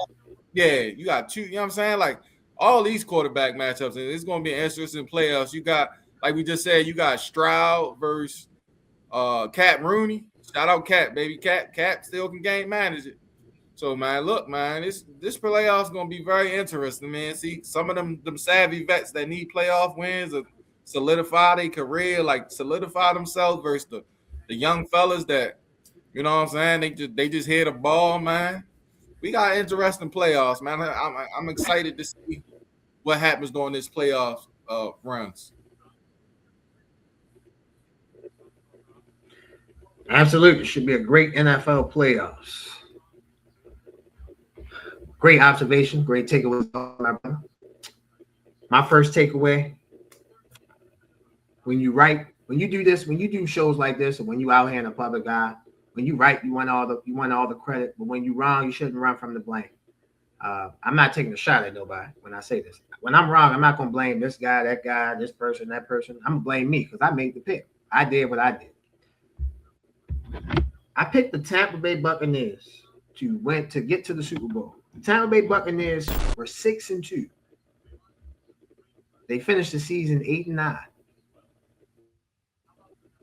Yeah, you got 2, you know what I'm saying? Like all these quarterback matchups, and it's gonna be an interesting playoffs. You got, like we just said, you got Stroud versus Cat Rooney. Shout out Cat, baby. Cat still can game manage it. So man, look, man, this playoffs gonna be very interesting, man. See, some of them savvy vets that need playoff wins or solidify their career, like solidify themselves versus the young fellas that, you know what I'm saying, they just hit a ball, man. We got interesting playoffs, man. I'm excited to see what happens during this playoff runs. Absolutely. Should be a great NFL playoffs. Great observation. Great takeaway. My first takeaway, when you do shows like this, or when you out here in a public eye, when you right, you want all the credit, but when you wrong, you shouldn't run from the blame. I'm not taking a shot at nobody when I say this. When I'm wrong, I'm not gonna blame this guy, that guy, this person, that person. I'm gonna blame me because I made the pick. I did what I did. I picked the Tampa Bay Buccaneers to get to the Super Bowl. The Tampa Bay Buccaneers were 6-2. They finished the season 8-9.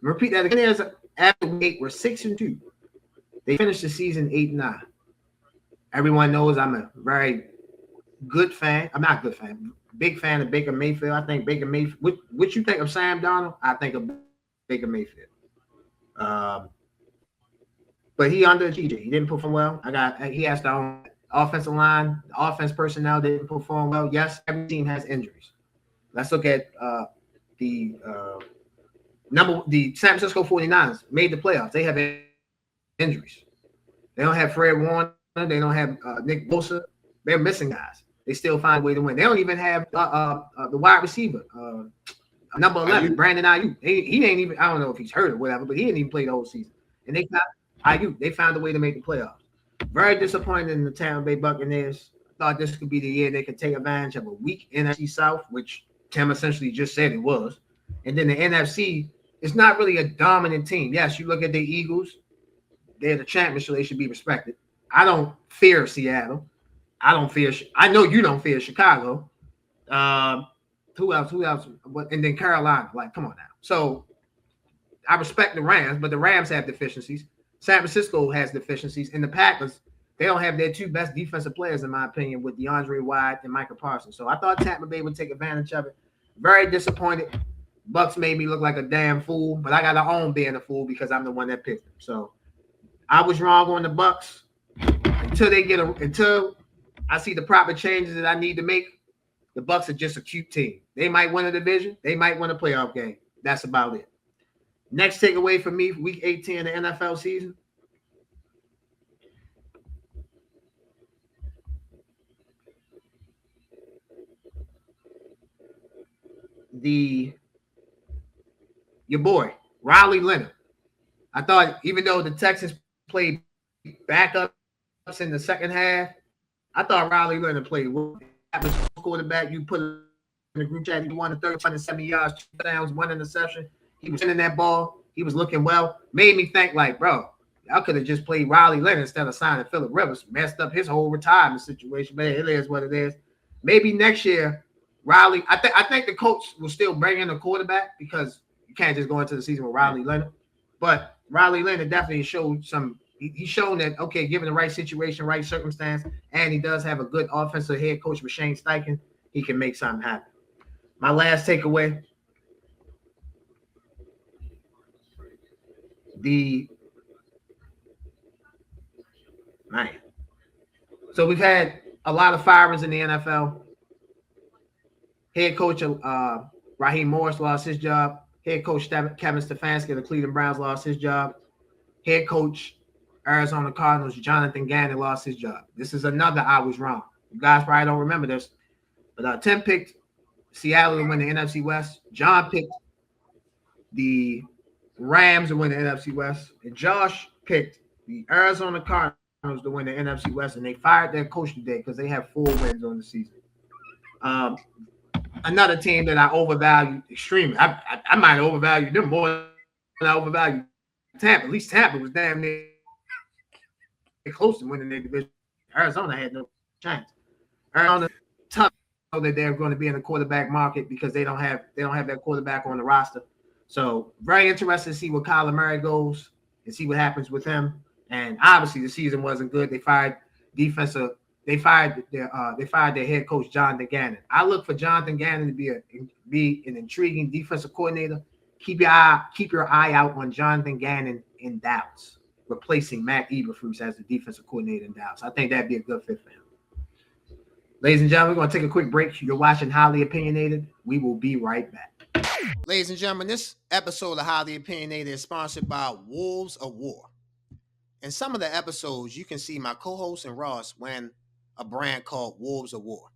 Repeat that again. After week 8 were 6-2. They finished the season 8-9. Everyone knows I'm a very good fan. I'm not a good fan. Big fan of Baker Mayfield. I think Baker Mayfield. What you think of Sam Darnold? I think of Baker Mayfield. But he underachieved. He didn't perform well. He has their own offensive line. The offense personnel didn't perform well. Yes, every team has injuries. Let's look at the San Francisco 49ers made the playoffs. They have injuries. They don't have Fred Warner. They don't have Nick Bosa. They're missing guys. They still find a way to win. They don't even have the wide receiver, number 11, Brandon Ayuk. He ain't even, I don't know if he's hurt or whatever, but he didn't even play the whole season. And they got Ayuk. They found a way to make the playoffs. Very disappointed in the Tampa Bay Buccaneers. Thought this could be the year they could take advantage of a weak NFC South, which Tim essentially just said it was. And then the NFC is not really a dominant team. Yes, you look at the Eagles. They're the champions, so they should be respected. I don't fear Seattle. I know you don't fear Chicago. Who else? And then Carolina. Like, come on now. So I respect the Rams, but the Rams have deficiencies. San Francisco has deficiencies. And the Packers, they don't have their 2 best defensive players, in my opinion, with DeAndre White and Michael Parsons. So I thought Tampa Bay would take advantage of it. Very disappointed. Bucks made me look like a damn fool, but I got to own being a fool because I'm the one that picked them. So I was wrong on the Bucks. Until I see the proper changes that I need to make, the Bucks are just a cute team. They might win a division. They might win a playoff game. That's about it. Next takeaway for me, week 18 of the NFL season. Your boy, Riley Leonard. I thought even though the Texans played backups in the second half, I thought Riley Leonard played well. Quarterback, you put in the group chat, he won 370 yards, 2 touchdowns, 1 interception. He was in that ball. He was looking well. Made me think like, bro, y'all could have just played Riley Leonard instead of signing Phillip Rivers. Messed up his whole retirement situation, but it is what it is. Maybe next year Riley, I think the coach will still bring in a quarterback because you can't just go into the season with Riley Leonard. But Riley Leonard definitely showed some. He's shown that, okay, given the right situation, right circumstance, and he does have a good offensive head coach with Shane Steichen, he can make something happen. My last takeaway, so we've had a lot of firings in the NFL. Head coach Raheem Morris lost his job. Head coach Kevin Stefanski of the Cleveland Browns lost his job. Head coach Arizona Cardinals Jonathan Gannon lost his job. This is another I was wrong. You guys probably don't remember this, but Tim picked Seattle to win the NFC West. John picked the Rams to win the NFC West, and Josh picked the Arizona Cardinals to win the NFC West, and they fired their coach today because they have 4 wins on the season. Another team that I overvalued extremely. I might have overvalued them more than I overvalued Tampa. At least Tampa was damn near close to winning their division. Arizona had no chance. Arizona tough know that they're going to be in the quarterback market because they don't have their quarterback on the roster. So very interested to see where Kyler Murray goes and see what happens with him. And obviously the season wasn't good. They fired their head coach Jonathan Gannon. I look for Jonathan Gannon to be an intriguing defensive coordinator. Keep your eye out on Jonathan Gannon in Dallas, replacing Matt Eberflus as the defensive coordinator in Dallas. I think that'd be a good fit for him. Ladies and gentlemen, we're going to take a quick break. You're watching Highly Opinionated. We will be right back. Ladies and gentlemen, this episode of Highly Opinionated is sponsored by Wolves of War. In some of the episodes, you can see my co-host and Ross wearing a brand called Wolves of War.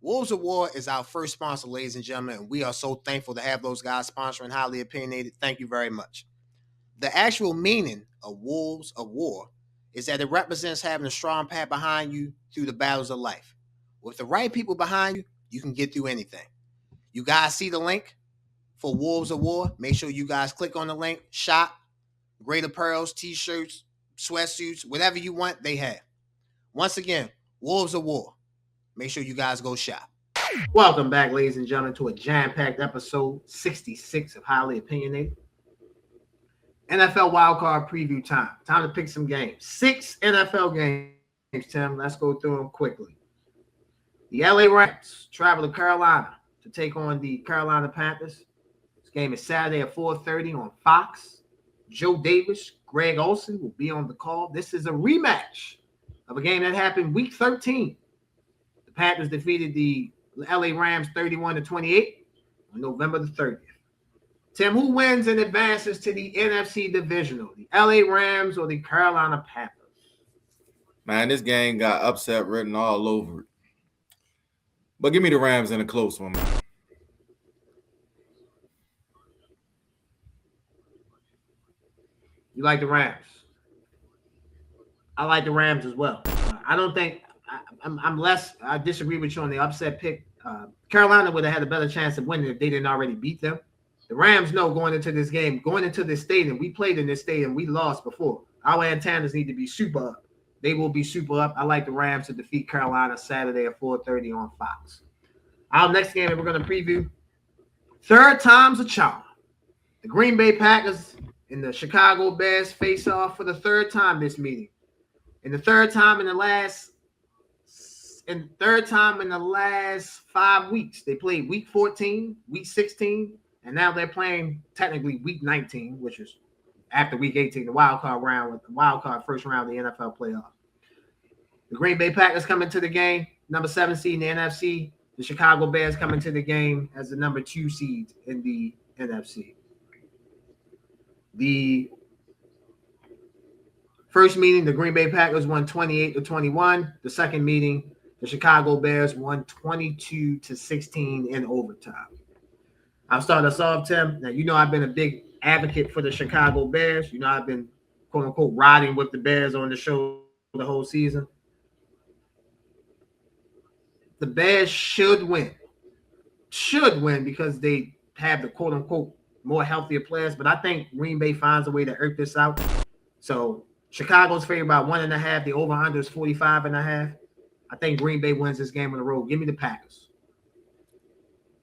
Wolves of War is our first sponsor, ladies and gentlemen, and we are so thankful to have those guys sponsoring Highly Opinionated. Thank you very much. The actual meaning of Wolves of War is that it represents having a strong path behind you through the battles of life. With the right people behind you, you can get through anything. You guys see the link for Wolves of War? Make sure you guys click on the link, shop, great apparels, t-shirts, sweatsuits, whatever you want, they have. Once again, Wolves of War. Make sure you guys go shop. Welcome back, ladies and gentlemen, to a jam-packed episode 66 of Highly Opinionated. NFL wildcard preview time. Time to pick some games. 6 NFL games, Tim. Let's go through them quickly. The LA Rams travel to Carolina to take on the Carolina Panthers. This game is Saturday at 4:30 on Fox. Joe Davis, Greg Olsen will be on the call. This is a rematch of a game that happened week 13. The Panthers defeated the LA Rams 31-28 on November the 30th. Tim, who wins and advances to the NFC divisional? The LA Rams or the Carolina Panthers? Man, this game got upset written all over it. But give me the Rams in a close one, man. You like the Rams? I like the Rams as well. I don't think I disagree with you on the upset pick. Carolina would have had a better chance of winning if they didn't already beat them. The Rams know going into this game, going into this stadium, we played in this stadium, we lost before. Our antennas need to be super up. They will be super up. I like the Rams to defeat Carolina Saturday at 4:30 on Fox. Our next game that we're going to preview, third time's a charm. The Green Bay Packers and the Chicago Bears face off for the third time this meeting. And the third time in the last 5 weeks. They played week 14, week 16, and now they're playing technically week 19, which is after week 18, the wild card first round of the NFL playoff. The Green Bay Packers come into the game, number 7 seed in the NFC. The Chicago Bears come into the game as the number 2 seed in the NFC. The first meeting, the Green Bay Packers won 28-21. The second meeting, the Chicago Bears won 22-16 in overtime. I'll start us off, Tim. Now, you know I've been a big advocate for the Chicago Bears. You know I've been, quote-unquote, riding with the Bears on the show the whole season. The Bears should win. Should win because they have the, quote-unquote, more healthier players. But I think Green Bay finds a way to irk this out. So Chicago's favored by 1.5. The over-under is 45.5. I think Green Bay wins this game on the road. Give me the Packers.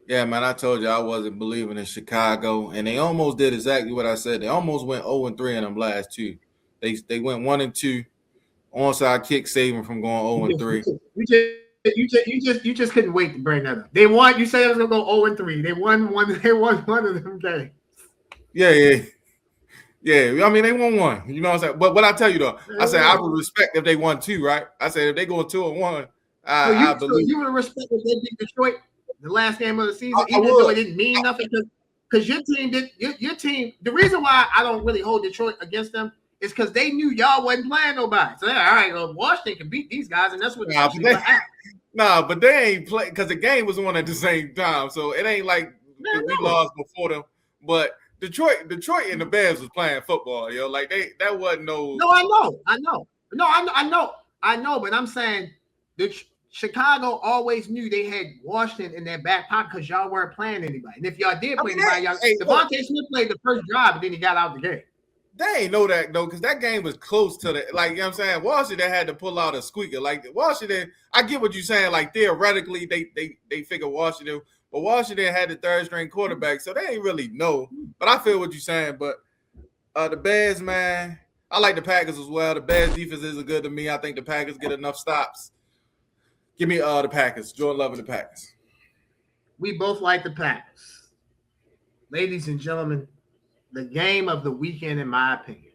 Yeah, man, I told you I wasn't believing in Chicago, and they almost did exactly what I said. They almost went 0-3 in them last two. They went 1-2. Onside kick saving from going 0-3. You just couldn't wait to bring that up. They won. You said it was gonna go 0-3. They won one. They won one of them games. Yeah. I mean, they won one. You know what I'm saying? But what I tell you though, I said I would respect if they won two, right? I said if they go 2-1, I believe. You would respect if they beat Detroit the last game of the season, I even would. though it didn't mean nothing. Because your team did. Your team. The reason why I don't really hold Detroit against them is because they knew y'all wasn't playing nobody. So all right, well, Washington can beat these guys, and that's what. But they ain't play because the game was on at the same time, so it ain't like we lost before them. But Detroit and the Bears was playing football, yo. Like that wasn't no. No, I know. But I'm saying Chicago always knew they had Washington in their back pocket because y'all weren't playing anybody. And if y'all did play anybody, Devontae Smith played the first drive, and then he got out the game. They ain't know that though, because that game was close to the, like, you know what I'm saying? Washington had to pull out a squeaker. Like Washington, I get what you're saying. Like theoretically, they figure Washington, but Washington had the third string quarterback, so they ain't really know. But I feel what you're saying. But the Bears, man, I like the Packers as well. The Bears defense isn't good to me. I think the Packers get enough stops. Give me the Packers. Jordan Love and the Packers. We both like the Packers. Ladies and gentlemen, the game of the weekend, in my opinion.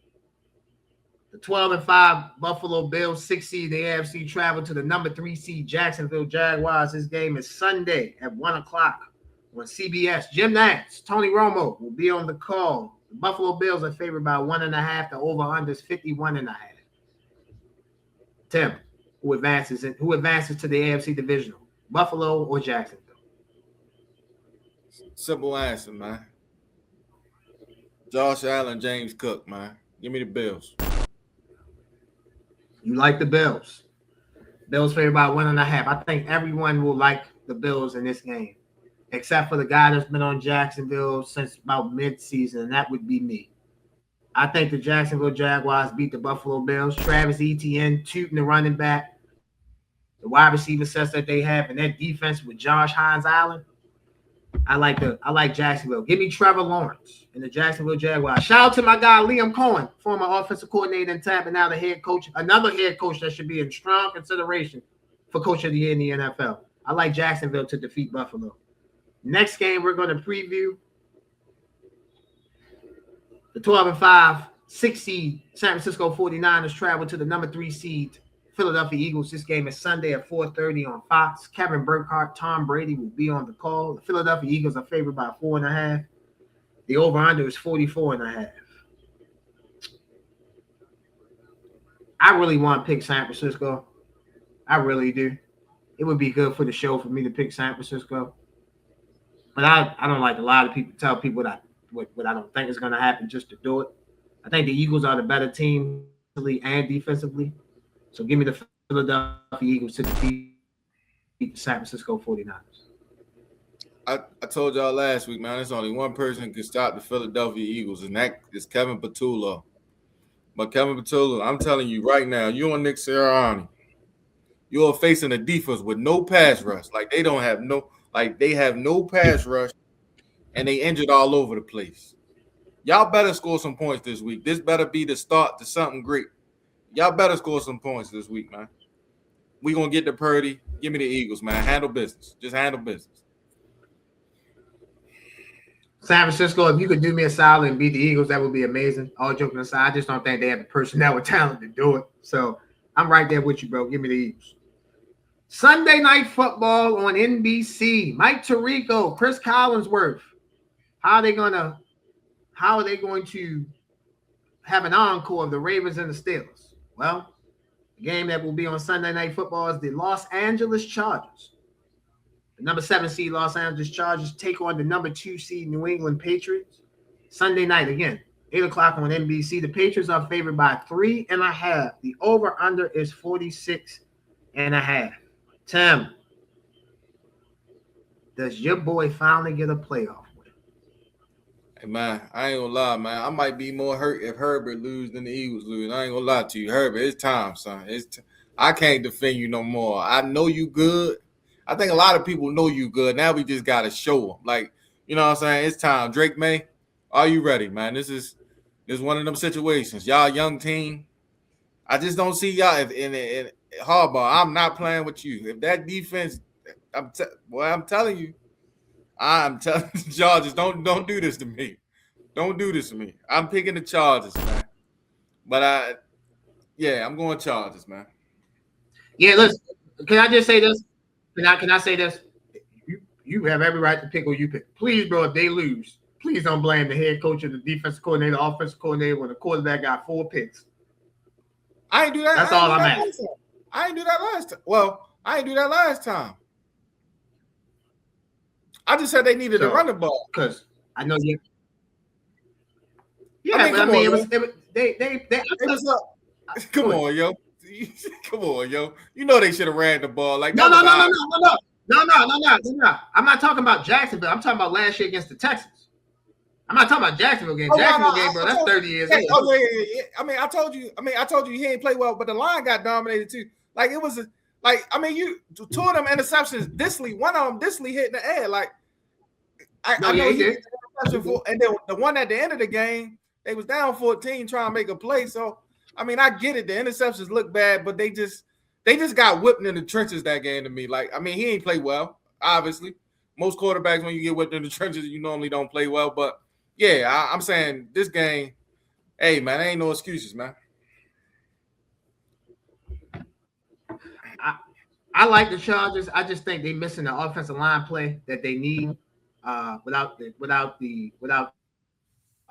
The 12-5 Buffalo Bills, 6 seed, the AFC, travel to the number 3 seed Jacksonville Jaguars. This game is Sunday at 1 o'clock on CBS. Jim Nantz, Tony Romo will be on the call. The Buffalo Bills are favored by 1.5. The over-under is 51.5. Tim, who advances to the AFC divisional? Buffalo or Jacksonville? Simple answer, man. Josh Allen, James Cook, man. Give me the Bills. You like the Bills. Bills favored by 1.5. I think everyone will like the Bills in this game, except for the guy that's been on Jacksonville since about mid-season, and that would be me. I think the Jacksonville Jaguars beat the Buffalo Bills. Travis Etienne tooting the running back. The wide receiver sets that they have, and that defense with Josh Hines-Allen. I like Jacksonville. Give me Trevor Lawrence and the Jacksonville Jaguars. Shout out to my guy Liam Cohen, former offensive coordinator in Tampa, now the head coach, another head coach that should be in strong consideration for coach of the year in the NFL. I like Jacksonville to defeat Buffalo. Next game we're going to preview the 12-5 6 seed San Francisco 49ers travel to the number 3 seed Philadelphia Eagles. This game is Sunday at 4:30 on Fox. Kevin Burkhardt, Tom Brady will be on the call. The Philadelphia Eagles are favored by 4.5. The over-under is 44.5. I really want to pick San Francisco. I really do. It would be good for the show for me to pick San Francisco. But I don't like a lot of people tell people what I don't think is going to happen just to do it. I think the Eagles are the better team and defensively. So give me the Philadelphia Eagles to defeat the San Francisco 49ers. I told y'all last week, man, there's only one person who can stop the Philadelphia Eagles, and that is Kevin Patullo. But Kevin Patullo, I'm telling you right now, you and Nick Sirianni, you're facing a defense with no pass rush. Like they have no pass rush, and they injured all over the place. Y'all better score some points this week. This better be the start to something great. Y'all better score some points this week, man. We gonna get to Purdy. Give me the Eagles, man. Handle business. Just handle business. San Francisco, if you could do me a solid and beat the Eagles, that would be amazing. All joking aside, I just don't think they have the personnel or talent to do it. So I'm right there with you, bro. Give me the Eagles. Sunday Night Football on NBC. Mike Tirico, Chris Collinsworth. How are they going to have an encore of the Ravens and the Steelers? Well, the game that will be on Sunday Night Football is the Los Angeles Chargers. The number 7 seed Los Angeles Chargers take on the number 2 seed New England Patriots. Sunday night, again, 8 o'clock on NBC. The Patriots are favored by 3.5. The over-under is 46.5. Tim, does your boy finally get a playoff win? Hey, man, I ain't gonna lie, man. I might be more hurt if Herbert lose than the Eagles lose. I ain't gonna lie to you. Herbert, it's time, son. I can't defend you no more. I know you good, I think a lot of people know you good. Now we just got to show them. Like, you know what I'm saying? It's time. Drake May, are you ready, man? This is one of them situations. Y'all young team. I just don't see y'all in hardball. I'm not playing with you. If that defense, I'm telling you, Chargers, don't do this to me. Don't do this to me. I'm picking the Chargers, man. But I'm going Chargers, man. Yeah, listen. Can I just say this? Can I say this? You have every right to pick who you pick. Please, bro, if they lose, please don't blame the head coach or the defensive coordinator, offensive coordinator when the quarterback got 4 picks. I ain't do that. That's all I'm asking. I ain't do that last time. Well, I ain't do that last time. I just said they needed to run the ball. Because I know you. Yeah, it was they was up. Come on, yo. Come on, yo. You know they should have ran the ball. Like No. I'm not talking about Jacksonville. I'm talking about last year against the Texans. I'm not talking about Jacksonville game. Jacksonville game, bro. That's 30 years old. Oh, yeah. I mean, I told you he ain't play well, but the line got dominated too. Like it was you 2 of them interceptions. One of them hit in the air. Like I know he did. And then the one at the end of the game, they was down 14 trying to make a play. So I mean, I get it. The interceptions look bad, but they just got whipped in the trenches that game to me. Like, I mean, he ain't played well, obviously. Most quarterbacks, when you get whipped in the trenches, you normally don't play well. But yeah, I'm saying this game, hey man, ain't no excuses, man. I like the Chargers. I just think they're missing the offensive line play that they need without the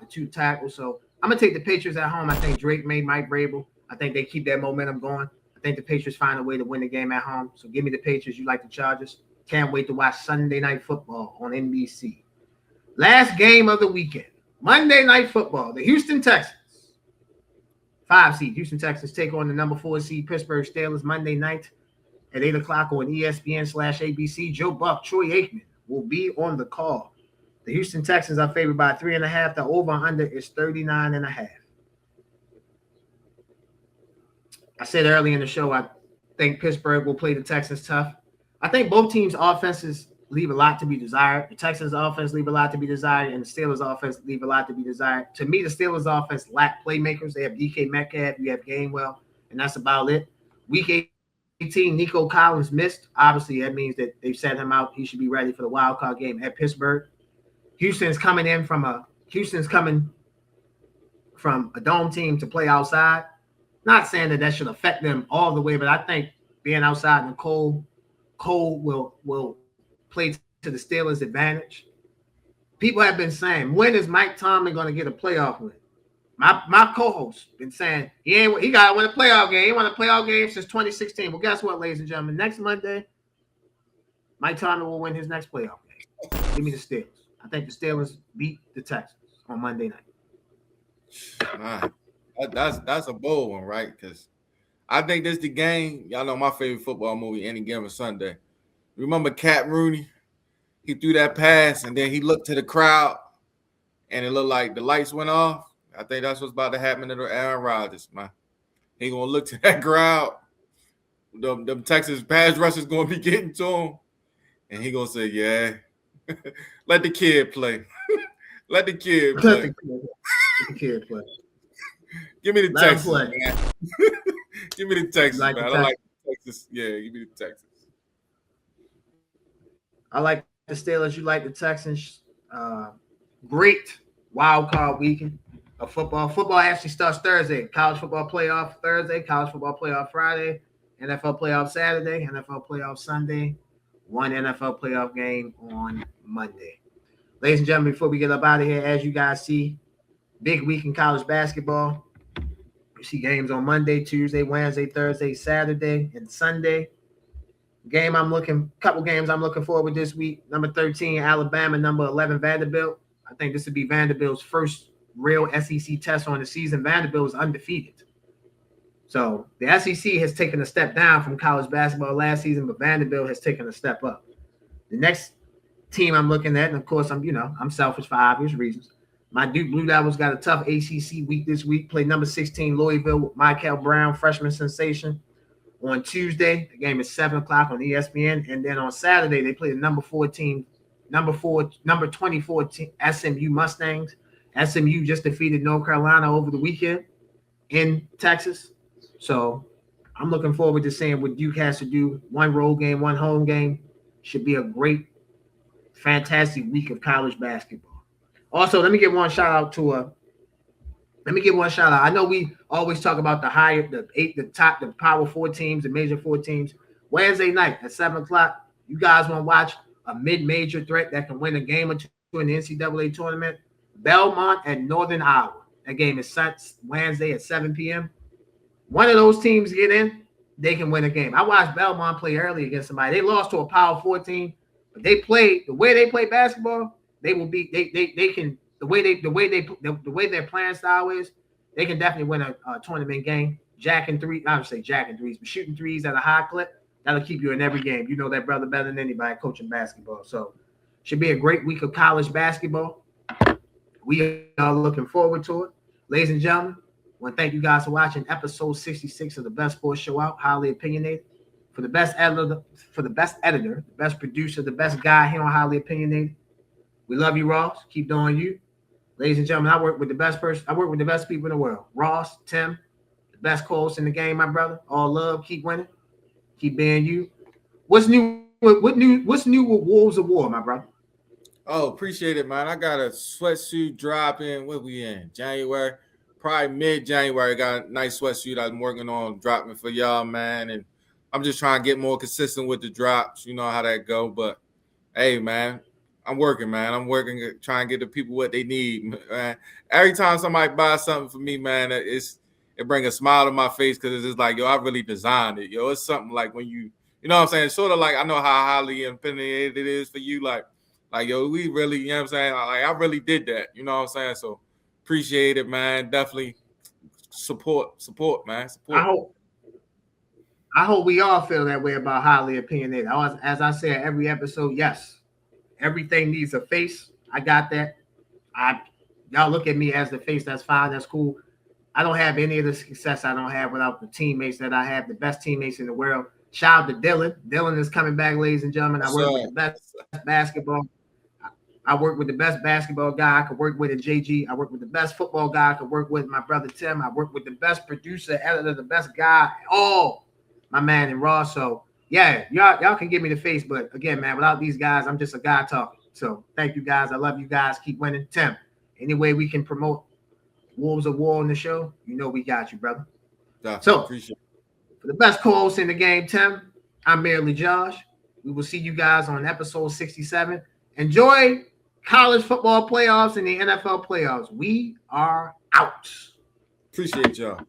2 tackles. So I'm gonna take the Patriots at home. I think Drake May, Mike Vrabel. I think they keep that momentum going. I think the Patriots find a way to win the game at home. So give me the Patriots. You like the Chargers. Can't wait to watch Sunday Night Football on NBC. Last game of the weekend. Monday Night Football. The Houston Texans. 5 seed. Houston Texans take on the number 4 seed Pittsburgh Steelers Monday night at 8 o'clock on ESPN/ABC. Joe Buck, Troy Aikman will be on the call. The Houston Texans are favored by 3.5. The over-under is 39.5. I said early in the show, I think Pittsburgh will play the Texans tough. I think both teams' offenses leave a lot to be desired. The Texans' offense leave a lot to be desired, and the Steelers' offense leave a lot to be desired. To me, the Steelers' offense lack playmakers. They have DK Metcalf, you have Gainwell, and that's about it. Week 18, Nico Collins missed. Obviously, that means that they've set him out. He should be ready for the wildcard game at Pittsburgh. Houston's coming from a dome team to play outside. Not saying that should affect them all the way, but I think being outside in the cold will play to the Steelers' advantage. People have been saying, when is Mike Tomlin going to get a playoff win? My co-host been saying he got to win a playoff game. He won a playoff game since 2016. Well, guess what, ladies and gentlemen? Next Monday, Mike Tomlin will win his next playoff game. Give me the Steelers. I think the Steelers beat the Texans on Monday night. That's a bold one, right? Because I think this the game. Y'all know my favorite football movie, Any Given Sunday. Remember Cat Rooney? He threw that pass, and then he looked to the crowd, and it looked like the lights went off. I think that's what's about to happen to Aaron Rodgers, man. He gonna look to that crowd. Them Texas pass rushers gonna be getting to him, and he gonna say, "Yeah, let the kid play. Let the kid play. Let the kid play. Give me the Texans, man. Give me the Texans, man. I like Texas. Yeah, give me the Texans. I like the Steelers. You like the Texans. Great wild card weekend of football. Football actually starts Thursday. College football playoff Thursday. College football playoff Friday. NFL playoff Saturday. NFL playoff Sunday. One NFL playoff game on Monday. Ladies and gentlemen, before we get up out of here, as you guys see, big week in college basketball. You see games on Monday, Tuesday, Wednesday, Thursday, Saturday, and Sunday. Couple games I'm looking forward to this week. Number 13, Alabama. Number 11, Vanderbilt. I think this would be Vanderbilt's first real SEC test on the season. Vanderbilt is undefeated. So the SEC has taken a step down from college basketball last season, but Vanderbilt has taken a step up. The next team I'm looking at, and of course I'm selfish for obvious reasons. My Duke Blue Devils got a tough ACC week this week. Play number 16 Louisville with Michael Brown, freshman sensation. On Tuesday, the game is 7 o'clock on ESPN. And then on Saturday, they play the number 24 team, SMU Mustangs. SMU just defeated North Carolina over the weekend in Texas. So I'm looking forward to seeing what Duke has to do. One road game, one home game. Should be a great, fantastic week of college basketball. Also, let me give one shout out. I know we always talk about the Power 4 teams, the Major 4 teams. Wednesday night at 7 o'clock, you guys want to watch a mid-major threat that can win a game or two in the NCAA tournament? Belmont and Northern Iowa. That game is Wednesday at 7 p.m. One of those teams get in, they can win a game. I watched Belmont play early against somebody. They lost to a Power 4 team, but they play the way they play basketball. They will be they can the way their playing style is. They can definitely win a tournament game. I would say jacking threes, but shooting threes at a high clip, that'll keep you in every game. You know that brother better than anybody coaching basketball. So should be a great week of college basketball. We are looking forward to it. Ladies and gentlemen, I want to thank you guys for watching episode 66 of the best sports show out, Highly Opinionated. For the best editor, the best producer, the best guy here on Highly Opinionated. We love you, Ross. Keep doing you. Ladies and gentlemen, I work with the best people in the world. Ross, Tim, the best co-host in the game, my brother. All love, keep winning, keep being you. What's new with Wolves of War, my brother? Oh, appreciate it, man. I got a sweatsuit drop in. What we in? January, probably mid-January. Got a nice sweatsuit I'm working on dropping for y'all, man. And I'm just trying to get more consistent with the drops. You know how that go. But hey, man. I'm working, man. I'm working, trying to get the people what they need, man. Every time somebody buys something for me, man, it brings a smile to my face because it's just like, yo, I really designed it. Yo, it's something like when you know what I'm saying? It's sort of like I know how highly opinionated it is for you. Like, yo, we really, you know what I'm saying? Like, I really did that. You know what I'm saying? So appreciate it, man. Definitely support, man. Support. I hope we all feel that way about Highly Opinionated. As I say every episode, yes. Everything needs a face. I got that. Y'all look at me as the face. That's fine. That's cool. I don't have any of the success I don't have without the teammates that I have, the best teammates in the world. Shout out to Dylan. Dylan is coming back, ladies and gentlemen. I work with the best basketball. I work with the best basketball guy I could work with at JG. I work with the best football guy I could work with, my brother Tim. I work with the best producer, editor, the best guy. Oh, my man in Raw. So yeah, y'all can give me the face, but again, man, without these guys, I'm just a guy talking. So thank you guys. I love you guys. Keep winning. Tim, any way we can promote Wolves of War on the show, you know we got you, brother. So appreciate it. For the best co-host in the game, Tim, I'm merely Josh. We will see you guys on episode 67. Enjoy college football playoffs and the NFL playoffs. We are out. Appreciate y'all.